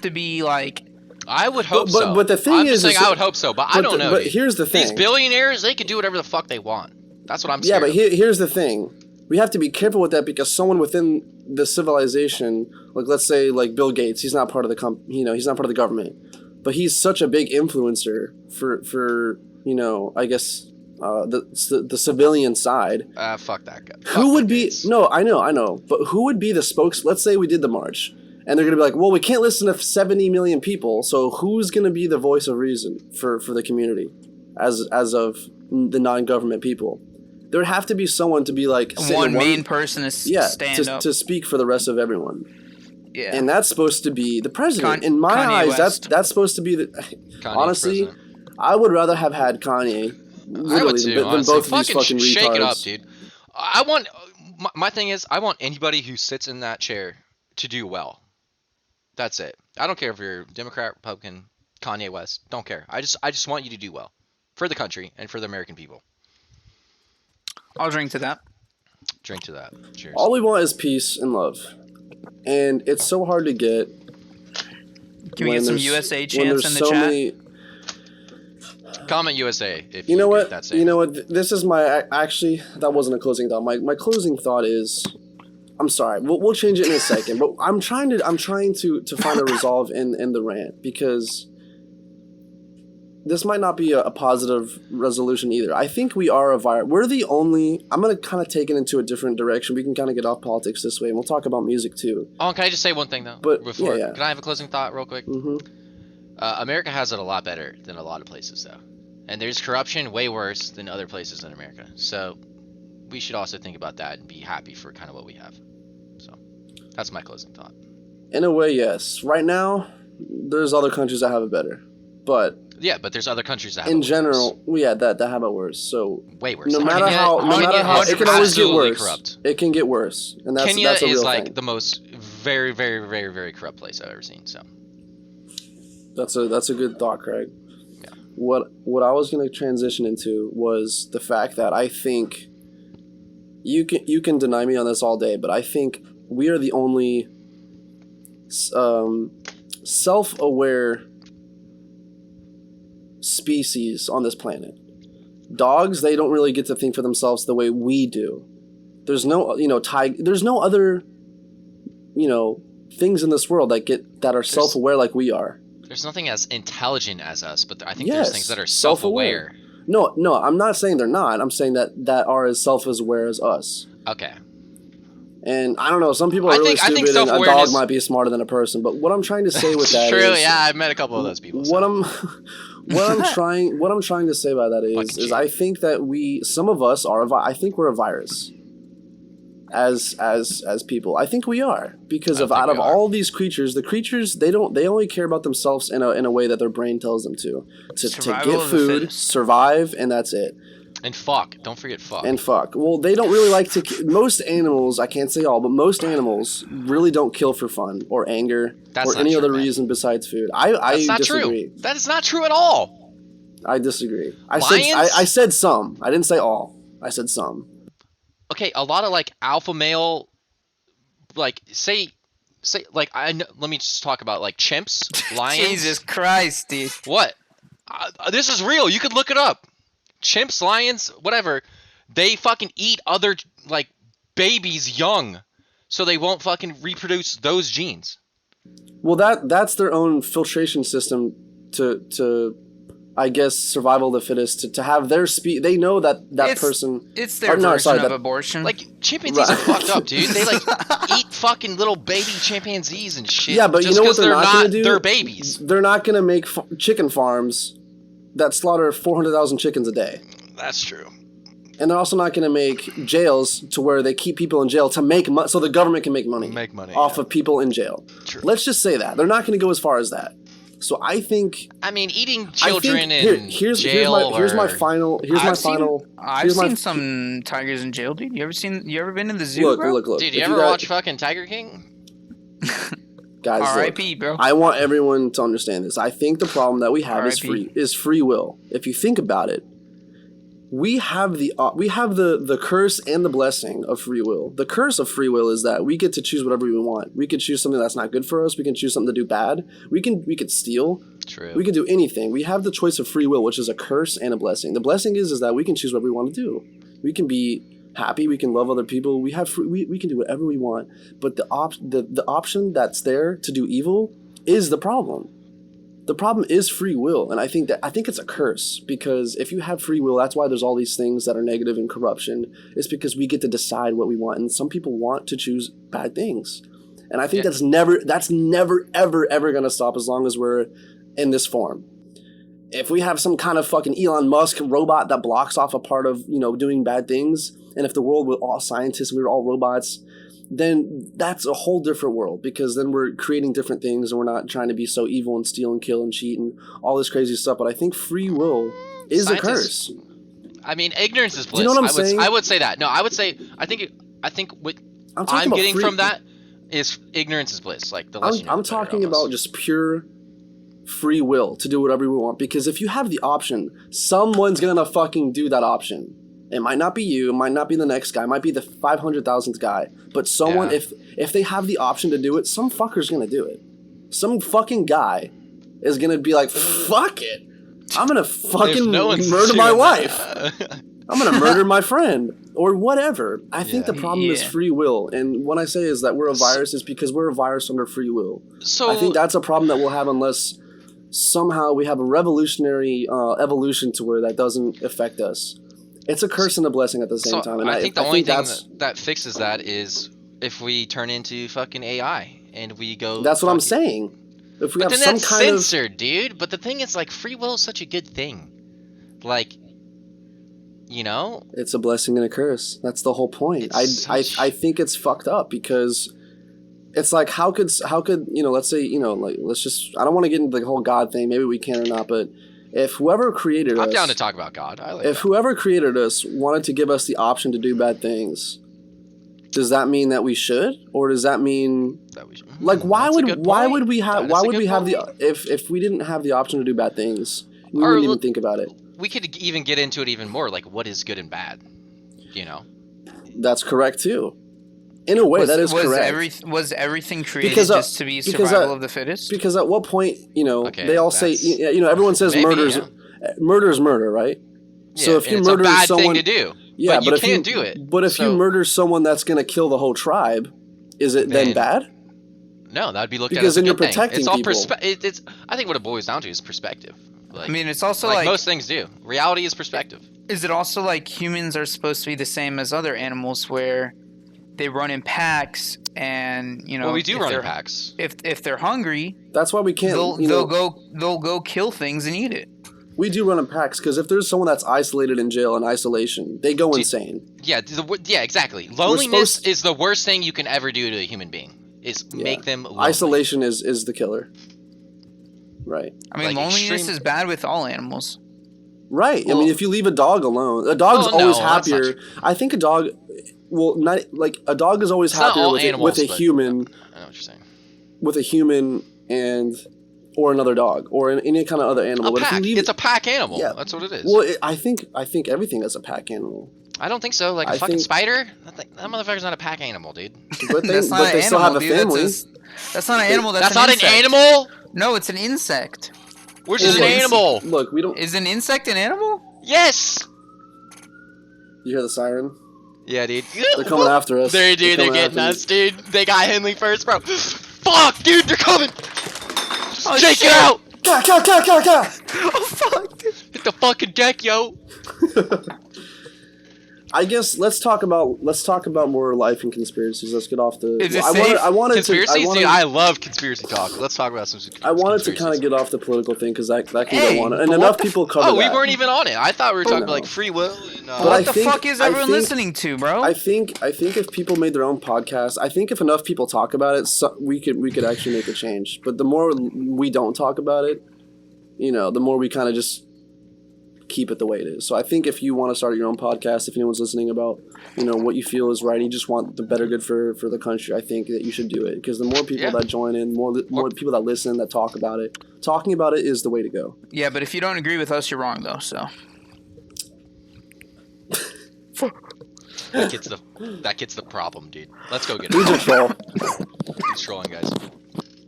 to be like. I would hope so. But the thing I'm just saying I would hope so, but I don't know. But here's the thing: these billionaires, they could do whatever the fuck they want. That's what I'm saying. Yeah, but here's the thing: we have to be careful with that because someone within the civilization, like let's say like Bill Gates, he's not part of the he's not part of the government, but he's such a big influencer for I guess the civilian side. Fuck that guy. Who would be? No, I know, but who would be the spokes? Let's say we did the march. And they're going to be like, well, we can't listen to 70 million people, so who's going to be the voice of reason for the community as of the non-government people? There would have to be someone to be like... One main person to stand up. To speak for the rest of everyone. Yeah. And that's supposed to be the president. In my eyes, that's supposed to be the... Honestly, I would rather have had Kanye literally than both of these fucking retards. Shake it up, dude. I want... My thing is, I want anybody who sits in that chair to do well. That's it. I don't care if you're Democrat, Republican, Kanye West. Don't care. I just want you to do well for the country and for the American people. I'll drink to that. Drink to that. Cheers. All we want is peace and love, and it's so hard to get. Can we get some USA chants in the chat? Comment USA if you know what. That's you know what. This is my actually. That wasn't a closing thought. My closing thought is. I'm sorry. We'll change it in a second, but I'm trying to find a resolve in the rant because this might not be a positive resolution either. I think we are a virus. We're the only. I'm gonna kind of take it into a different direction. We can kind of get off politics this way, and we'll talk about music too. Oh, can I just say one thing though? But before, yeah. Can I have a closing thought real quick? Mm-hmm. America has it a lot better than a lot of places though. And there's corruption way worse than other places in America. So we should also think about that and be happy for kind of what we have. So that's my closing thought. In a way, yes. Right now, there's other countries that have it better. But yeah, but there's other countries that have in it general, that have it worse. So way worse. No matter how, it can always get worse. Corrupt. It can get worse, and that's Kenya that's a real is like thing. the most very, very, very, very corrupt place I've ever seen. So that's a good thought, Craig. Yeah. What I was going to transition into was the fact that I think you can deny me on this all day, but I think we are the only self-aware species on this planet. Dogs, they don't really get to think for themselves the way we do. There's no, there's no other, things in this world that are self-aware like we are. There's nothing as intelligent as us, but I think Yes, there's things that are self-aware. No, I'm not saying they're not. I'm saying that are as self-aware as us. Okay. And I don't know, some people are really stupid and a dog might be smarter than a person, but what I'm trying to say with that true, is... yeah, I've met a couple of those people. What I'm trying to say by that is I think that some of us are I think we're a virus as people. I think we are because out of all these creatures, the creatures they only care about themselves in a way that their brain tells them to get food, survive, and that's it. And fuck. Don't forget fuck. And fuck. Well, they don't really like to... Most animals, I can't say all, but most animals really don't kill for fun or anger or any other reason besides food. I disagree. True. That is not true at all. I disagree. I said some. I didn't say all. I said some. Okay, a lot of like alpha male, like say like let me just talk about like chimps, lions. Jesus Christ, dude. What? This is real. You could look it up. Chimps, lions, whatever, they fucking eat other like babies young, so they won't fucking reproduce those genes. Well, that's their own filtration system to I guess survival of the fittest to have their They know that person. It's their version of abortion. Like chimpanzees are fucked up, dude. They like eat fucking little baby chimpanzees and shit. Yeah, but just you know what they're not gonna do? They're babies. They're not gonna make chicken farms that slaughter 400,000 chickens a day. That's true. And they're also not going to make jails to where they keep people in jail to make money, so the government can make money off of people in jail. True. Let's just say that. They're not going to go as far as that. So I think... I mean, eating children in jail I've seen some tigers in jail, dude. You ever been in the zoo, bro? Look. Dude, you ever watch fucking Tiger King? Guys, R.I.P., bro. I want everyone to understand this. I think the problem that we have is free will. If you think about it, we have the curse and the blessing of free will. The curse of free will is that we get to choose whatever we want. We could choose something that's not good for us. We can choose something to do bad. We could steal. True. We can do anything. We have the choice of free will, which is a curse and a blessing. The blessing is that we can choose what we want to do. We can be happy. We can love other people. We can do whatever we want. But the option that's there to do evil is the problem. The problem is free will, and I think it's a curse, because if you have free will, that's why there's all these things that are negative and corruption. It's because we get to decide what we want, and some people want to choose bad things. And I think that's never ever going to stop as long as we're in this form. If we have some kind of fucking Elon Musk robot that blocks off a part of, doing bad things, and if the world were all scientists, we were all robots, then that's a whole different world, because then we're creating different things and we're not trying to be so evil and steal and kill and cheat and all this crazy stuff. But I think free will is a curse. I mean, ignorance is bliss. Do you know what I'm saying? I would say that. No, I would say I think what I'm getting from that is ignorance is bliss. Like the less I'm talking about just pure free will to do whatever we want, because if you have the option, someone's gonna fucking do that option. It might not be you, it might not be the next guy, it might be the 500,000th guy, but someone, if they have the option to do it, some fucker's gonna do it. Some fucking guy is gonna be like, fuck it, I'm gonna fucking murder my wife. I'm gonna murder my friend, or whatever. I think the problem is free will, and what I say is that we're a virus is because we're a virus under free will. So I think that's a problem that we'll have unless somehow we have a revolutionary evolution to where that doesn't affect us. It's a curse and a blessing at the same time. And I think the only thing that fixes that is if we turn into fucking AI and we go... That's what I'm saying. If we have then some that's kind censored, dude. But the thing is, like, free will is such a good thing. Like, you know, it's a blessing and a curse. That's the whole point. I think it's fucked up because it's like how could let's say let's just, I don't want to get into the whole God thing. Maybe we can or not, but if whoever created us, I'm down to talk about God. I like if that. whoever created us wanted to give us the option to do bad things, does that mean that we should, or does that mean That we should, like why would we have point. if we didn't have the option to do bad things, we Or wouldn't even think about it. We could even get into it even more, like what is good and bad, you know? That's correct too. In a way, that is correct. Was everything created just to be survival of the fittest? Because at what point, they all say, everyone says murder is murder, right? Yeah, so if you it's murder a bad someone, thing to do, yeah, but you can't do it. But if you murder someone that's going to kill the whole tribe, is it then bad? No, that'd be looked at because as a then you're good thing. protecting It's all people. it's I think what it boils down to is perspective. Like, I mean, it's also like most things do. Reality is perspective. Is it also like humans are supposed to be the same as other animals, where they run in packs, and well, we do run in packs. If they're hungry, that's why we can't. They'll go kill things and eat it. We do run in packs because if there's someone that's isolated in jail in isolation, they go insane. Yeah, exactly. Loneliness is the worst thing you can ever do to a human being. Make them lonely. Isolation is the killer. Right. I mean, loneliness is bad with all animals. Right. Well, I mean, if you leave a dog alone, a dog's always happier. I think a dog, a dog is always happier with a human. I know what you're saying. With a human or another dog or any kind of other animal. But it's a pack animal. Yeah. That's what it is. Well, I think everything is a pack animal. I don't think so. Like a fucking spider? That motherfucker's not a pack animal, dude. But they still have a family. That's not an animal. That's not an animal? No, it's an insect. Which is an animal? Look, we don't. Is an insect an animal? Yes. You hear the siren? Yeah, dude. They're coming after us. They're getting us, dude. They got Henley first, bro. Fuck, dude, they're coming. Jake, get out. Ka. Oh fuck. Hit the fucking deck, yo. I guess let's talk about more life and conspiracies. Let's get off the. I wanted conspiracies. Dude, I love conspiracy talk. Let's talk about some. I wanted to kind of get off the political thing because that can go on, and enough people cover. Oh, we weren't even on it. I thought we were talking about like free will. And, what the fuck is everyone listening to, bro? I think if people made their own podcast, I think if enough people talk about it, we could actually make a change. But the more we don't talk about it, the more we kind of just keep it the way it is. So I think if you want to start your own podcast, if anyone's listening about what you feel is right, and you just want the better good for the country, I think that you should do it, because the more people that join in, more people that listen, that talk about it, talking about it is the way to go. Yeah, but if you don't agree with us, you're wrong though. So that gets the problem, dude. Let's go get it. He's a troll. He's trolling, guys.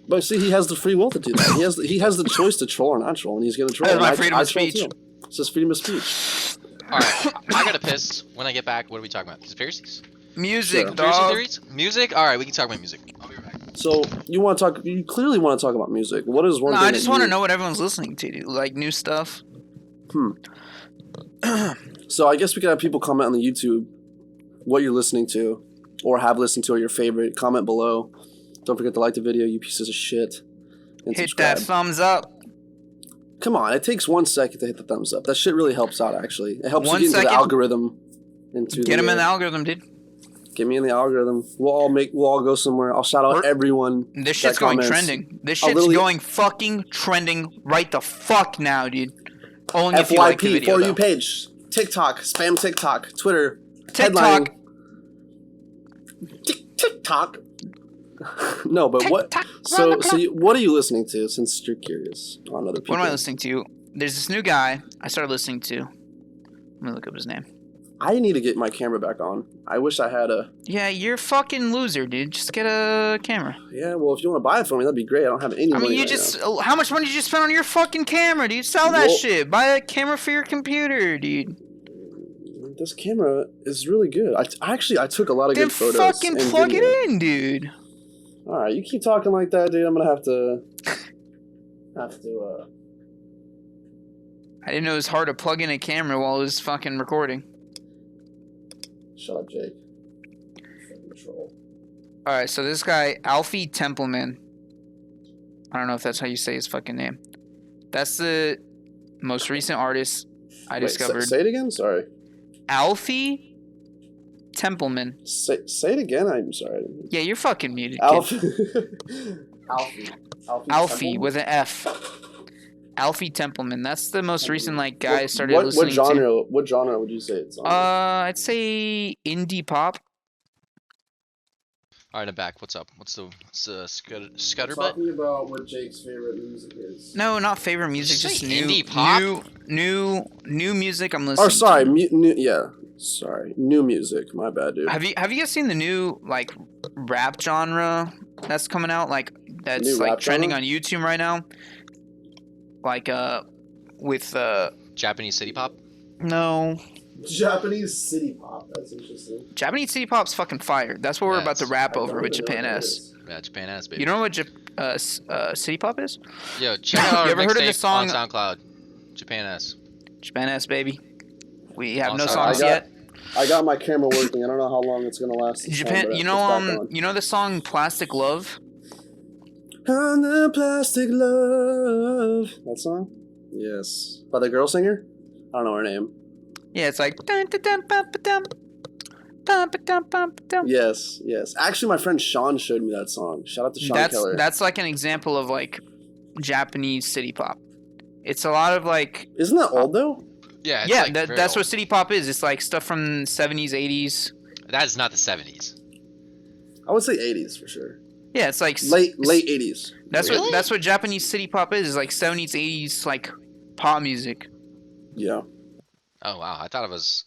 But see, he has the free will to do that. He has the choice to troll or not troll, and he's going to troll. That's my freedom of speech. It's just freedom of speech. All right, I gotta piss. When I get back, what are we talking about? Conspiracies? Music, Conspiracy theories? Music? All right, we can talk about music. I'll be right back. So you clearly want to talk about music. What is one thing? I just want to know what everyone's listening to, like new stuff. So I guess we could have people comment on the YouTube what you're listening to, or have listened to, or your favorite. Comment below. Don't forget to like the video, you pieces of shit. And hit subscribe. that thumbs up. Come on, it takes 1 second to hit the thumbs up. That shit really helps out, actually. It helps you get into the algorithm. Get him in the algorithm, dude. Get me in the algorithm. We'll all go somewhere. I'll shout out everyone. This shit's going trending. This shit's going fucking trending right the fuck now, dude. Only if you like the video, For You page. TikTok. Spam TikTok. Twitter. TikTok. TikTok. No, but what? So what are you listening to? Since you're curious on other people, what am I listening to? There's this new guy I started listening to. Let me look up his name. I need to get my camera back on. I wish I had a. Yeah, you're a fucking loser, dude. Just get a camera. Yeah, well, if you want to buy it for me, that'd be great. I don't have any money. I mean, how much money did you spend on your fucking camera, dude? Sell that shit. Buy a camera for your computer, dude. This camera is really good. I took a lot of good photos. Then fucking plug it in, dude. All right, you keep talking like that, dude. I'm gonna have to. I didn't know it was hard to plug in a camera while it was fucking recording. Shut up, Jake. Troll. All right, so this guy Alfie Templeman. I don't know if that's how you say his fucking name. That's the most recent artist I discovered. Say it again. Sorry. Alfie Templeman. Say it again. I'm sorry. Yeah, you're fucking muted. Alfie. Alfie with an F. Alfie Templeman. That's the most recent guy I started listening to. What genre would you say it's on? I'd say indie pop. All right, I'm back. What's up? What's the scutterbutt? Talking about what Jake's favorite music is. No, not favorite music. Just new indie pop? New music. I'm listening. Or sorry, sorry, new music. My bad, dude. Have you guys seen the new rap genre that's coming out? That's trending on YouTube right now. With Japanese city pop? No. Japanese city pop. That's interesting. Japanese city pop's fucking fire. That's what we're about to rap over with Japan S. Yeah, Japan S, baby. You know what city pop is? Yo, check out our you ever heard of the song on SoundCloud? Japan S. Japan S, baby. We have no songs yet. I got my camera working. I don't know how long it's gonna last. Japan, you know the song "Plastic Love"? On the plastic love. That song? Yes. By the girl singer? I don't know her name. Yeah, it's like. Yes. Actually, my friend Sean showed me that song. Shout out to Sean Keller. That's an example of Japanese city pop. It's a lot of Isn't that old though? Yeah. That's what city pop is. It's stuff from the 70s, 80s. That is not the 70s. I would say 80s for sure. Yeah, it's late 80s. That's what Japanese city pop is 70s, 80s pop music. Yeah. Oh wow, I thought it was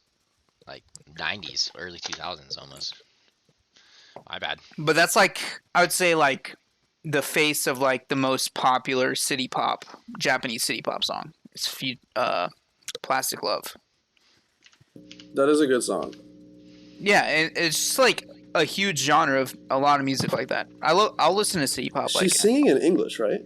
90s, early 2000s almost. My bad. But that's I would say the face of the most popular city pop, Japanese city pop song. It's Plastic Love. That is a good song. Yeah, it's just a huge genre of a lot of music like that. I'll listen to city pop. She's singing in English, right?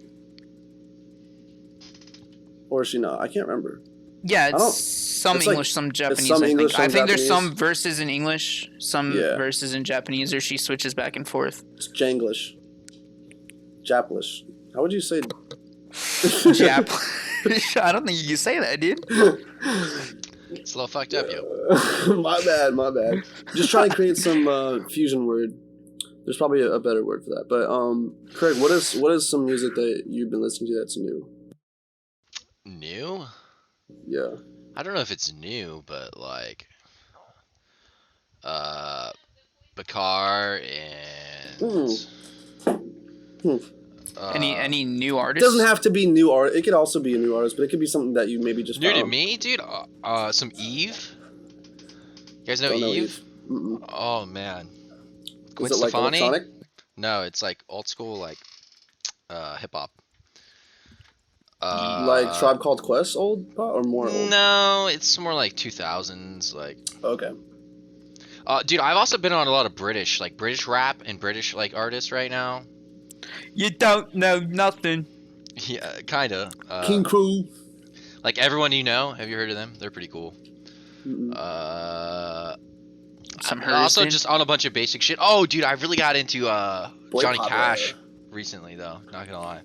Or is she not? I can't remember. Yeah, it's some English, some Japanese. I think there's some verses in English, some verses in Japanese, or she switches back and forth. It's Janglish. Japlish. How would you say? Japlish. I don't think you can say that, dude. It's a little fucked up, yo. My bad. Just trying to create some fusion word. There's probably a better word for that. But Craig, what is some music that you've been listening to that's new? New? Yeah. I don't know if it's new, but Bakar and any new artists? It doesn't have to be new art. It could also be a new artist, but it could be something that you maybe just new found. to me, dude. Some Eve. You guys know Eve? Oh man. Is it electronic? No, it's old school hip hop. Tribe Called Quest old or more old? No, it's more 2000s Okay. Dude, I've also been on a lot of British rap and British artists right now. You don't know nothing. Yeah, kinda. King Crew. Everyone you know, have you heard of them? They're pretty cool. Some I'm also just on a bunch of basic shit. Oh, dude, I really got into Johnny Cash recently, though. Not gonna lie.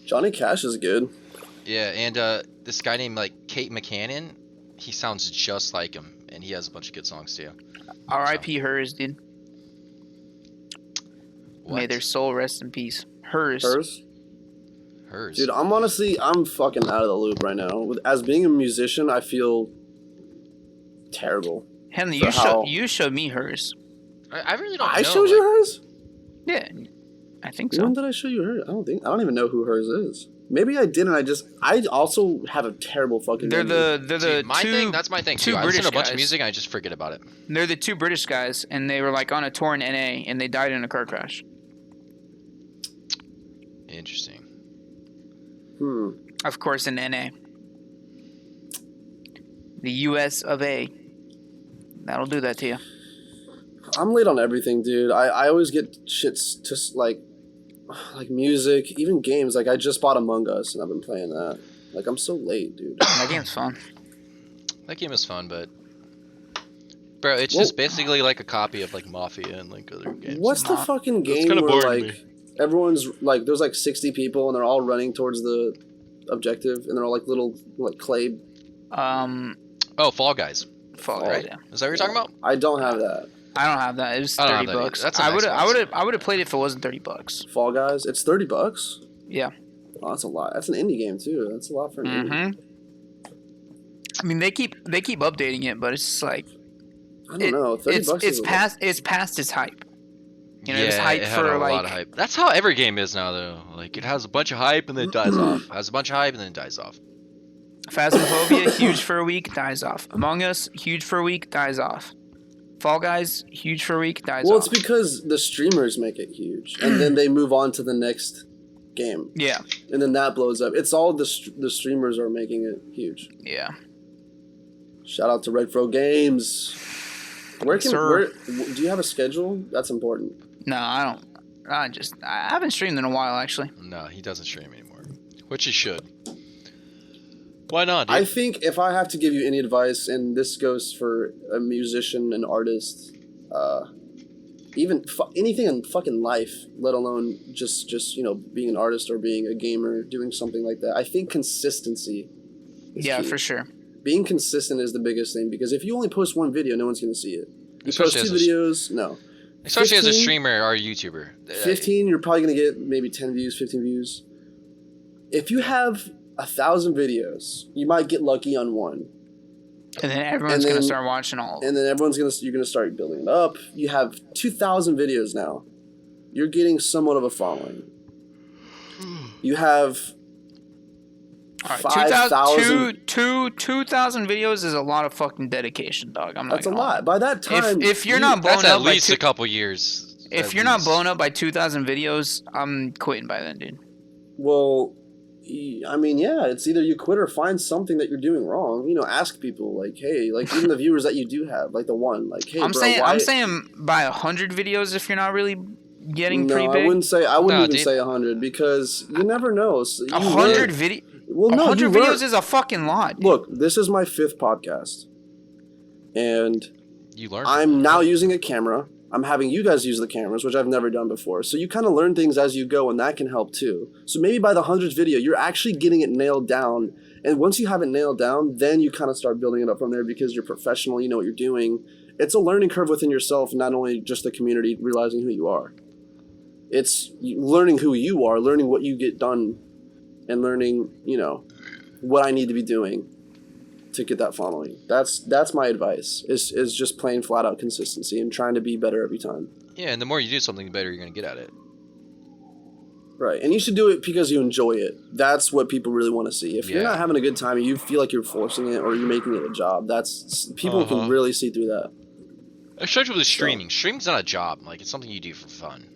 Johnny Cash is good. Yeah, and this guy named Kate McCannon, he sounds just like him, and he has a bunch of good songs too. R.I.P. Hers, dude. What? May their soul rest in peace. Hers. Dude, I'm fucking out of the loop right now. As being a musician, I feel terrible. Henry, you showed me Hers. I really don't know. I showed you Hers? Yeah, I think so. When did I show you Hers? I don't even know who Hers is. Maybe I didn't. I also have a terrible fucking. They're the my two, thing. That's my thing too. I listen to a bunch of music and I just forget about it. They're the two British guys, and they were on a tour in NA, and they died in a car crash. Interesting. Of course, in NA, the U.S. of A. That'll do that to you. I'm late on everything, dude. I always get shits just like music, even games. I just bought Among Us and I've been playing that. I'm so late, dude. That game's fun. That game is fun, but bro, it's just basically a copy of Mafia and other games. What's the fucking game where everyone's there's 60 people and they're all running towards the objective and they're all little clay Oh, Fall Guys. Fall Guys. Yeah. Is that what you're talking about? I don't have that. I don't have that. It was $30. That's I would have played it if it wasn't $30. Fall Guys, it's $30. Yeah. Oh, that's a lot. That's an indie game too. That's a lot for an indie. I mean, they keep updating it, but it's just like I don't know. $30 it's past its hype. You know, yeah, it's hype it had for a like lot of hype. That's how every game is now, though. Like it has a bunch of hype and then it dies off. Has a bunch of hype and then it dies off. Phasmophobia, huge for a week, dies off. Among Us, huge for a week, dies off. Fall Guys, huge for a week, dies off. Well, it's because the streamers make it huge, and then they move on to the next game. Yeah. And then that blows up. It's all the streamers are making it huge. Yeah. Shout out to Redfro Games. Where do you have a schedule? That's important. No, I don't. I haven't streamed in a while, actually. No, he doesn't stream anymore, which he should. Why not, dude? I think if I have to give you any advice, and this goes for a musician, an artist, even anything in fucking life, let alone just being an artist or being a gamer, doing something like that. I think consistency is key. For sure. Being consistent is the biggest thing, because if you only post one video, no one's going to see it. You post 2 videos, no. Especially 15, as a streamer or a YouTuber. 15, you're probably going to get maybe 10 views, 15 views. If you have 1,000 videos, you might get lucky on one. And then everyone's going to start watching all of them. And then you're going to start building it up. You have 2,000 videos now. You're getting somewhat of a following. You have 5,000. 2,000 videos is a lot of fucking dedication, dog. That's a lot. By that time, if you're not blown up, that's at least a couple years. If you're not blown up by 2,000 videos, I'm quitting by then, dude. Well, I mean, yeah, it's either you quit or find something that you're doing wrong. Ask people, like, hey, like even the viewers that you do have, like the one, like, hey, I'm saying by 100 videos if you're not really getting pretty big. I wouldn't say 100, because you never know. 100 videos. Well, no, 100 videos is a fucking lot. Dude. Look, this is my 5th podcast, and I'm now using a camera. I'm having you guys use the cameras, which I've never done before. So you kind of learn things as you go, and that can help too. So maybe by the 100th video, you're actually getting it nailed down. And once you have it nailed down, then you kind of start building it up from there, because you're professional, you know what you're doing. It's a learning curve within yourself, not only just the community, realizing who you are. It's learning who you are, learning what you get done, and learning, what I need to be doing to get that following. That's my advice, is just plain flat out consistency and trying to be better every time. Yeah, and the more you do something, the better you're going to get at it. Right, and you should do it because you enjoy it. That's what people really want to see. If you're not having a good time and you feel like you're forcing it or you're making it a job, people can really see through that. Especially with streaming. Streaming's not a job. Like, it's something you do for fun,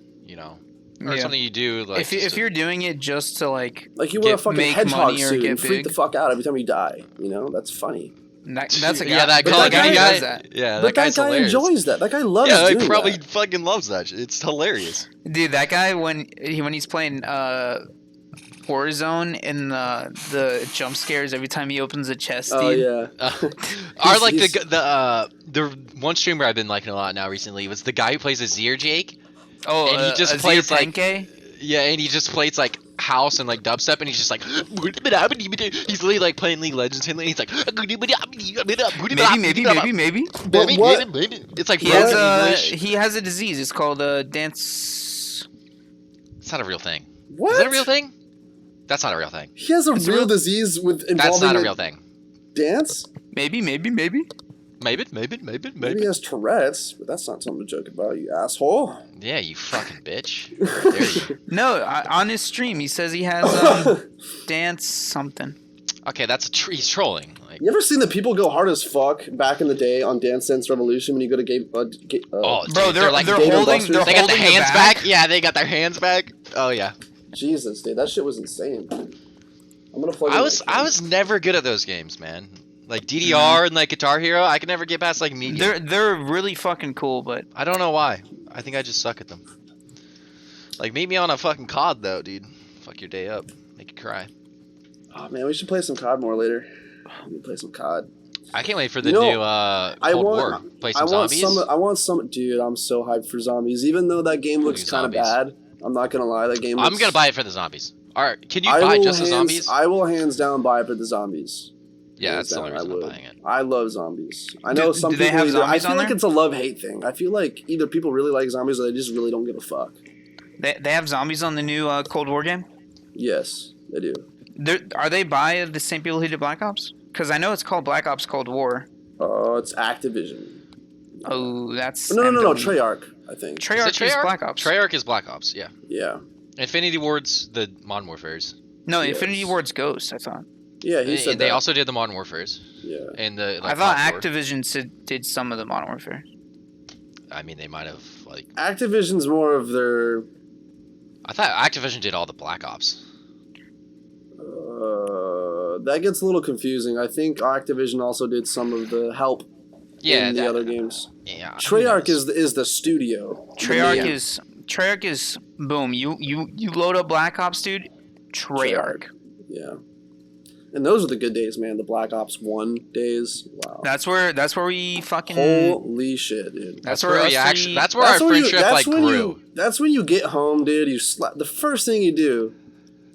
Or something you do, like... If you're doing it just to, like you wear a fucking hedgehog suit and freak the fuck out every time you die, that's funny. That's a guy. That guy does that. Yeah, that guy's guy hilarious. enjoys that. That guy loves doing that. Yeah, he probably fucking loves that. It's hilarious. Dude, that guy, when he's playing Warzone and the jump scares every time he opens a chest, dude. Yeah. Or like the one streamer I've been liking a lot now recently was the guy who plays Azir Jake. Oh, and he just plays like and he just plays like house and like dubstep, and he's just like he's literally like playing League of Legends, and he's like maybe. It's like he has a disease. It's called dance. It's not a real thing. What? Is that a real thing? That's not a real thing. He has a real disease involving. That's not a real thing. Dance? Maybe. Maybe he has Tourette's, but that's not something to joke about, you asshole. Yeah, you fucking bitch. No, on his stream he says he has dance something. Okay, he's trolling. Like, you ever seen the people go hard as fuck back in the day on Dance Dance Revolution when you go to game? Bro, they're holding. They got their hands back. Yeah, they got their hands back. Oh yeah. Jesus, dude, that shit was insane. I'm gonna plug. I was never good at those games, man. Like DDR and like Guitar Hero, I could never get past like medium. They're really fucking cool, but I don't know why. I think I just suck at them. Like meet me on a fucking COD though, dude. Fuck your day up, make you cry. Oh man, we should play some COD more later. Let me play some COD. I can't wait for the new Cold War. Play some zombies. I want some, dude. I'm so hyped for zombies. Even though that game looks kind of bad, I'm not gonna lie. That game. I'm gonna buy it for the zombies. All right, can you buy just the zombies? I will hands down buy it for the zombies. Yeah, that's the only I reason I'm would. buying it. I love zombies. I know some do they people. have Either, I zombies feel on like there? it's a love-hate thing. I feel like either people really like zombies or they just really don't give a fuck. They have zombies on the new Cold War game? Yes, they do. Are they by the same people who did Black Ops? Because I know it's called Black Ops Cold War. It's Activision. Oh, that's No, MW. Treyarch, I think. Treyarch is Black Ops. Treyarch is Black Ops, yeah. Yeah. Infinity Ward's the Modern Warfares. No, Yes. Infinity Ward's Ghost, I thought. Yeah, he said They that. also did the Modern Warfares. Yeah. And the I thought Activision did some of the Modern Warfare. I mean, they might have like. Activision's more of their. I thought Activision did all the Black Ops. That gets a little confusing. I think Activision also did some of the help Yeah, in the other games. Yeah. Treyarch is the studio. Treyarch is boom. You load up Black Ops, dude. Treyarch. Yeah. And those are the good days, man. The Black Ops 1 days. Wow. That's where we fucking. Holy shit, dude. That's where we actually. That's where our friendship grew. That's when you get home, dude. You the first thing you do,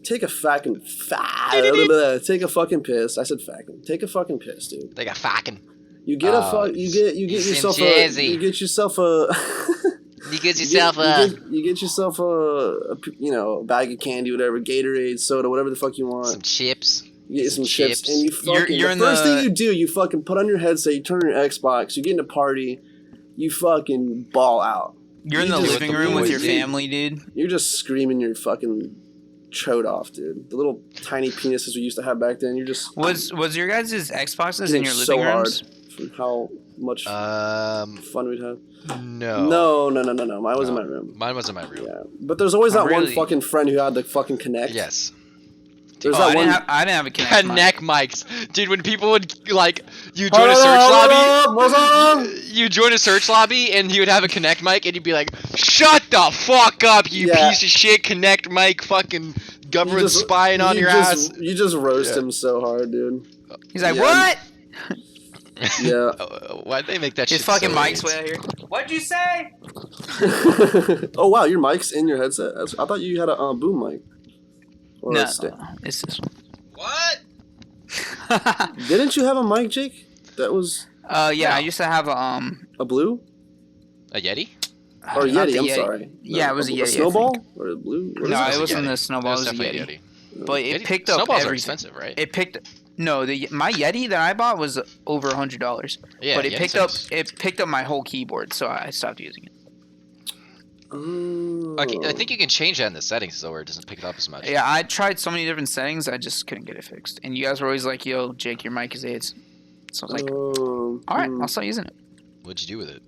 take a fucking take a fucking piss. I said fucking. Take a fucking piss, dude. They got fucking. You get you get yourself a you get yourself a you get yourself a bag of candy, whatever, Gatorade, soda, whatever the fuck you want. Some chips. You get some chips, and you fucking. You're the first thing you do, you fucking put on your headset, you turn on your Xbox, you get in a party, you fucking ball out. You're in the living room with your family, dude. You're just screaming your fucking chode off, dude. The little tiny penises we used to have back then. You're just was your guys' Xboxes in your so living rooms? hard from how much fun we'd have. No. No. Mine was in my room. Mine was in my room. Yeah, but there's always that one fucking friend who had the fucking Kinect. Yes. There's I didn't have a Kinect mics. Dude, when people would, like, you join a search lobby. You join a search lobby, and he would have a Kinect mic, and you'd be like, shut the fuck up, you piece of shit, Kinect mic, fucking government spying on your ass. You just roast him so hard, dude. He's like, what? Yeah. Why'd they make that shit His fucking so mic's way out here. What'd you say? Oh, wow, your mic's in your headset? I thought you had a boom mic. Or No, it's this one. What? Didn't you have a mic, Jake? That was. Yeah, I used to have a blue. A Yeti? Or not Yeti, the I'm Yeti. sorry. Yeah, it was a Yeti. A snowball or a blue? No, it wasn't the snowball. It was a Yeti. But it picked up Snowballs everything. are expensive, right? It picked. No, my Yeti that I bought was over $100. Yeah, but it Yeti picked up my whole keyboard, so I stopped using it. I think you can change that in the settings so where it doesn't pick it up as much. Yeah, I tried so many different settings, I just couldn't get it fixed. And you guys were always like, "Yo, Jake, your mic is AIDS." So I was like, "All right, I'll start using it." What'd you do with it?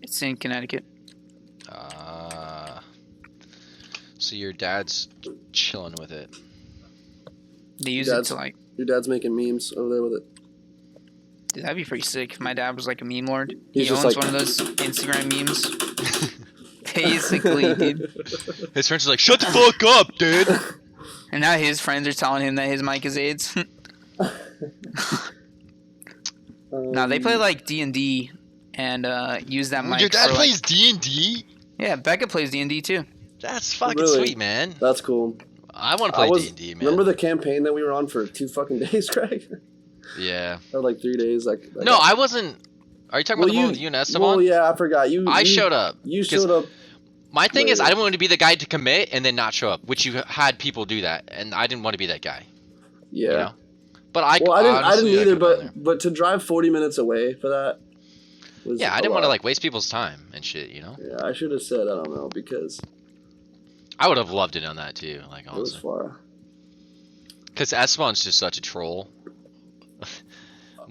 It's in Connecticut. So your dad's chilling with it. They use it to like. Your dad's making memes over there with it. Dude, that'd be pretty sick if my dad was like a meme lord. He's He just owns like- one of those Instagram memes. Basically, dude. His friends are like, shut the fuck up, dude. And now his friends are telling him that his mic is AIDS. No, they play like D&D and use that mic. Your dad for, plays D&D? Yeah, Becca plays D&D too. That's fucking Really? sweet, man. That's cool. I want to play D&D, man. Remember the campaign that we were on for 2 fucking days, Craig? Yeah. Or like 3 days? No, I wasn't. Are you talking about the one with you and Esteban? Well, yeah, I forgot. I showed up. You showed up. My thing is, I didn't want to be the guy to commit and then not show up, which you had people do that, and I didn't want to be that guy. Yeah. You know? But I didn't either. But to drive 40 minutes away for that. Was I didn't want to like waste people's time and shit. You know. Yeah, I should have said I don't know because. I would have loved it on that too. Like honestly. It was far. Because Esteban's just such a troll.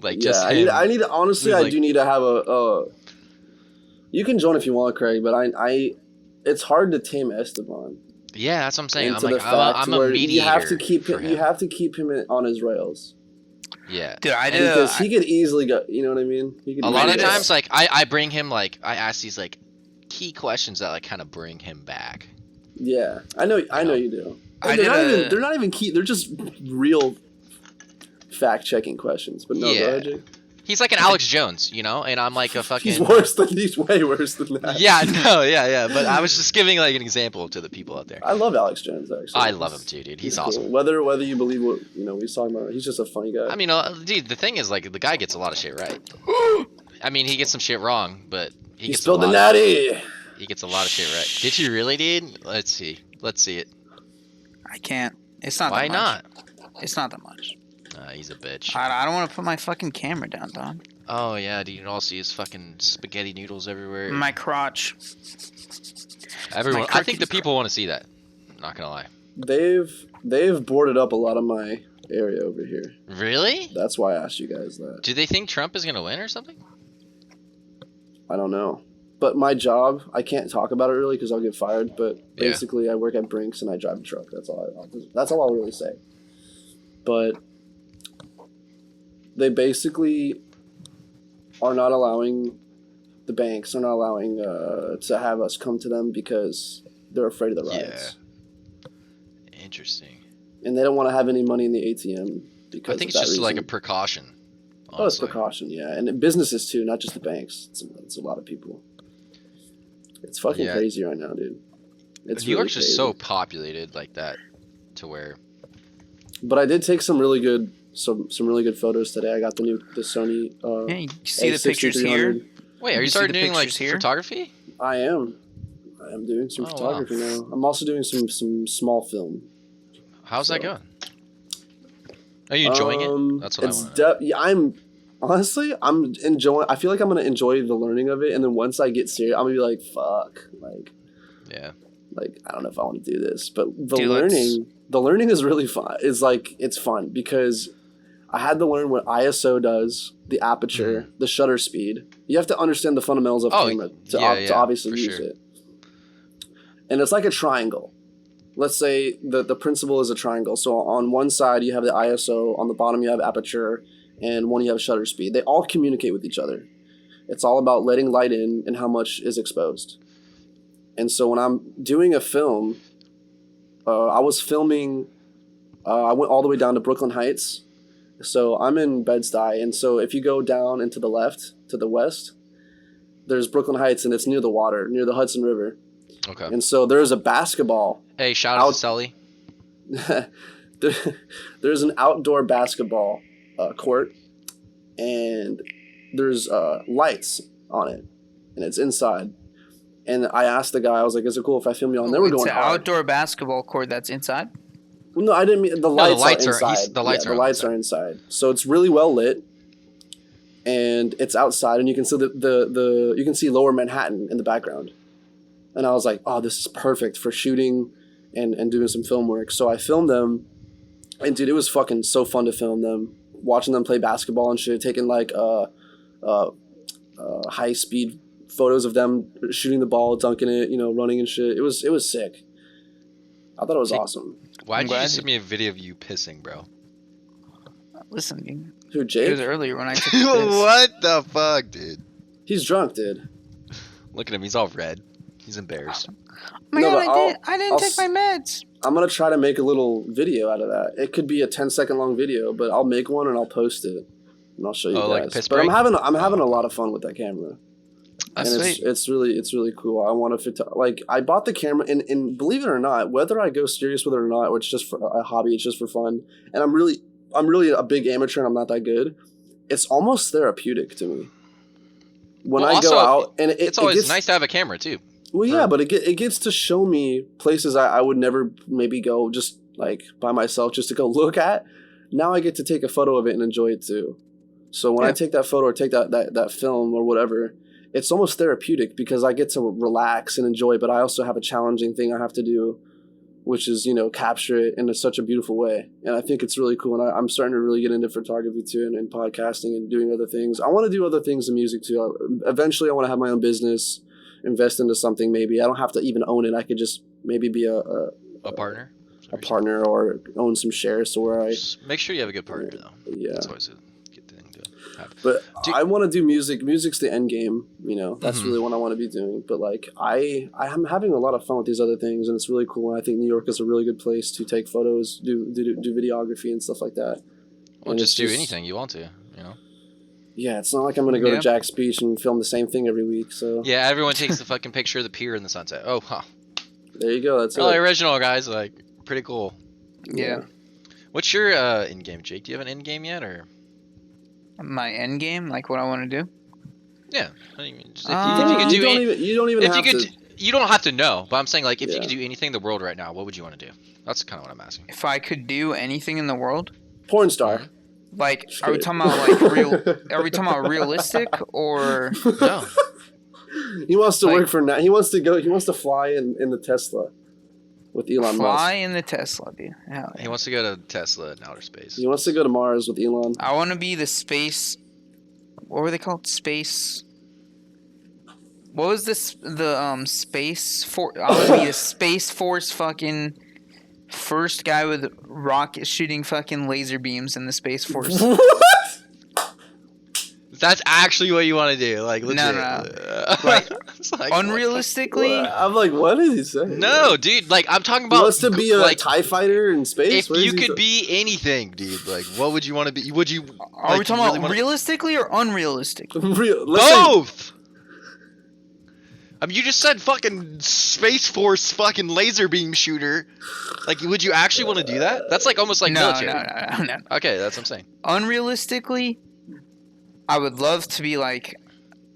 Like yeah, just I need to honestly. I like, do need to have a. You can join if you want, Craig, but I it's hard to tame Esteban. Yeah, that's what I'm saying. Into I'm like, the fact I'm a where mediator. You have to keep for him. You have to keep him on his rails. Yeah, dude, I did because he could easily go. You know what I mean? He could a lot of times, like I bring him like I ask these like key questions that like kind of bring him back. Yeah, I know you do. They're not even key. They're just real fact checking questions. But no, go ahead, Jake. He's like an Alex Jones, you know, and I'm like a fucking. He's way worse than that. Yeah, no, yeah. But I was just giving like an example to the people out there. I love Alex Jones actually. I love him too, dude. He's awesome. Cool. Whether you believe what he's talking about, he's just a funny guy. I mean, dude, the thing is like the guy gets a lot of shit right. I mean, he gets some shit wrong, but he gets spilled the natty. He gets a lot of shit right. Did you really, dude? Let's see it. I can't. It's not. Why that much. not? It's not that much. He's a bitch. I don't want to put my fucking camera down, Don. Oh yeah, dude. You all see his fucking spaghetti noodles everywhere. My crotch. Everyone. I think the people want to see that. Not gonna lie. They've boarded up a lot of my area over here. Really? That's why I asked you guys that. Do they think Trump is gonna win or something? I don't know. But my job, I can't talk about it really because I'll get fired. But basically, I work at Brinks and I drive a truck. That's all I'll really say. But they basically are not allowing the banks are not allowing to have us come to them because they're afraid of the riots. Yeah. Interesting. And they don't want to have any money in the ATM because I think it's just like a precaution. Honestly. Oh, it's precaution, yeah, and businesses too, not just the banks. It's a lot of people. It's fucking crazy right now, dude. New York's just so populated like that, to where. But I did take some really good photos today. I got the Sony. Yeah, you see the pictures here. Wait, are you starting doing like photography? I am doing some photography now. I'm also doing some small film. How's that going? Are you enjoying it? That's what I want. I'm enjoying. I feel like I'm gonna enjoy the learning of it, and then once I get serious, I'm gonna be like, "Fuck!" Like I don't know if I want to do this, but the learning is really fun. It's fun because I had to learn what ISO does, the aperture, the shutter speed. You have to understand the fundamentals of camera to obviously use it. And it's like a triangle. Let's say the principle is a triangle. So on one side you have the ISO, on the bottom you have aperture, and one you have shutter speed. They all communicate with each other. It's all about letting light in and how much is exposed. And so when I'm doing a film, I was filming, I went all the way down to Brooklyn Heights. So I'm in Bed-Stuy, and so if you go down and to the left, to the west, there's Brooklyn Heights, and it's near the water, near the Hudson River. Okay. And so there's a basketball. Hey, shout out to Sully. There's an outdoor basketball court, and there's lights on it, and it's inside. And I asked the guy, I was like, "Is it cool if I film you on?" They were going hard. It's an outdoor basketball court that's inside? Well, no, I didn't mean the lights are inside. The lights are inside. So it's really well lit, and it's outside, and you can see you can see Lower Manhattan in the background. And I was like, "Oh, this is perfect for shooting and doing some film work." So I filmed them, and dude, it was fucking so fun to film them, watching them play basketball and shit, taking like high speed photos of them shooting the ball, dunking it, running and shit. It was sick. I thought it was awesome. Why'd you send me a video of you pissing, bro? Listen, dude. Who, Jake? It was earlier when I took the piss. What the fuck, dude? He's drunk, dude. Look at him. He's all red. He's embarrassed. Oh my God, I didn't take my meds. I'm going to try to make a little video out of that. It could be a 10-second long video, but I'll make one and I'll post it. And I'll show you guys. Like piss but break? I'm having a lot of fun with that camera. That's sweet. It's really cool. I want to I bought the camera and believe it or not, whether I go serious with it or not, or it's just for a hobby, it's just for fun. And I'm really a big amateur and I'm not that good. It's almost therapeutic to me. When I go out, and it's always nice to have a camera too. Well, yeah, but it gets to show me places I would never maybe go just like by myself just to go look at. Now I get to take a photo of it and enjoy it too. So when I take that photo or take that film or whatever, it's almost therapeutic because I get to relax and enjoy, but I also have a challenging thing I have to do, which is, capture it in such a beautiful way. And I think it's really cool. And I'm starting to really get into photography too and podcasting and doing other things. I want to do other things in music too. Eventually I want to have my own business, invest into something maybe. I don't have to even own it. I could just maybe be a partner. A partner or own some shares to where just make sure you have a good partner though. Yeah. That's always a good thing to have. But I want to do music. Music's the end game, That's really what I want to be doing. But like I'm having a lot of fun with these other things, and it's really cool. And I think New York is a really good place to take photos, do videography and stuff like that. Well, just do anything you want to, Yeah, it's not like I'm gonna go to Jack's Beach and film the same thing every week. So yeah, everyone takes the fucking picture of the pier in the sunset. Oh, huh. There you go. That's really it. Original, guys. Like, pretty cool. Yeah. What's your end game, Jake? Do you have an end game yet, or my end game? Like what I want to do? Yeah. I mean, just if you could do you don't even have to. You don't have to know, but I'm saying like if you could do anything in the world right now, what would you want to do? That's kind of what I'm asking. If I could do anything in the world, porn star. Like, are we talking about like real? Are we talking about realistic or no? He wants to work for. He wants to go. He wants to fly in the Tesla with Elon Musk. Fly in the Tesla, dude. Hell yeah. He wants to go to Tesla in outer space. He wants to go to Mars with Elon. I want to be the space. What were they called? Space. What was this? The space for. I want to be the Space Force fucking. First guy with rocket shooting fucking laser beams in the Space Force. That's actually what you want to do, like legit. No. Like, unrealistically, I'm like, what is he saying? No, dude. Like, I'm talking about. He wants to be a TIE fighter in space. If you could be anything, dude, like, what would you want to be? Would you? Are we talking about realistically or unrealistic? Both. I mean, you just said fucking Space Force fucking laser beam shooter. Like, would you actually want to do that? That's like almost like military. No. Okay, that's what I'm saying. Unrealistically, I would love to be like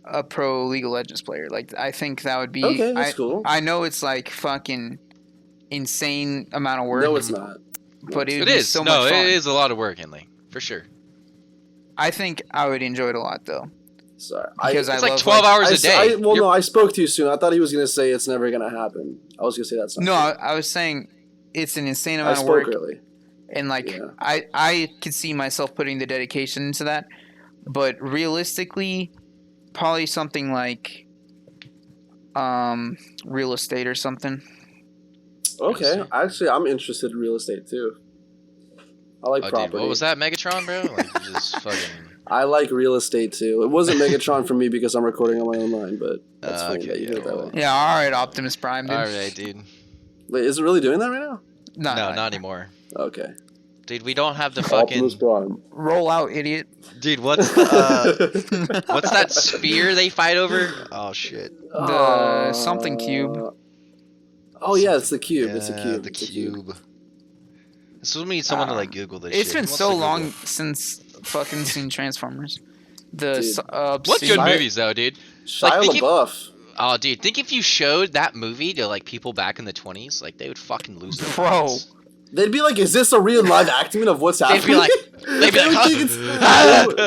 a pro League of Legends player. Like, I think that would be. Okay, that's cool. I know it's like fucking insane amount of work. No, it's not. But it is so much fun. It is a lot of work, Henley, for sure. I think I would enjoy it a lot, though. Sorry, because it's like 12 hours a day. No, I spoke too soon. I thought he was gonna say it's never gonna happen. I was gonna say that's not. No, I was saying it's an insane amount of work. I spoke early. And like I could see myself putting the dedication into that, but realistically, probably something like real estate or something. Okay, actually, I'm interested in real estate too. I like property. Dude, what was that, Megatron, bro? Like, just fucking. I like real estate too. It wasn't Megatron for me because I'm recording on my own line, but that's funny that you did it that way. Yeah, all right, Optimus Prime, dude. All right, dude. Wait, is it really doing that right now? No, not anymore. Okay. Dude, we don't have the fucking Optimus Prime. Roll out, idiot. Dude, what's the what's that sphere they fight over? Oh shit. The something cube. Oh yeah, it's the cube. Yeah, it's a cube. The cube. This will need someone to like Google this. It's been so long since fucking seen Transformers. What good movies though, dude? Shia LaBeouf. Oh, dude, think if you showed that movie to like people back in the 20s, like they would fucking lose their Bro. minds. They'd be like, "Is this a real live acting of what's happening?" They'd be like,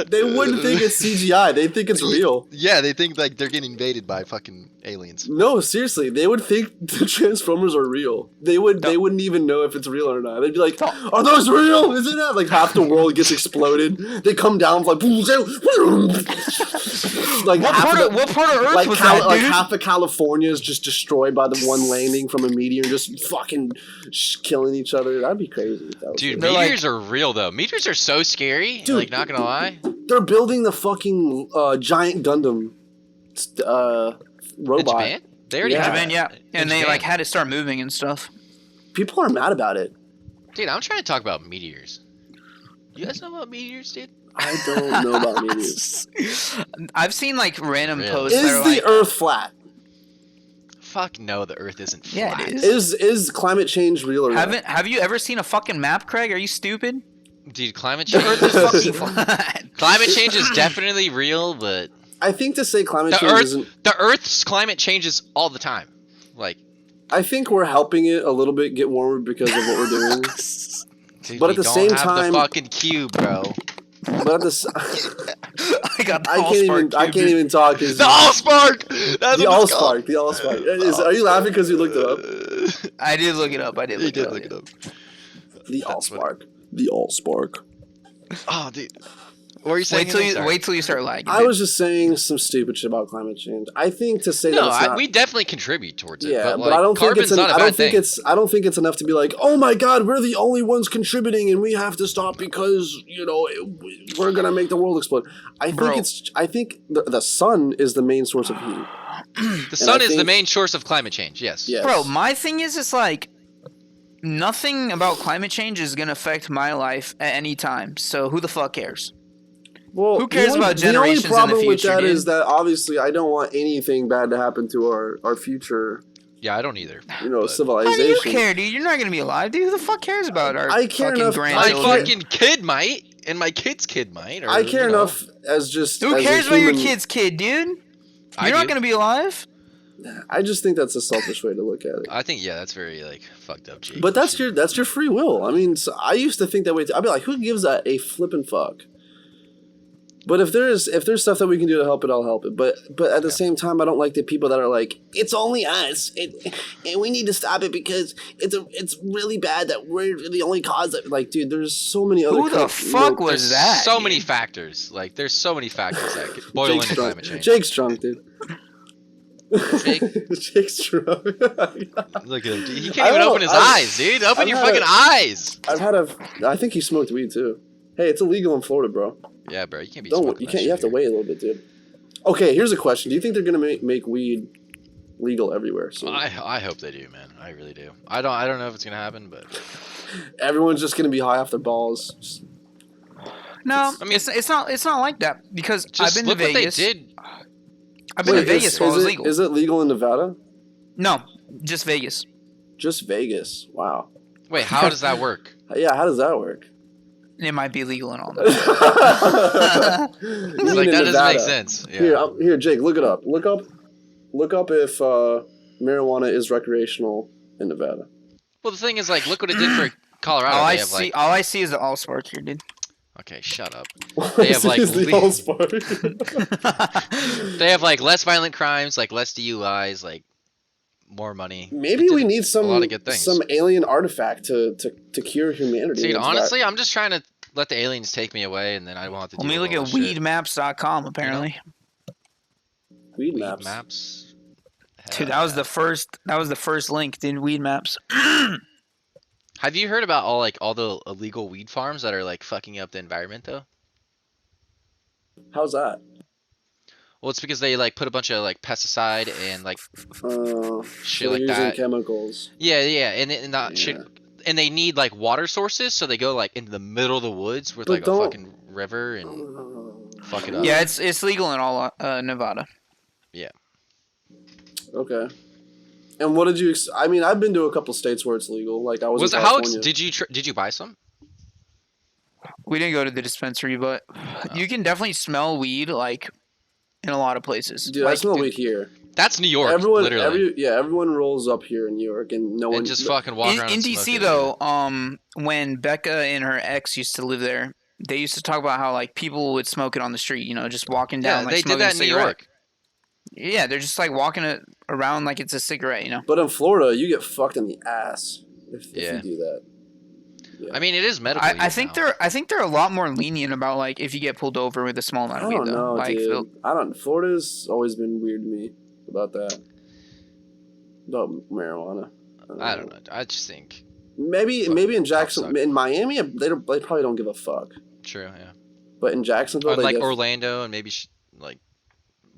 they wouldn't think it's CGI. They'd think it's real. Yeah, they think like they're getting invaded by fucking aliens. No, seriously, they would think the Transformers are real. They wouldn't even know if it's real or not. They'd be like, "Are those real? Isn't that like half the world gets exploded? They come down like what part of Earth like was that, dude? Like half of California is just destroyed by the one landing from a meteor, just fucking killing each other. That'd be crazy. Dude, meteors are real though. Meteors are so scary. Dude, like, not gonna lie. They're building the fucking giant Gundam robot. In Japan? They already have it. Yeah. And they like had to start moving and stuff. People are mad about it. Dude, I'm trying to talk about meteors. You guys know about meteors, dude? I don't know about meteors. I've seen like random posts. Is the Earth flat? Fuck no, the Earth isn't flat. Yeah, it is. Is climate change real or not? Have you ever seen a fucking map, Craig? Are you stupid? Dude, climate change. Earth is fucking flat. Climate change is definitely real, but I think to say climate change isn't. The Earth's climate changes all the time. Like, I think we're helping it a little bit get warmer because of what we're doing. Dude, but at the same time, the fucking cube, bro. But at the I can't even talk. The Allspark. The Allspark. The Allspark. Are you laughing because you looked it up? I did look it up. I did look it up. The Allspark. The Allspark. Oh, dude. What were you saying? Wait till you start lagging. I was just saying some stupid shit about climate change. I think to say that we definitely contribute towards it. Yeah, but like, I don't think it's I don't think it's enough to be like, oh my god, we're the only ones contributing and we have to stop because we're gonna make the world explode. I think the sun is the main source of heat. The sun is the main source of climate change. Yes. Bro, my thing is, it's like nothing about climate change is gonna affect my life at any time. So who the fuck cares? Well, Who cares about the only generations in the problem with future, that dude? is that obviously I don't want anything bad to happen to our future, Yeah, I don't either. you know, but How civilization. do you care, dude? You're not gonna be alive, dude. Who the fuck cares about our I care fucking enough- my grandchildren? fucking kid might, and my kid's kid might. Or, I care you know, enough as just Who as cares a about your human, kid's kid, dude? I You're not do. gonna be alive. I just think that's a selfish way to look at it. I think that's very like fucked up, Jake. But that's your free will. I mean, so I used to think that way too. I'd be like, who gives a flippin' fuck? But if there's stuff that we can do to help it, I'll help it. But at the same time, I don't like the people that are like, it's only us, and we need to stop it because it's really bad that we're the only cause that. Like, dude, there's so many other. Who the fuck was that? So dude? many factors. Like, there's so many factors that could boil into climate change. Jake's drunk, dude. Jake? Jake's drunk. Look at him. He can't even open his eyes, dude. Open your fucking eyes. I think he smoked weed too. Hey, it's illegal in Florida, bro. Yeah, bro. You can't be. You can't. You have to wait a little bit, dude. Okay, here's a question. Do you think they're gonna make weed legal everywhere? So I hope they do, man. I really do. I don't know if it's gonna happen, but everyone's just gonna be high off their balls. No, I mean it's not like that because I've been to Vegas. What they did. I've been to Vegas while it was legal. Is it legal in Nevada? No, just Vegas. Just Vegas. Wow. Wait, how does that work? Yeah, how does that work? It might be legal and all that. Like that doesn't make sense. Yeah. Here, Jake, look it up. Look up if marijuana is recreational in Nevada. Well, the thing is, like, look what it did for Colorado. All I see is the all spark here, dude. Okay, shut up. They have like they have like less violent crimes, like less DUIs, like more money. Maybe we need a lot of good things. some alien artifact to cure humanity. Dude, honestly, I'm just trying to let the aliens take me away, and then I won't have to. Let me look at weedmaps.com. Apparently, Weed maps. Dude, that was the first link, dude. Weed maps. Have you heard about all the illegal weed farms that are like fucking up the environment though? How's that? Well, it's because they like put a bunch of like pesticide and like shit like using that. Chemicals. Yeah, and that shit. And they need like water sources, so they go like into the middle of the woods with like a fucking river and fuck it up. Yeah, it's legal in all Nevada. Yeah. Okay. And what did you? I mean, I've been to a couple states where it's legal. Like I was. Did you buy some? We didn't go to the dispensary, but you can definitely smell weed like in a lot of places. Dude, like, I smell weed here. That's New York. Literally. Everyone rolls up here in New York, and no one just fucking walk around. In DC though, when Becca and her ex used to live there, they used to talk about how like people would smoke it on the street. You know, just walking down. Yeah, like, they did that in New York. Yeah, they're just like walking it around like it's a cigarette, you know. But in Florida, you get fucked in the ass if you do that. Yeah. I mean, it is medical. I think they're a lot more lenient about like if you get pulled over with a small amount of weed. I don't know, like, dude. Florida's always been weird to me about that. About marijuana. I don't know. I just think maybe in Jackson, in Miami, they probably don't give a fuck. True, yeah. But in Jacksonville, like Orlando and maybe like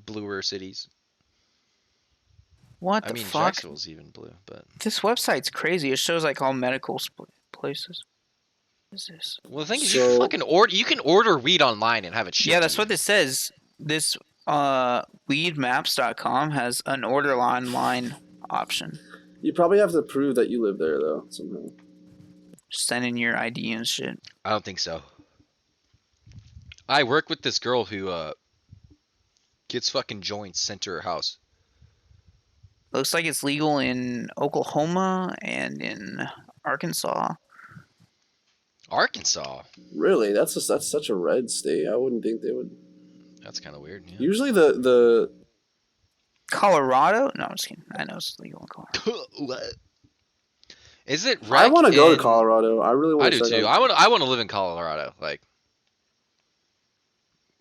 bluer cities. What the fuck? Jacksonville's even blue, but this website's crazy. It shows like all medical places. What is this? Well, the thing is, you can order weed online and have it shipped. Yeah, that's what this says. This weedmaps.com has an order online option. You probably have to prove that you live there though somehow. Send in your ID and shit. I don't think so. I work with this girl who gets fucking joints sent to her house. Looks like it's legal in Oklahoma and in Arkansas. Arkansas? Really? That's such a red state. I wouldn't think they would. That's kind of weird. Yeah. Usually the Colorado? No, I'm just kidding. I know it's legal in Colorado. What? Is it? I want to go to Colorado. I really want. I do too. I want to live in Colorado, like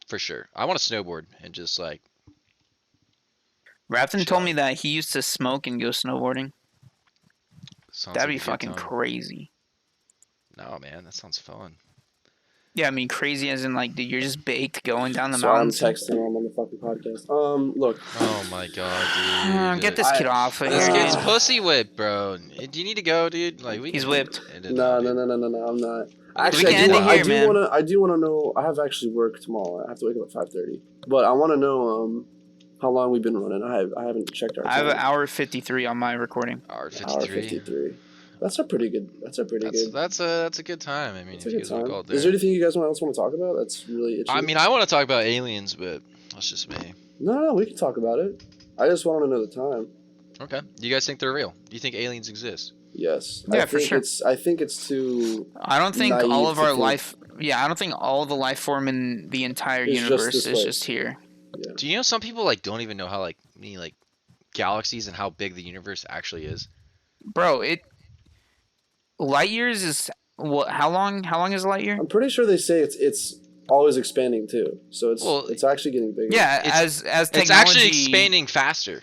for sure. I want to snowboard and just like. Rapton told me that he used to smoke and go snowboarding. That'd be fucking crazy. No, man, that sounds fun. Yeah, I mean, crazy as in like, dude, you're just baked going down the mountains. I'm texting him on the fucking podcast. Look. Oh my god, dude. Get this kid off of here. This kid's pussy whipped, bro. Do you need to go, dude? Like, he's whipped. No, I'm not. Actually, end it here, man. I do wanna know. I have actually work tomorrow. I have to wake up at 5:30. But I wanna know how long we've been running. I haven't checked our time. I have an hour 53 on my recording. Hour 53. Hour 53. That's a pretty good. That's a good time. I mean, That's if a you good guys want to time. call it there. Is there anything you guys else want to talk about? That's really itchy. I mean, I want to talk about aliens, but that's just me. No, we can talk about it. I just want to know the time. Okay. Do you guys think they're real? Do you think aliens exist? Yes. Yeah, for sure. I think it's too. I don't think all of our life. Yeah, I don't think all of the life form in the entire universe is just here. Yeah. Do you know some people like don't even know how like many like galaxies and how big the universe actually is? Bro, light years is what? How long is a light year? I'm pretty sure they say it's always expanding too. So it's actually getting bigger. Yeah, as technology, it's actually expanding faster.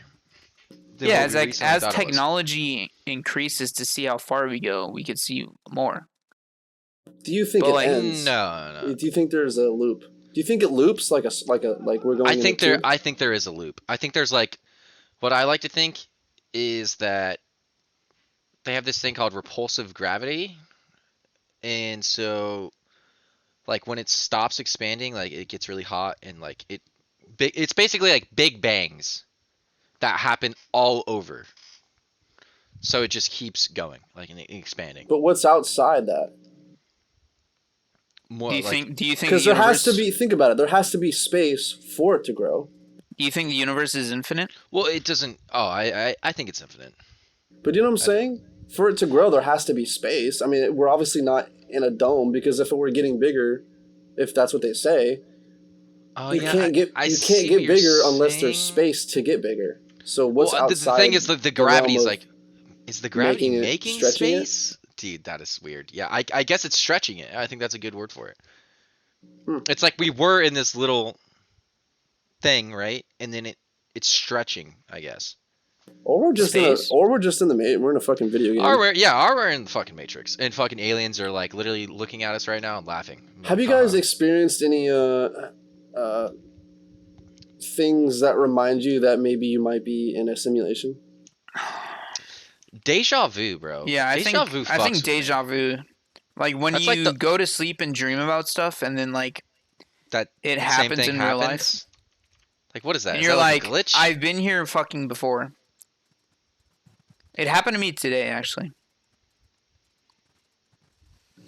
Yeah, as technology increases to see how far we go, we could see more. Do you think ends? No. Do you think there's a loop? Do you think it loops like we're going? I think there is a loop. I think there's like, what I like to think is that they have this thing called repulsive gravity, and so like when it stops expanding, like it gets really hot and like it's basically like big bangs that happen all over. So it just keeps going, like and expanding. But what's outside that? More, do you think? Because there has to be. Think about it. There has to be space for it to grow. Do you think the universe is infinite? Well, it doesn't. Oh, I think it's infinite. But you know what I'm saying? For it to grow, there has to be space. I mean, we're obviously not in a dome because if it were getting bigger, if that's what they say, you can't get bigger unless there's space to get bigger. So what's outside? The thing is, the gravity is like, is the gravity making space? It? Dude, that is weird. Yeah, I guess it's stretching it. I think that's a good word for it. Hmm. It's like we were in this little thing, right? And then it's stretching, I guess. Or we're just in the we're in a fucking video game. Or we're in the fucking Matrix, and fucking aliens are like literally looking at us right now and laughing. Have you guys experienced any things that remind you that maybe you might be in a simulation? Deja vu, bro. Yeah, I think deja vu. Like when you go to sleep and dream about stuff, and then like that it happens in real life. Like, what is that? And is you're that like, a glitch? I've been here fucking before. It happened to me today, actually.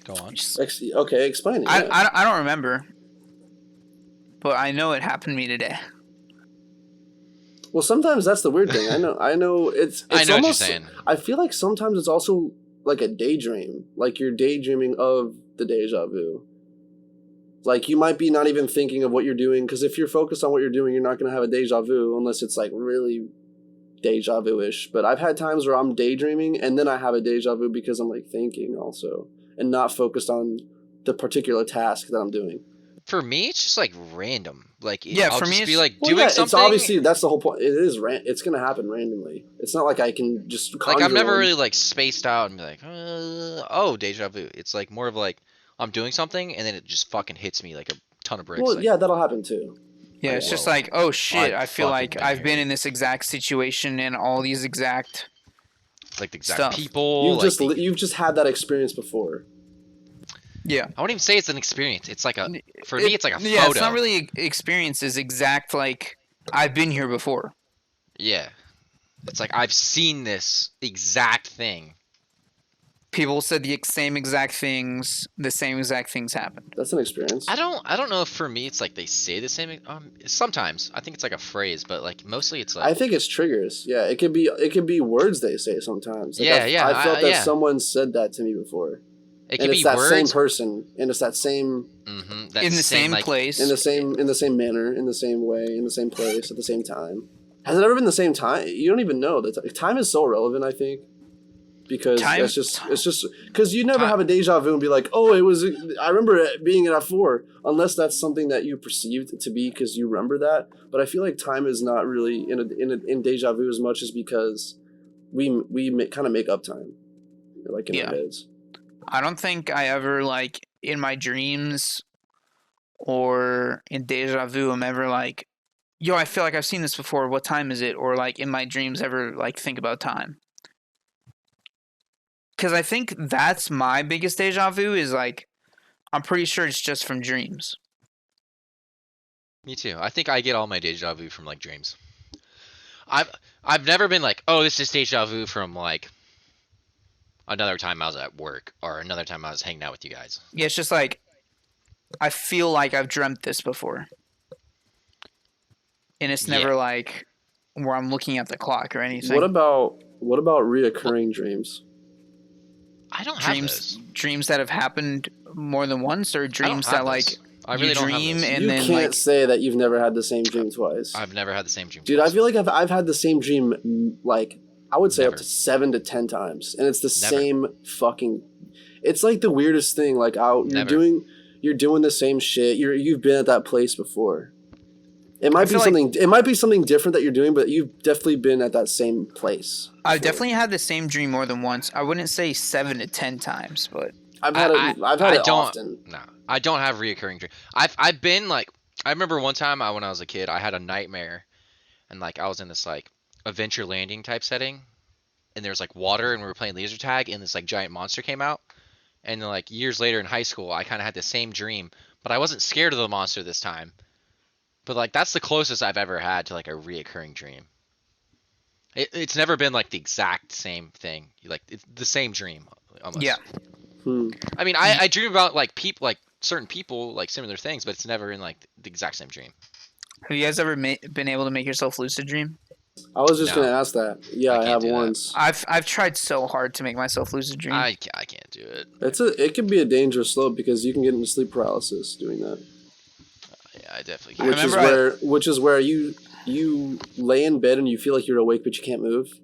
Go on. Okay, explain it. I don't remember, but I know it happened to me today. Well, sometimes that's the weird thing. I know it's I know almost, what you're saying. I feel like sometimes it's also like a daydream. Like you're daydreaming of the deja vu. Like you might be not even thinking of what you're doing, because if you're focused on what you're doing, you're not going to have a deja vu unless it's like really deja vu-ish. But I've had times where I'm daydreaming and then I have a deja vu because I'm like thinking also and not focused on the particular task that I'm doing. For me, it's just like random. Like I'll for me, just be like doing something. It's obviously that's the whole point. It's gonna happen randomly. It's not like I can just like I've never really like spaced out and be like, oh, deja vu. It's like more of like I'm doing something and then it just fucking hits me like a ton of bricks. Well, like, yeah, that'll happen too. Yeah, it's just like, oh shit, I feel like I've been in this exact situation and all these exact like the exact stuff. people. You've just had that experience before. Yeah. I wouldn't even say it's an experience. It's like me, it's like a photo. Yeah, it's not really experience. It's exact, like, I've been here before. Yeah. It's like, I've seen this exact thing. People said the same exact things. The same exact things happened. That's an experience. I don't know if for me it's like they say the same. Sometimes I think it's like a phrase, but like mostly it's like. I think it's triggers. Yeah, it could be words they say sometimes. Like I felt that someone said that to me before. It could be words. Same person, and it's that same. Mm-hmm, in the same place. In the same manner, in the same way, in the same place, at the same time. Has it ever been the same time? You don't even know. Time is so relevant, I think. Because it's just because you never have a deja vu and be like, oh, I remember it being at F4, unless that's something that you perceived it to be because you remember that. But I feel like time is not really in deja vu as much as because we kind of make up time, like in our heads. I don't think I ever, like, in my dreams or in deja vu, I'm ever like, yo, I feel like I've seen this before. What time is it? Or, like, in my dreams ever, like, think about time. Because I think that's my biggest deja vu is, like, I'm pretty sure it's just from dreams. Me too. I think I get all my deja vu from like dreams. I've never been like, oh, this is deja vu from like another time I was at work or another time I was hanging out with you guys. Yeah, it's just like I feel like I've dreamt this before, and it's never like where I'm looking at the clock or anything. What about reoccurring dreams? I don't have those. Dreams that have happened more than once, or dreams that like I really don't dream have those. and you then can't like say that you've never had the same dream twice. I've never had the same dream. Dude, twice. I feel like I've had the same dream like I would say Never. up to 7 to 10 times, and it's the same fucking. It's like the weirdest thing. Like you're doing the same shit. You've been at that place before. It might be something. It might be something different that you're doing, but you've definitely been at that same place before. I've definitely had the same dream more than once. I wouldn't say 7 to 10 times, but I've had it often. No, I don't have reoccurring dreams. I've been like, I remember one time when I was a kid, I had a nightmare, and like I was in this like adventure landing type setting, and there's like water, and we were playing laser tag, and this like giant monster came out, and then like years later in high school, I kind of had the same dream, but I wasn't scared of the monster this time. But like that's the closest I've ever had to like a reoccurring dream. It's never been like the exact same thing. Like it's the same dream almost. yeah. I mean, I dream about like certain people, like similar things, but it's never in like the exact same dream. Have you guys ever been able to make yourself lucid dream? I was just No. gonna ask that. Yeah, I have once. I've tried so hard to make myself lucid dream. I can't do it. It can be a dangerous slope because you can get into sleep paralysis doing that. Yeah, I definitely can't. Which is where you lay in bed and you feel like you're awake but you can't move,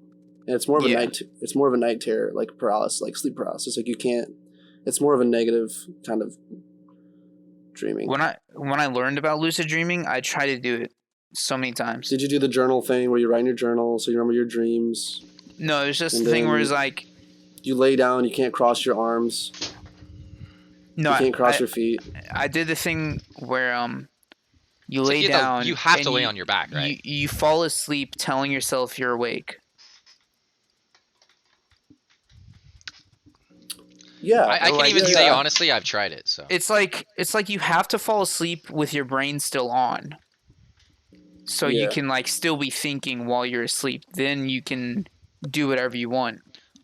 and it's more of a night terror, like paralysis, like sleep paralysis. Like you can't. It's more of a negative kind of dreaming. When I learned about lucid dreaming, I tried to do it so many times. Did you do the journal thing where you write in your journal so you remember your dreams? No, it was just the thing where it's like you lay down, you can't cross your arms. No, you can't cross your feet. I did the thing where you So lay down. You have to lay on your back, right? You fall asleep telling yourself you're awake. Yeah, I can even say honestly, I've tried it. So it's like you have to fall asleep with your brain still on, so you can like still be thinking while you're asleep. Then you can do whatever you want.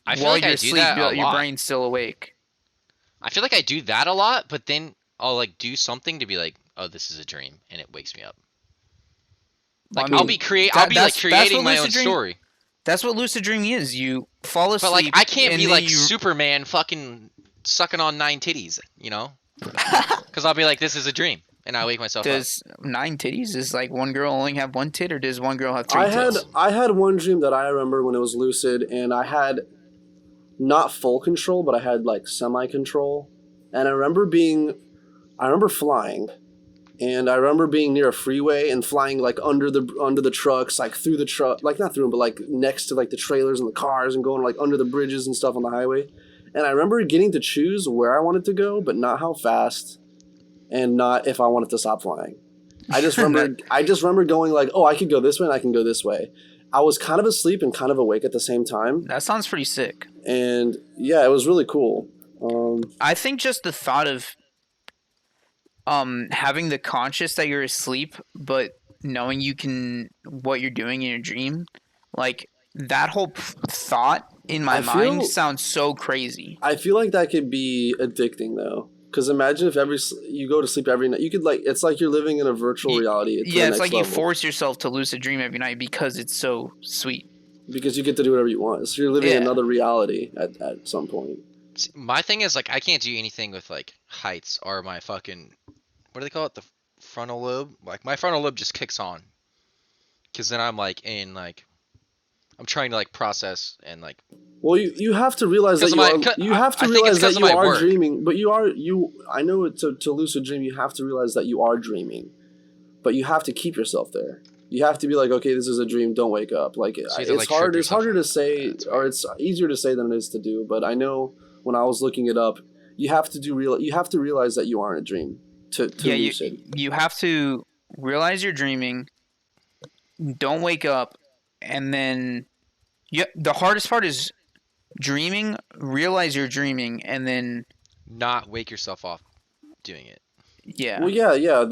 I feel like I do that a lot. Your brain's still awake. I feel like I do that a lot, but then I'll like do something to be like, oh, this is a dream, and it wakes me up. Like I'll be creating my own story. That's what lucid dreaming is. You fall asleep. But like I can't be like Superman fucking sucking on 9 titties, you know? Because I'll be like, this is a dream, and I wake myself up. Does 9 titties, is like one girl only have 1 tit, or does one girl have 3 tits? I had one dream that I remember when it was lucid, and I had not full control, but I had like semi-control. And I remember flying. And I remember being near a freeway and flying like under the trucks, like through the truck, like not through them, but like next to like the trailers and the cars and going like under the bridges and stuff on the highway. And I remember getting to choose where I wanted to go, but not how fast, and not if I wanted to stop flying. I just remember going like, oh, I could go this way and I can go this way. I was kind of asleep and kind of awake at the same time. That sounds pretty sick. And yeah, it was really cool. I think just the thought of having the conscious that you're asleep, but knowing what you're doing in your dream, like that whole thought in my mind sounds so crazy. I feel like that could be addicting though, because imagine if you go to sleep every night, you could like, it's like you're living in a virtual reality. Yeah, it's like you force yourself to lucid dream every night because it's so sweet. Because you get to do whatever you want, so you're living another reality at some point. My thing is like I can't do anything with like heights or my fucking, what do they call it, the frontal lobe. Like my frontal lobe just kicks on, because then I'm like I'm trying to like process and like. Well, you have to realize that you are dreaming, but I know to lucid dream you have to realize that you are dreaming, but you have to keep yourself there. You have to be like, okay, this is a dream. Don't wake up. Like it's hard. It's harder to say, or it's easier to say than it is to do. But I know when I was looking it up, you have to realize that you are in a dream to lucid. You have to realize you're dreaming. Don't wake up, and then the hardest part is dreaming. Realize you're dreaming, and then not wake yourself off. doing it. Yeah. Well,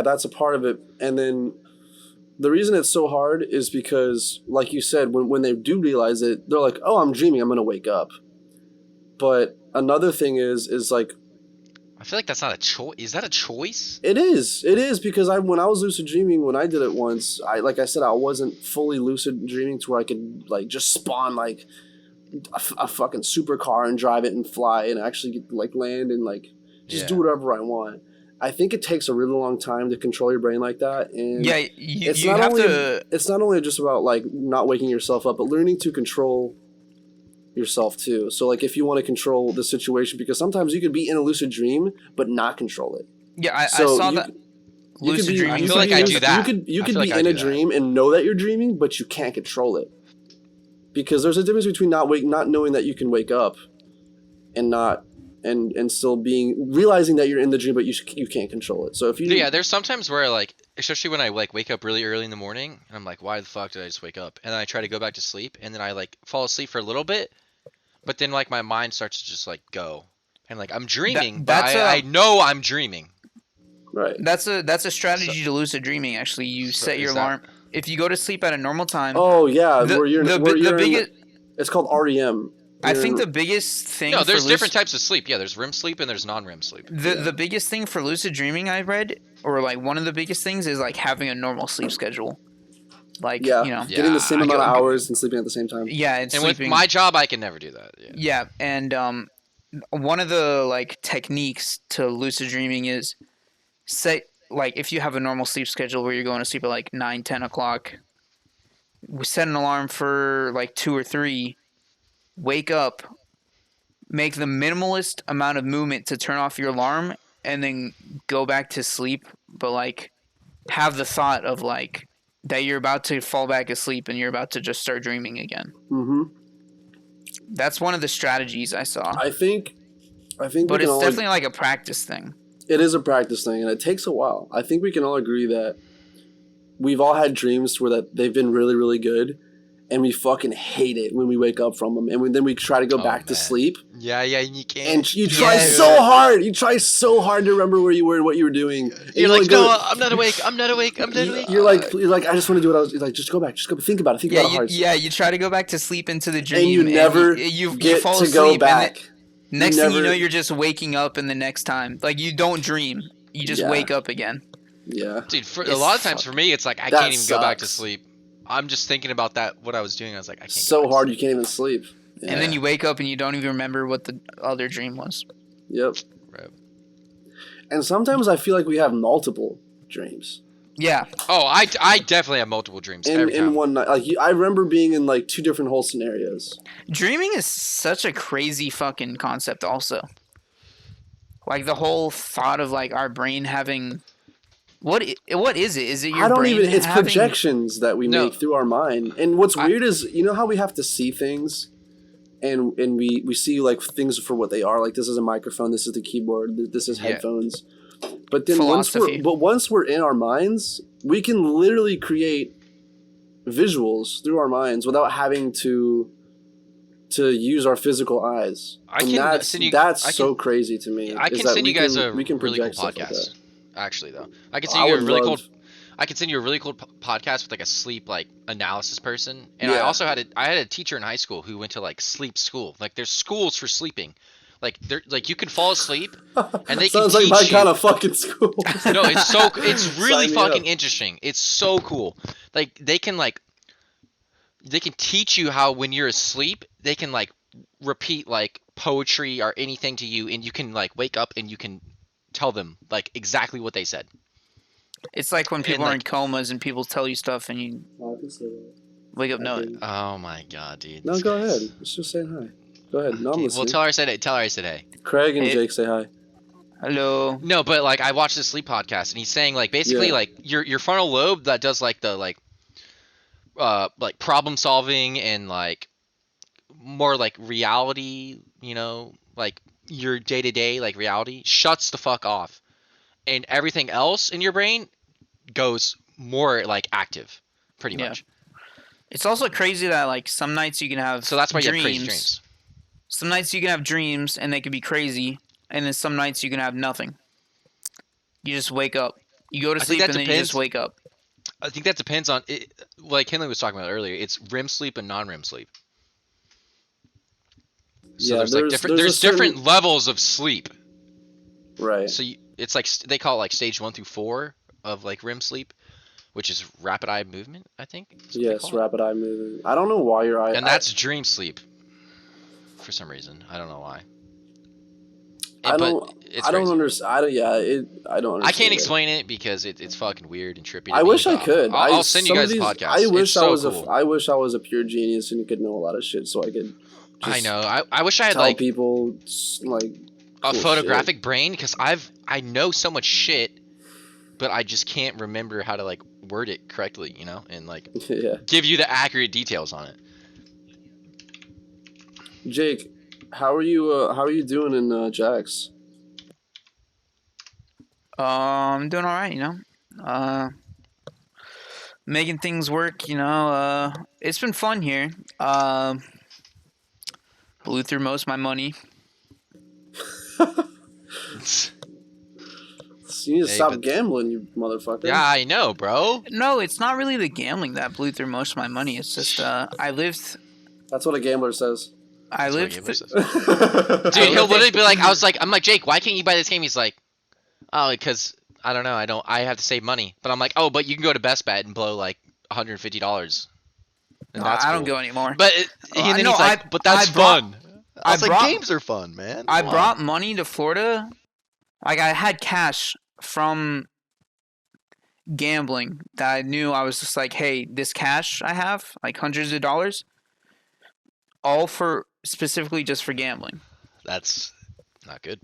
that's a part of it. And then the reason it's so hard is because, like you said, when they do realize it, they're like, "Oh, I'm dreaming. I'm gonna wake up." But another thing is like, I feel like that's not a choice. Is that a choice? It is because when I was lucid dreaming, when I did it once, like I said, I wasn't fully lucid dreaming to where I could like just spawn like a fucking supercar and drive it and fly and actually get, like land and like just do whatever I want. I think it takes a really long time to control your brain like that, and you have to. It's not only just about like not waking yourself up, but learning to control yourself too. So like if you want to control the situation, because sometimes you could be in a lucid dream but not control it. Yeah, I saw that. Lucid dreaming. I feel like I do that. You could be in a dream and know that you're dreaming, but you can't control it. Because there's a difference between not knowing that you can wake up, and not and still realizing that you're in the dream, but you can't control it. So if you there's sometimes where like, especially when I like wake up really early in the morning, and I'm like, why the fuck did I just wake up? And then I try to go back to sleep, and then I like fall asleep for a little bit, but then like my mind starts to just like go, and like I'm dreaming, but I know I'm dreaming. Right. That's a strategy to lucid dreaming. Actually, you set your alarm. If you go to sleep at a normal time. Oh yeah, it's called REM. I think the biggest thing. No, there's different types of sleep. Yeah, there's REM sleep and there's non-REM sleep. The biggest thing for lucid dreaming I read, or like one of the biggest things, is like having a normal sleep schedule. Like getting the same amount of hours and sleeping at the same time. Yeah, and with my job, I can never do that. Yeah, and one of the like techniques to lucid dreaming is like if you have a normal sleep schedule where you're going to sleep at like 9-10 o'clock, we set an alarm for like 2 or 3. Wake up, make the minimalist amount of movement to turn off your alarm, and then go back to sleep. But like, have the thought of like that you're about to fall back asleep and you're about to just start dreaming again. Mm-hmm. That's one of the strategies I saw. I think. But it's definitely like a practice thing. It is a practice thing, and it takes a while. I think we can all agree that we've all had dreams where that they've been really, really good, and we fucking hate it when we wake up from them, and then we try to go back to sleep. Yeah, and you can't. And you try so hard. You try so hard to remember where you were and what you were doing. You're like, no, I'm not awake. I'm not awake. You're like, I just want to do what I was like. Just go back. Just go. Think about it. Think about it hard. Yeah, you try to go back to sleep into the dream, and you never you fall to asleep, go back. Next thing you know, you're just waking up, and the next time, like you don't dream, you just wake up again. Yeah, dude. A lot of times for me, it's like I can't even go back to sleep. I'm just thinking about what I was doing. I was like, I can't. So hard you can't even sleep. Yeah. And then you wake up and you don't even remember what the other dream was. Yep. Right. And sometimes I feel like we have multiple dreams. Yeah. Oh, I definitely have multiple dreams in one night. Like I remember being in like 2 different whole scenarios. Dreaming is such a crazy fucking concept. Also, like the whole thought of like our brain having. What is it? Is it your brain? It's projections that we make through our mind. And what's weird is, you know how we have to see things, and we see like things for what they are. Like this is a microphone, this is the keyboard, this is headphones. But then once we're in our minds, we can literally create visuals through our minds without having to use our physical eyes. That's so crazy to me. I can send you guys a really cool podcast. Actually, though, I can send you a really cool podcast with like a sleep like analysis person. And I also had a teacher in high school who went to like sleep school. Like there's schools for sleeping. Like you can fall asleep and they can teach you. Sounds like my kind of fucking school. No, it's really fucking interesting. It's so cool. Like they can teach you how when you're asleep they can like repeat like poetry or anything to you, and you can like wake up and you can tell them like exactly what they said. It's like when people are in comas and people tell you stuff and you wake up knowing. Oh my god, dude. No, go ahead. Let's just say hi. Go ahead. No, I'm listening. Well, tell her I said hey. Craig and Jake say hi. Hello. No, but like I watched this sleep podcast and he's saying like basically like your frontal lobe that does like the like problem solving and like more like reality, like your day-to-day like reality shuts the fuck off, and everything else in your brain goes more like active pretty much. It's also crazy that like some nights you can have that's why you have crazy dreams. Some nights you can have dreams and they can be crazy, and then some nights you can have nothing. You just wake up. You go to I think sleep that and then you just depends. wake up. I think that depends on it. Like Henley was talking about earlier, it's REM sleep and non-REM sleep. So Yeah, there's like different. there's a There's different certain levels of sleep. right. So it's like they call it like stage 1 through 4 of like REM sleep, which is rapid eye movement. I think is what they Yes, call it. rapid eye movement. I don't know why your eye. And that's dream sleep. For some reason, I don't know why. I But don't. it's I don't crazy. understand. I don't understand. I can't it. explain it because it's fucking weird and trippy to I me. wish I But could. I'll send you some of guys the these. podcast. I wish It's so I was cool. I wish I was a pure genius and could know a lot of shit, so I could. I Just know. I wish I had tell like people like a cool photographic brain because I know so much shit, but I just can't remember how to like word it correctly, you know, and like shit. Yeah, give you the accurate details on it. Jake, how are you? How are you doing in Jax? I'm doing all right, you know. Making things work, you know. It's been fun here. Blew through most of my money. You need to Hey, stop but gambling, you motherfucker. yeah, I know, bro. No, it's not really the gambling that blew through most of my money. It's just I lived. That's what a gambler says. I That's what a lived. gambler says. I Dude, he'll lived literally be like, I'm like, Jake, why can't you buy this game? He's like, oh, because I don't know, I have to save money. But I'm like, oh, but you can go to Best Bet and blow like $150, and No, that's I cool. don't go anymore. But and then no, he's like, but that's fun. I was like, brought- games are fun, man. I Come on. brought money to Florida. Like I had cash from gambling that I knew I was just like, hey, this cash I have, like hundreds of dollars, all for specifically just for gambling. That's not good.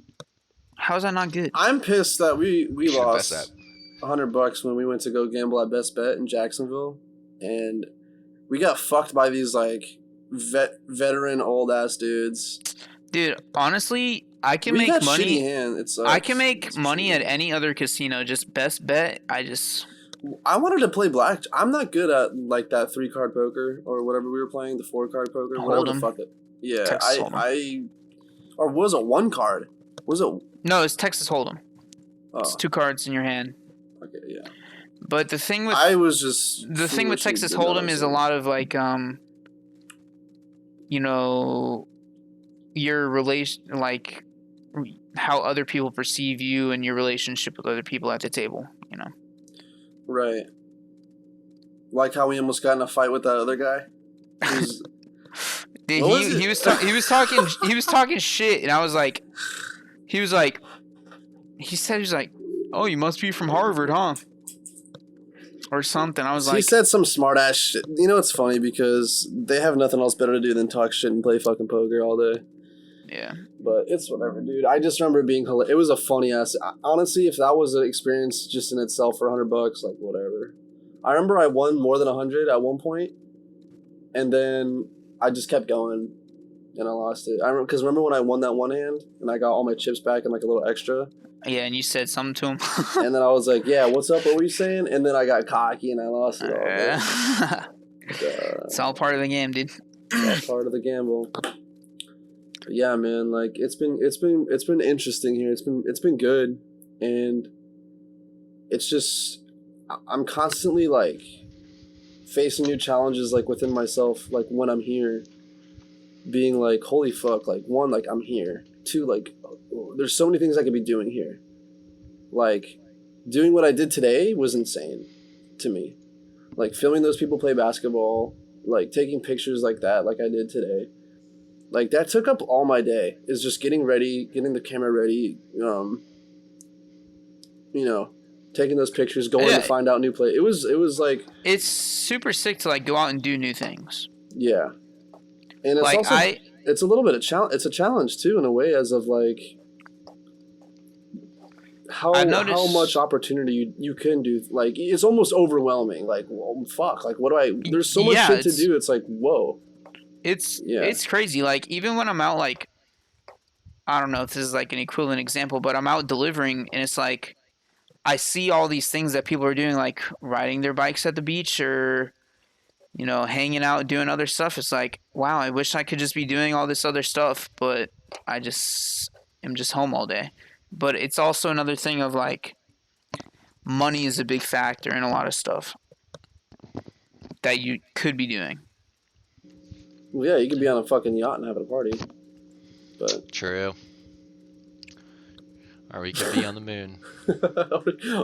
How is that not good? I'm pissed that we Should've bet lost $100 when we went to go gamble at Best Bet in Jacksonville, and we got fucked by these like veteran old ass dudes. Dude, honestly, I can We make got money. shitty hand. I can make money at any other casino. Just Best Bet. I wanted to play black. I'm not good at like that 3-card poker or whatever we were playing, the 4-card poker, whatever the Hold'em. fuck it. Yeah, Texas Hold'em. or was it 1 card? Was it? No, it's Texas Hold'em. Oh, It's 2 cards in your hand. okay, yeah. But the thing with I was just the thing with foolish and Texas did not Hold'em is a understand. lot of like you know, your relation, like how other people perceive you and your relationship with other people at the table, you know. Right. Like how we almost got in a fight with that other guy. Who's- Dude, What was he it? was talking shit, and I was like, he said he was like, oh, you must be from Harvard, huh? Or something. I was he like, said some smart ass shit. You know, it's funny because they have nothing else better to do than talk shit and play fucking poker all day. yeah. But it's whatever, dude. I just remember it being hilarious. It was a funny ass. Honestly, if that was an experience just in itself for $100, like whatever. I remember I won more than 100 at one point, and then I just kept going, and I lost it. I because remember when I won that one hand and I got all my chips back and like a little extra, Yeah, and you said something to him. and then I was like, "Yeah, what's up? What were you saying?" And then I got cocky and I lost it all. It's all part of the game, dude. That's part of the gamble. But yeah, man, like it's been interesting here. It's been good, and it's just I'm constantly like facing new challenges like within myself, like when I'm here, being like, holy fuck, like one, like I'm here. Two, like there's so many things I could be doing here. Like doing what I did today was insane to me. Like filming those people play basketball, like taking pictures like that, like I did today. Like that took up all my day. Is just getting ready, getting the camera ready, you know, taking those pictures, going to find out new play. It was like it's super sick to like go out and do new things. Yeah, and it's like also it's a little bit of challenge. It's a challenge too in a way, as of like how much opportunity you can do. Like it's almost overwhelming. Like well, fuck. Like what do I? There's so much shit to do. It's like whoa. It's crazy. Like even when I'm out, like I don't know if this is like an equivalent example, but I'm out delivering and it's like I see all these things that people are doing, like riding their bikes at the beach or you know hanging out doing other stuff. It's like wow, I wish I could just be doing all this other stuff, but I just am just home all day. But it's also another thing of like money is a big factor in a lot of stuff that you could be doing. Well, yeah, you could be on a fucking yacht and having a party. But True. Or we could be on the moon.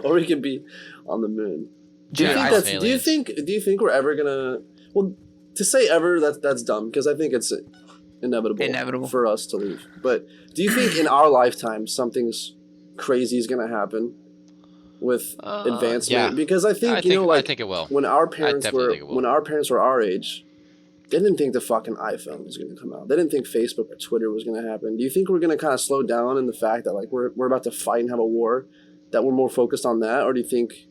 or we could be on the moon. Do you Dude, think that's? Do you think we're ever gonna? Well, to say ever, that's dumb because I think it's inevitable for us to leave. But do you think in our lifetime something's crazy is gonna happen with advancement? Yeah. Because I think I think it will. When our parents were our age, they didn't think the fucking iPhone was going to come out. They didn't think Facebook or Twitter was going to happen. Do you think we're going to kind of slow down in the fact that like we're about to fight and have a war, that we're more focused on that, or do you think?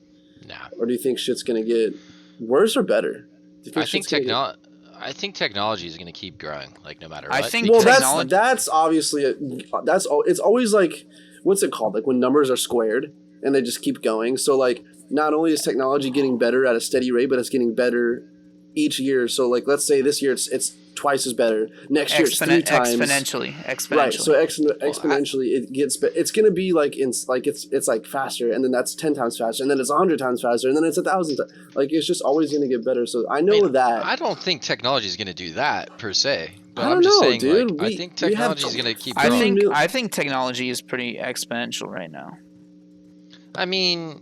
Nah. Or do you think shit's going to get worse or better? I think technology is going to keep growing, like no matter what. I think that's obviously it's always like, what's it called? Like when numbers are squared and they just keep going. So like not only is technology getting better at a steady rate, but it's getting better each year. So like let's say this year it's twice as better. Next year it's 3 times exponentially. Right. So exponentially it gets it's going to be like it's like faster, and then that's 10 times faster, and then it's 100 times faster, and then it's 1,000 times. Like it's just always going to get better. So I know that. I don't think technology is going to do that per se. But I don't I'm just know, saying, dude. I think technology is going to keep growing. I think technology is pretty exponential right now. I mean,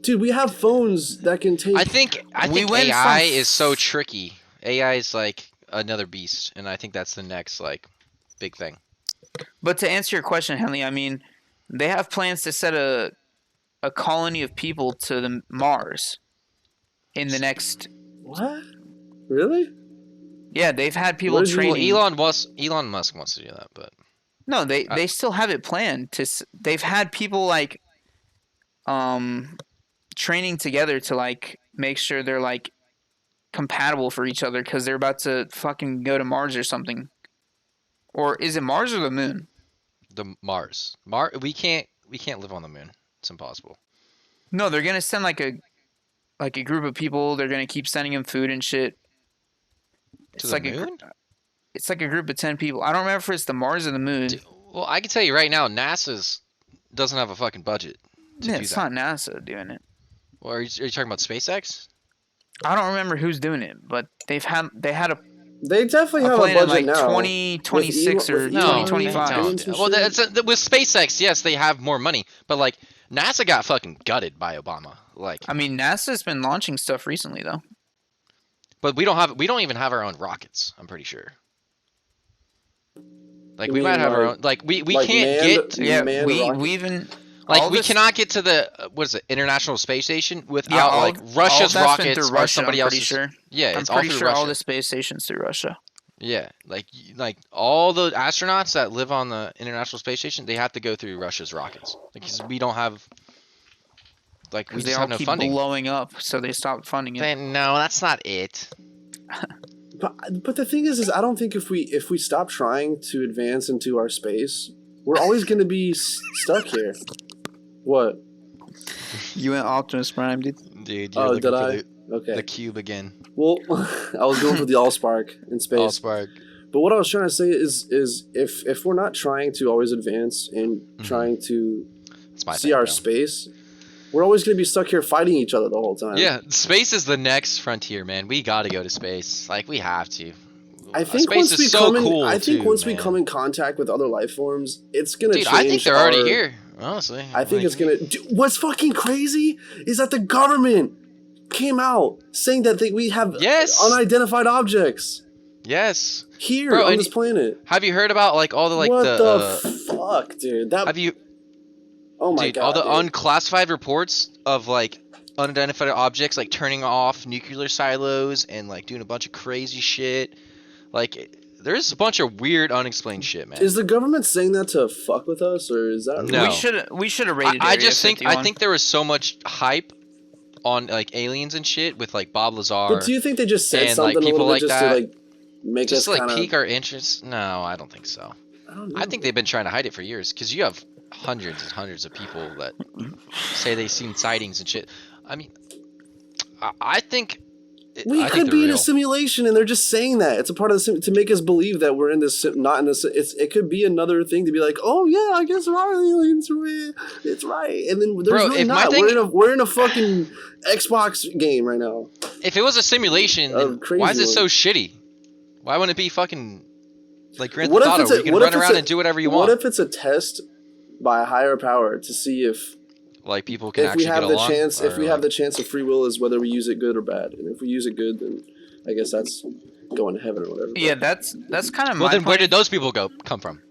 dude, we have phones that can take. I think AI is so tricky. AI is like another beast, and I think that's the next like big thing. But to answer your question, Henley, I mean, they have plans to set a colony of people to the Mars in the next. What? Really? Yeah, they've had people training. Elon Musk wants to do that, but no, they still have it planned to. They've had people like training together to like make sure they're like compatible for each other because they're about to fucking go to Mars or something. Or is it Mars or the moon? The Mars. We can't live on the moon. It's impossible. No, they're gonna send like a group of people. They're gonna keep sending them food and shit. To the moon? It's like a group of 10 people. I don't remember if it's the Mars or the moon. Well, I can tell you right now, NASA doesn't have a fucking budget. It's not NASA doing it. Well, are you talking about SpaceX? I don't remember who's doing it, but they had a. They definitely have a budget in like now. 2026 or 2025. Well, with SpaceX, yes, they have more money, but like NASA got fucking gutted by Obama. Like, I mean, NASA's been launching stuff recently though. But we don't even have our own rockets. I'm pretty sure. Like we might have our own. Like we can't get. Yeah, we even. Like we cannot get to the International Space Station without like Russia's rockets or somebody else's. Sure. Yeah, I'm pretty sure all the space stations through Russia. Yeah, like all the astronauts that live on the International Space Station, they have to go through Russia's rockets because we don't have. Like we just have no funding. They all keep blowing up, so they stopped funding it. No, that's not it. But the thing is I don't think if we stop trying to advance into our space, we're always going to be stuck here. What? You went Optimus Prime, dude. Dude, you're looking for Okay. the cube again. Well, I was going for the Allspark in space. Allspark. But what I was trying to say is if we're not trying to always advance and trying to see our space, we're always going to be stuck here fighting each other the whole time. Yeah, space is the next frontier, man. We got to go to space. Like, we have to. I think once we come in contact with other life forms, it's going to change. I think they're already here, honestly. I think it's going to... What's fucking crazy is that the government came out saying that we have unidentified objects. Yes. Here on this planet. Have you heard about, like, all the, like, what the fuck, dude? Have you... Oh my god! All the unclassified reports of like unidentified objects, like turning off nuclear silos and like doing a bunch of crazy shit. Like, there's a bunch of weird, unexplained shit, man. Is the government saying that to fuck with us, or is that? No. We should have rated. I think there was so much hype on like aliens and shit with like Bob Lazar. But do you think they just said something like, people a little bit like just that, to like make just us to, like pique our interest? No, I don't think so. I don't know. I think they've been trying to hide it for years because you have hundreds and hundreds of people that say they've seen sightings and shit. I mean, I think We could be in a simulation, and they're just saying that it's a part of the to make us believe that we're in this, not in this. It could be another thing to be like, oh yeah, I guess our aliens, it's right, and then there's really not. We're in a fucking Xbox game right now. If it was a simulation, then why is it so shitty? Why wouldn't it be fucking like Grand Theft Auto, where you can run around and do whatever you want? What if it's a test by a higher power to see if like people can actually get along? If we have the chance of free will is whether we use it good or bad, and if we use it good, then I guess that's going to heaven or whatever. Yeah, that's kind of. Well, then where did those people come from?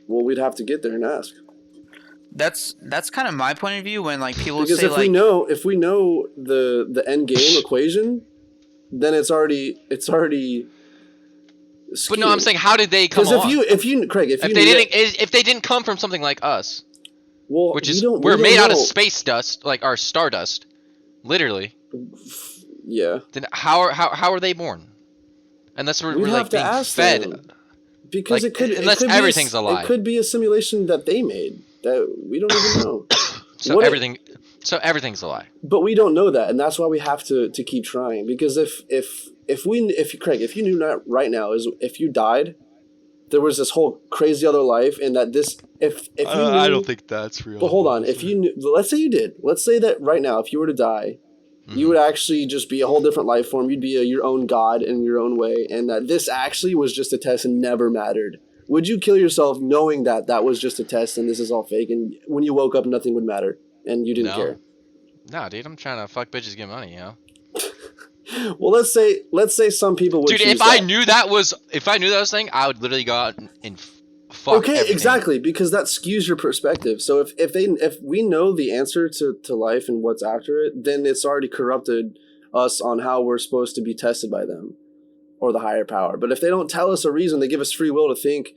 Well, we'd have to get there and ask. That's kind of my point of view when like people because say if we know the end game equation, then it's already. Skewed. But no, I'm saying how did they come along? If they didn't come from something like us. Well, we're made out of space dust, like our stardust, literally. Yeah. Then how are they born? Unless we're like being fed. Them. Because like, everything's a lie. It could be a simulation that they made that we don't even know. So everything's a lie. But we don't know that, and that's why we have to keep trying. Because if Craig, if you knew that right now is if you died, there was this whole crazy other life, and that this if you knew, I don't think that's real. But hold on, if you knew, let's say you did. Let's say that right now, if you were to die, you would actually just be a whole different life form. You'd be your own god in your own way, and that this actually was just a test and never mattered. Would you kill yourself knowing that that was just a test and this is all fake, and when you woke up, nothing would matter, and you didn't care? No, dude, I'm trying to fuck bitches, get money, you know. Well, let's say some people would. Dude, if I knew that was thing, I would literally go out and fuck. Okay, everything. Exactly, because that skews your perspective. So if we know the answer to life and what's after it, then it's already corrupted us on how we're supposed to be tested by them or the higher power. But if they don't tell us a reason, they give us free will to think,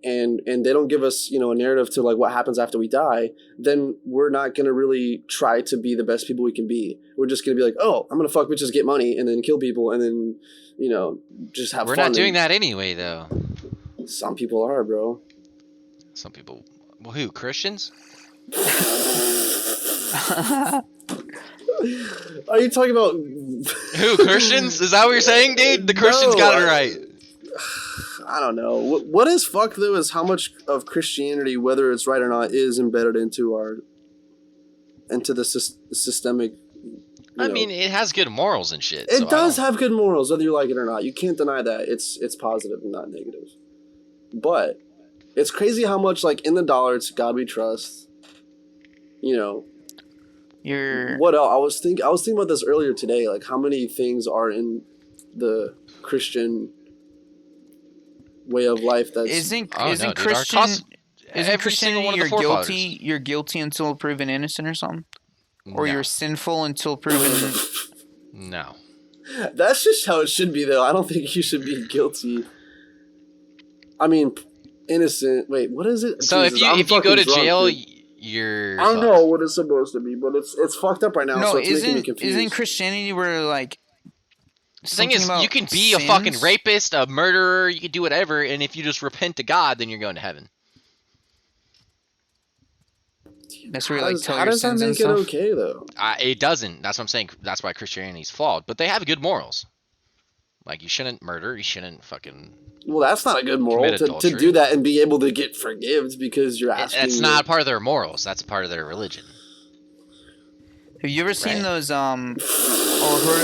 and they don't give us a narrative to like what happens after we die, then we're not gonna really try to be the best people we can be. We're just gonna be like, oh, I'm gonna fuck bitches, get money, and then kill people, and then just have fun. We're not doing that anyway, though. Some people are, bro. Some people. Well, who? Christians? Are you talking about who? Christians? Is that what you're saying, dude? The Christians got it right. I don't know. What is fucked though is how much of Christianity, whether it's right or not, is embedded into the systemic. I mean, it has good morals and shit. It does have good morals, whether you like it or not. You can't deny that. It's positive and not negative. But it's crazy how much, like, in the dollar, it's God we trust. What else? I was thinking about this earlier today. Like, how many things are in the Christian way of life that's isn't Christianity you're guilty until proven innocent or something? Or you're sinful until proven No. That's just how it should be, though. I don't think you should be guilty. I mean, innocent. Wait, what is it? So Jesus, if you go to jail, you're I don't know what it's supposed to be, but it's fucked up right now. No, so it's making me confused. Isn't Christianity where like the thing is, you can be a fucking rapist, a murderer, you can do whatever, and if you just repent to God, then you're going to heaven. That's where you like tell how your does that sins make and it stuff? okay though? It doesn't. That's what I'm saying. That's why Christianity's flawed. But they have good morals. Like, you shouldn't murder. You shouldn't fucking. Well, that's not a good moral to do that and be able to get forgiven because you're asking. That's not part of their morals. That's part of their religion. Have you ever seen those or heard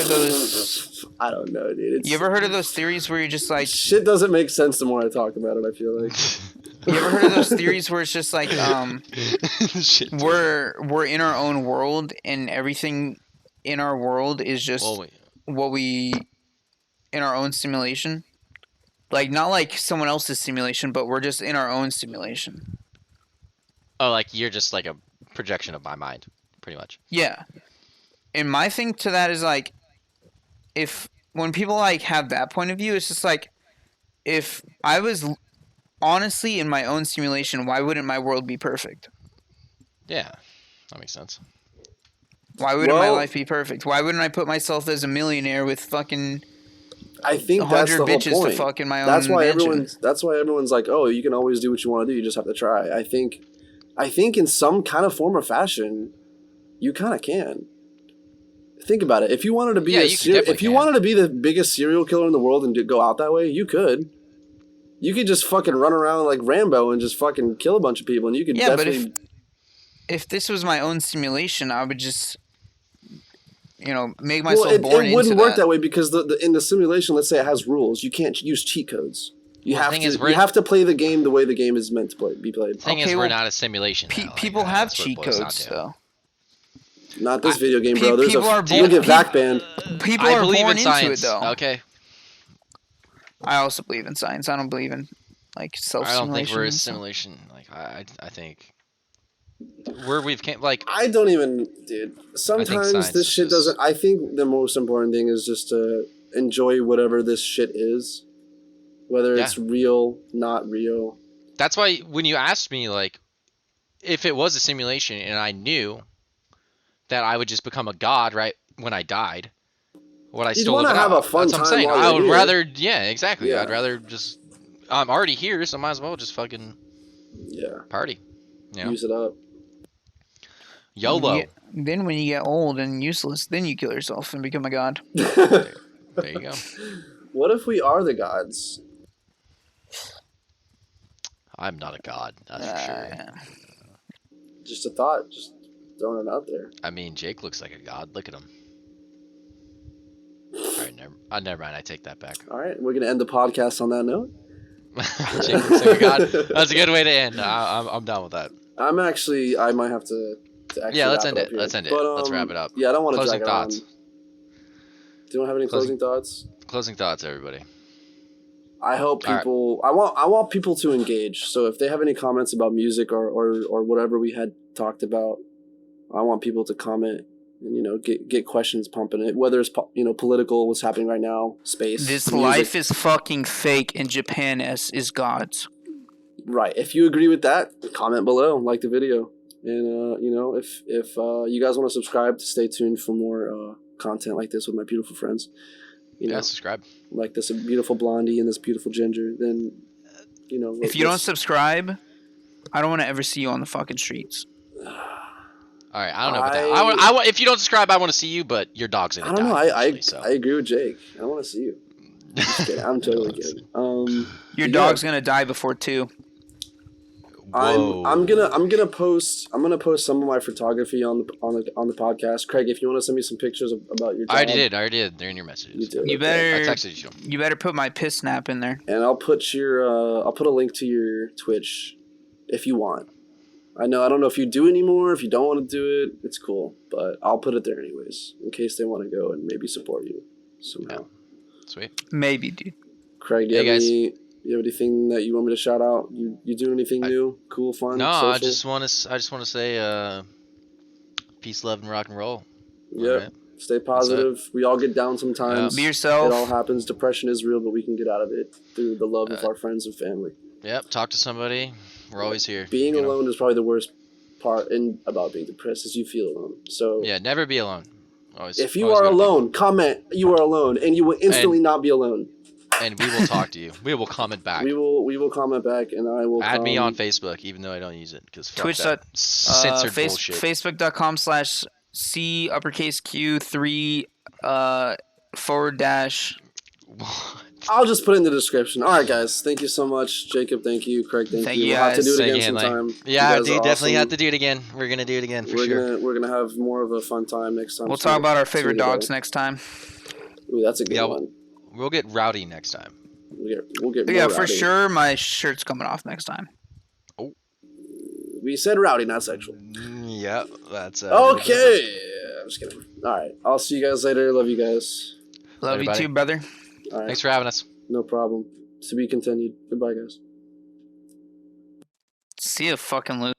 of those? I don't know, dude. You ever heard of those theories where you're just like shit doesn't make sense the more I talk about it? I feel like. You ever heard of those theories where it's just like we're in our own world and everything in our world is just what we in our own simulation? Like, not like someone else's simulation, but we're just in our own simulation. Oh, like you're just like a projection of my mind, pretty much. Yeah. And my thing to that is like, when people like have that point of view, it's just like, if I was honestly in my own simulation, why wouldn't my world be perfect? Yeah, that makes sense. Why wouldn't my life be perfect? Why wouldn't I put myself as a millionaire with fucking I think that's the whole bitches point. To fuck in my that's own why mansion. That's why everyone's like, oh, you can always do what you want to do. You just have to try. I think in some kind of form or fashion, you kind of can. Think about it. If you wanted to be wanted to be the biggest serial killer in the world and go out that way, you could. You could just fucking run around like Rambo and just fucking kill a bunch of people, and you could definitely. But if this was my own simulation, I would just, make myself born into that. It wouldn't work that way because in the simulation, let's say it has rules. You can't use cheat codes. You have to play the game the way the game is meant to be played. The thing is, we're not a simulation. People have cheat codes, though. Not this video game, bro. You'll get back banned. People are born into it, though. Okay. I also believe in science. I don't believe in self-simulation. I don't think we're a simulation. I think I don't even, dude. Sometimes this shit doesn't. I think the most important thing is just to enjoy whatever this shit is. Whether it's real, not real. That's why when you asked me, if it was a simulation and I knew that I would just become a god right when I died, would I still want to have a fun time? That's what I'm saying. I would rather, exactly. Yeah. I'd rather just. I'm already here, so I might as well just fucking. Party. Use it up. YOLO. Then when you get old and useless, then you kill yourself and become a god. There you go. What if we are the gods? I'm not a god, that's for sure. Just a thought, just throwing it out there. I mean, Jake looks like a god. Look at him. All right, never mind. I take that back. All right, we're gonna end the podcast on that note. Jake looks like a god. That's a good way to end. I'm done with that. I might have to actually. Let's end it. Let's end it. Let's wrap it up. Yeah, I don't want to drag it on. Do you want to have any closing thoughts? Closing thoughts, everybody. I hope people. Right. I want people to engage. So if they have any comments about music or whatever we had talked about, I want people to comment and get questions pumping it. Whether it's political, what's happening right now, space. This life is fucking fake, and Japan is God's. Right. If you agree with that, comment below, like the video, and if you guys want to subscribe, to stay tuned for more content like this with my beautiful friends. Subscribe. Like this beautiful blondie and this beautiful ginger, then, if you don't subscribe, I don't want to ever see you on the fucking streets. All right, I don't know about that. I want, if you don't subscribe, I want to see you, but your dog's gonna die. I don't know. I agree with Jake. I don't want to see you. Just kidding. I'm totally kidding. Your dog's gonna die before 2. I'm gonna post some of my photography on the podcast. Craig, if you want to send me some pictures about your dog. I already did. They're in your messages. You better. I texted you. You better put my piss snap in there. And I'll put a link to your Twitch if you want. I don't know if you do anymore. If you don't want to do it, it's cool. But I'll put it there anyways, in case they want to go and maybe support you somehow. Yeah. Sweet. Maybe, dude. Craig, do you have anything that you want me to shout out? You do anything new, cool, fun? No, social? I just want to say peace, love, and rock and roll. Yeah. Right. Stay positive. We all get down sometimes. Be yourself. It all happens. Depression is real, but we can get out of it through the love of our friends and family. Yep. Talk to somebody. We're always here. Being alone is probably the worst part about being depressed, is you feel alone. So never be alone. Always. If you are alone, comment you are alone, and you will instantly not be alone. And we will talk to you. We will comment back. We will comment back, and I will add me on Facebook, even though I don't use it because Twitch. Censored bullshit. Facebook.com/C_Q3 / I'll just put it in the description. All right, guys. Thank you so much, Jacob. Thank you, Craig. Thank you. We'll have to do it again sometime. Yeah, dude, definitely have to do it again. We're gonna do it again for sure. We're gonna have more of a fun time next time. We'll talk about our favorite dogs next time. Ooh, that's a good one. We'll get rowdy next time. We'll get for rowdy. Sure. My shirt's coming off next time. Oh, we said rowdy, not sexual. Yep, that's okay. I'm just kidding. All right, I'll see you guys later. Love you guys. Love you too, brother. All right. Thanks for having us. No problem. To be continued. Goodbye, guys. See you, fucking loser.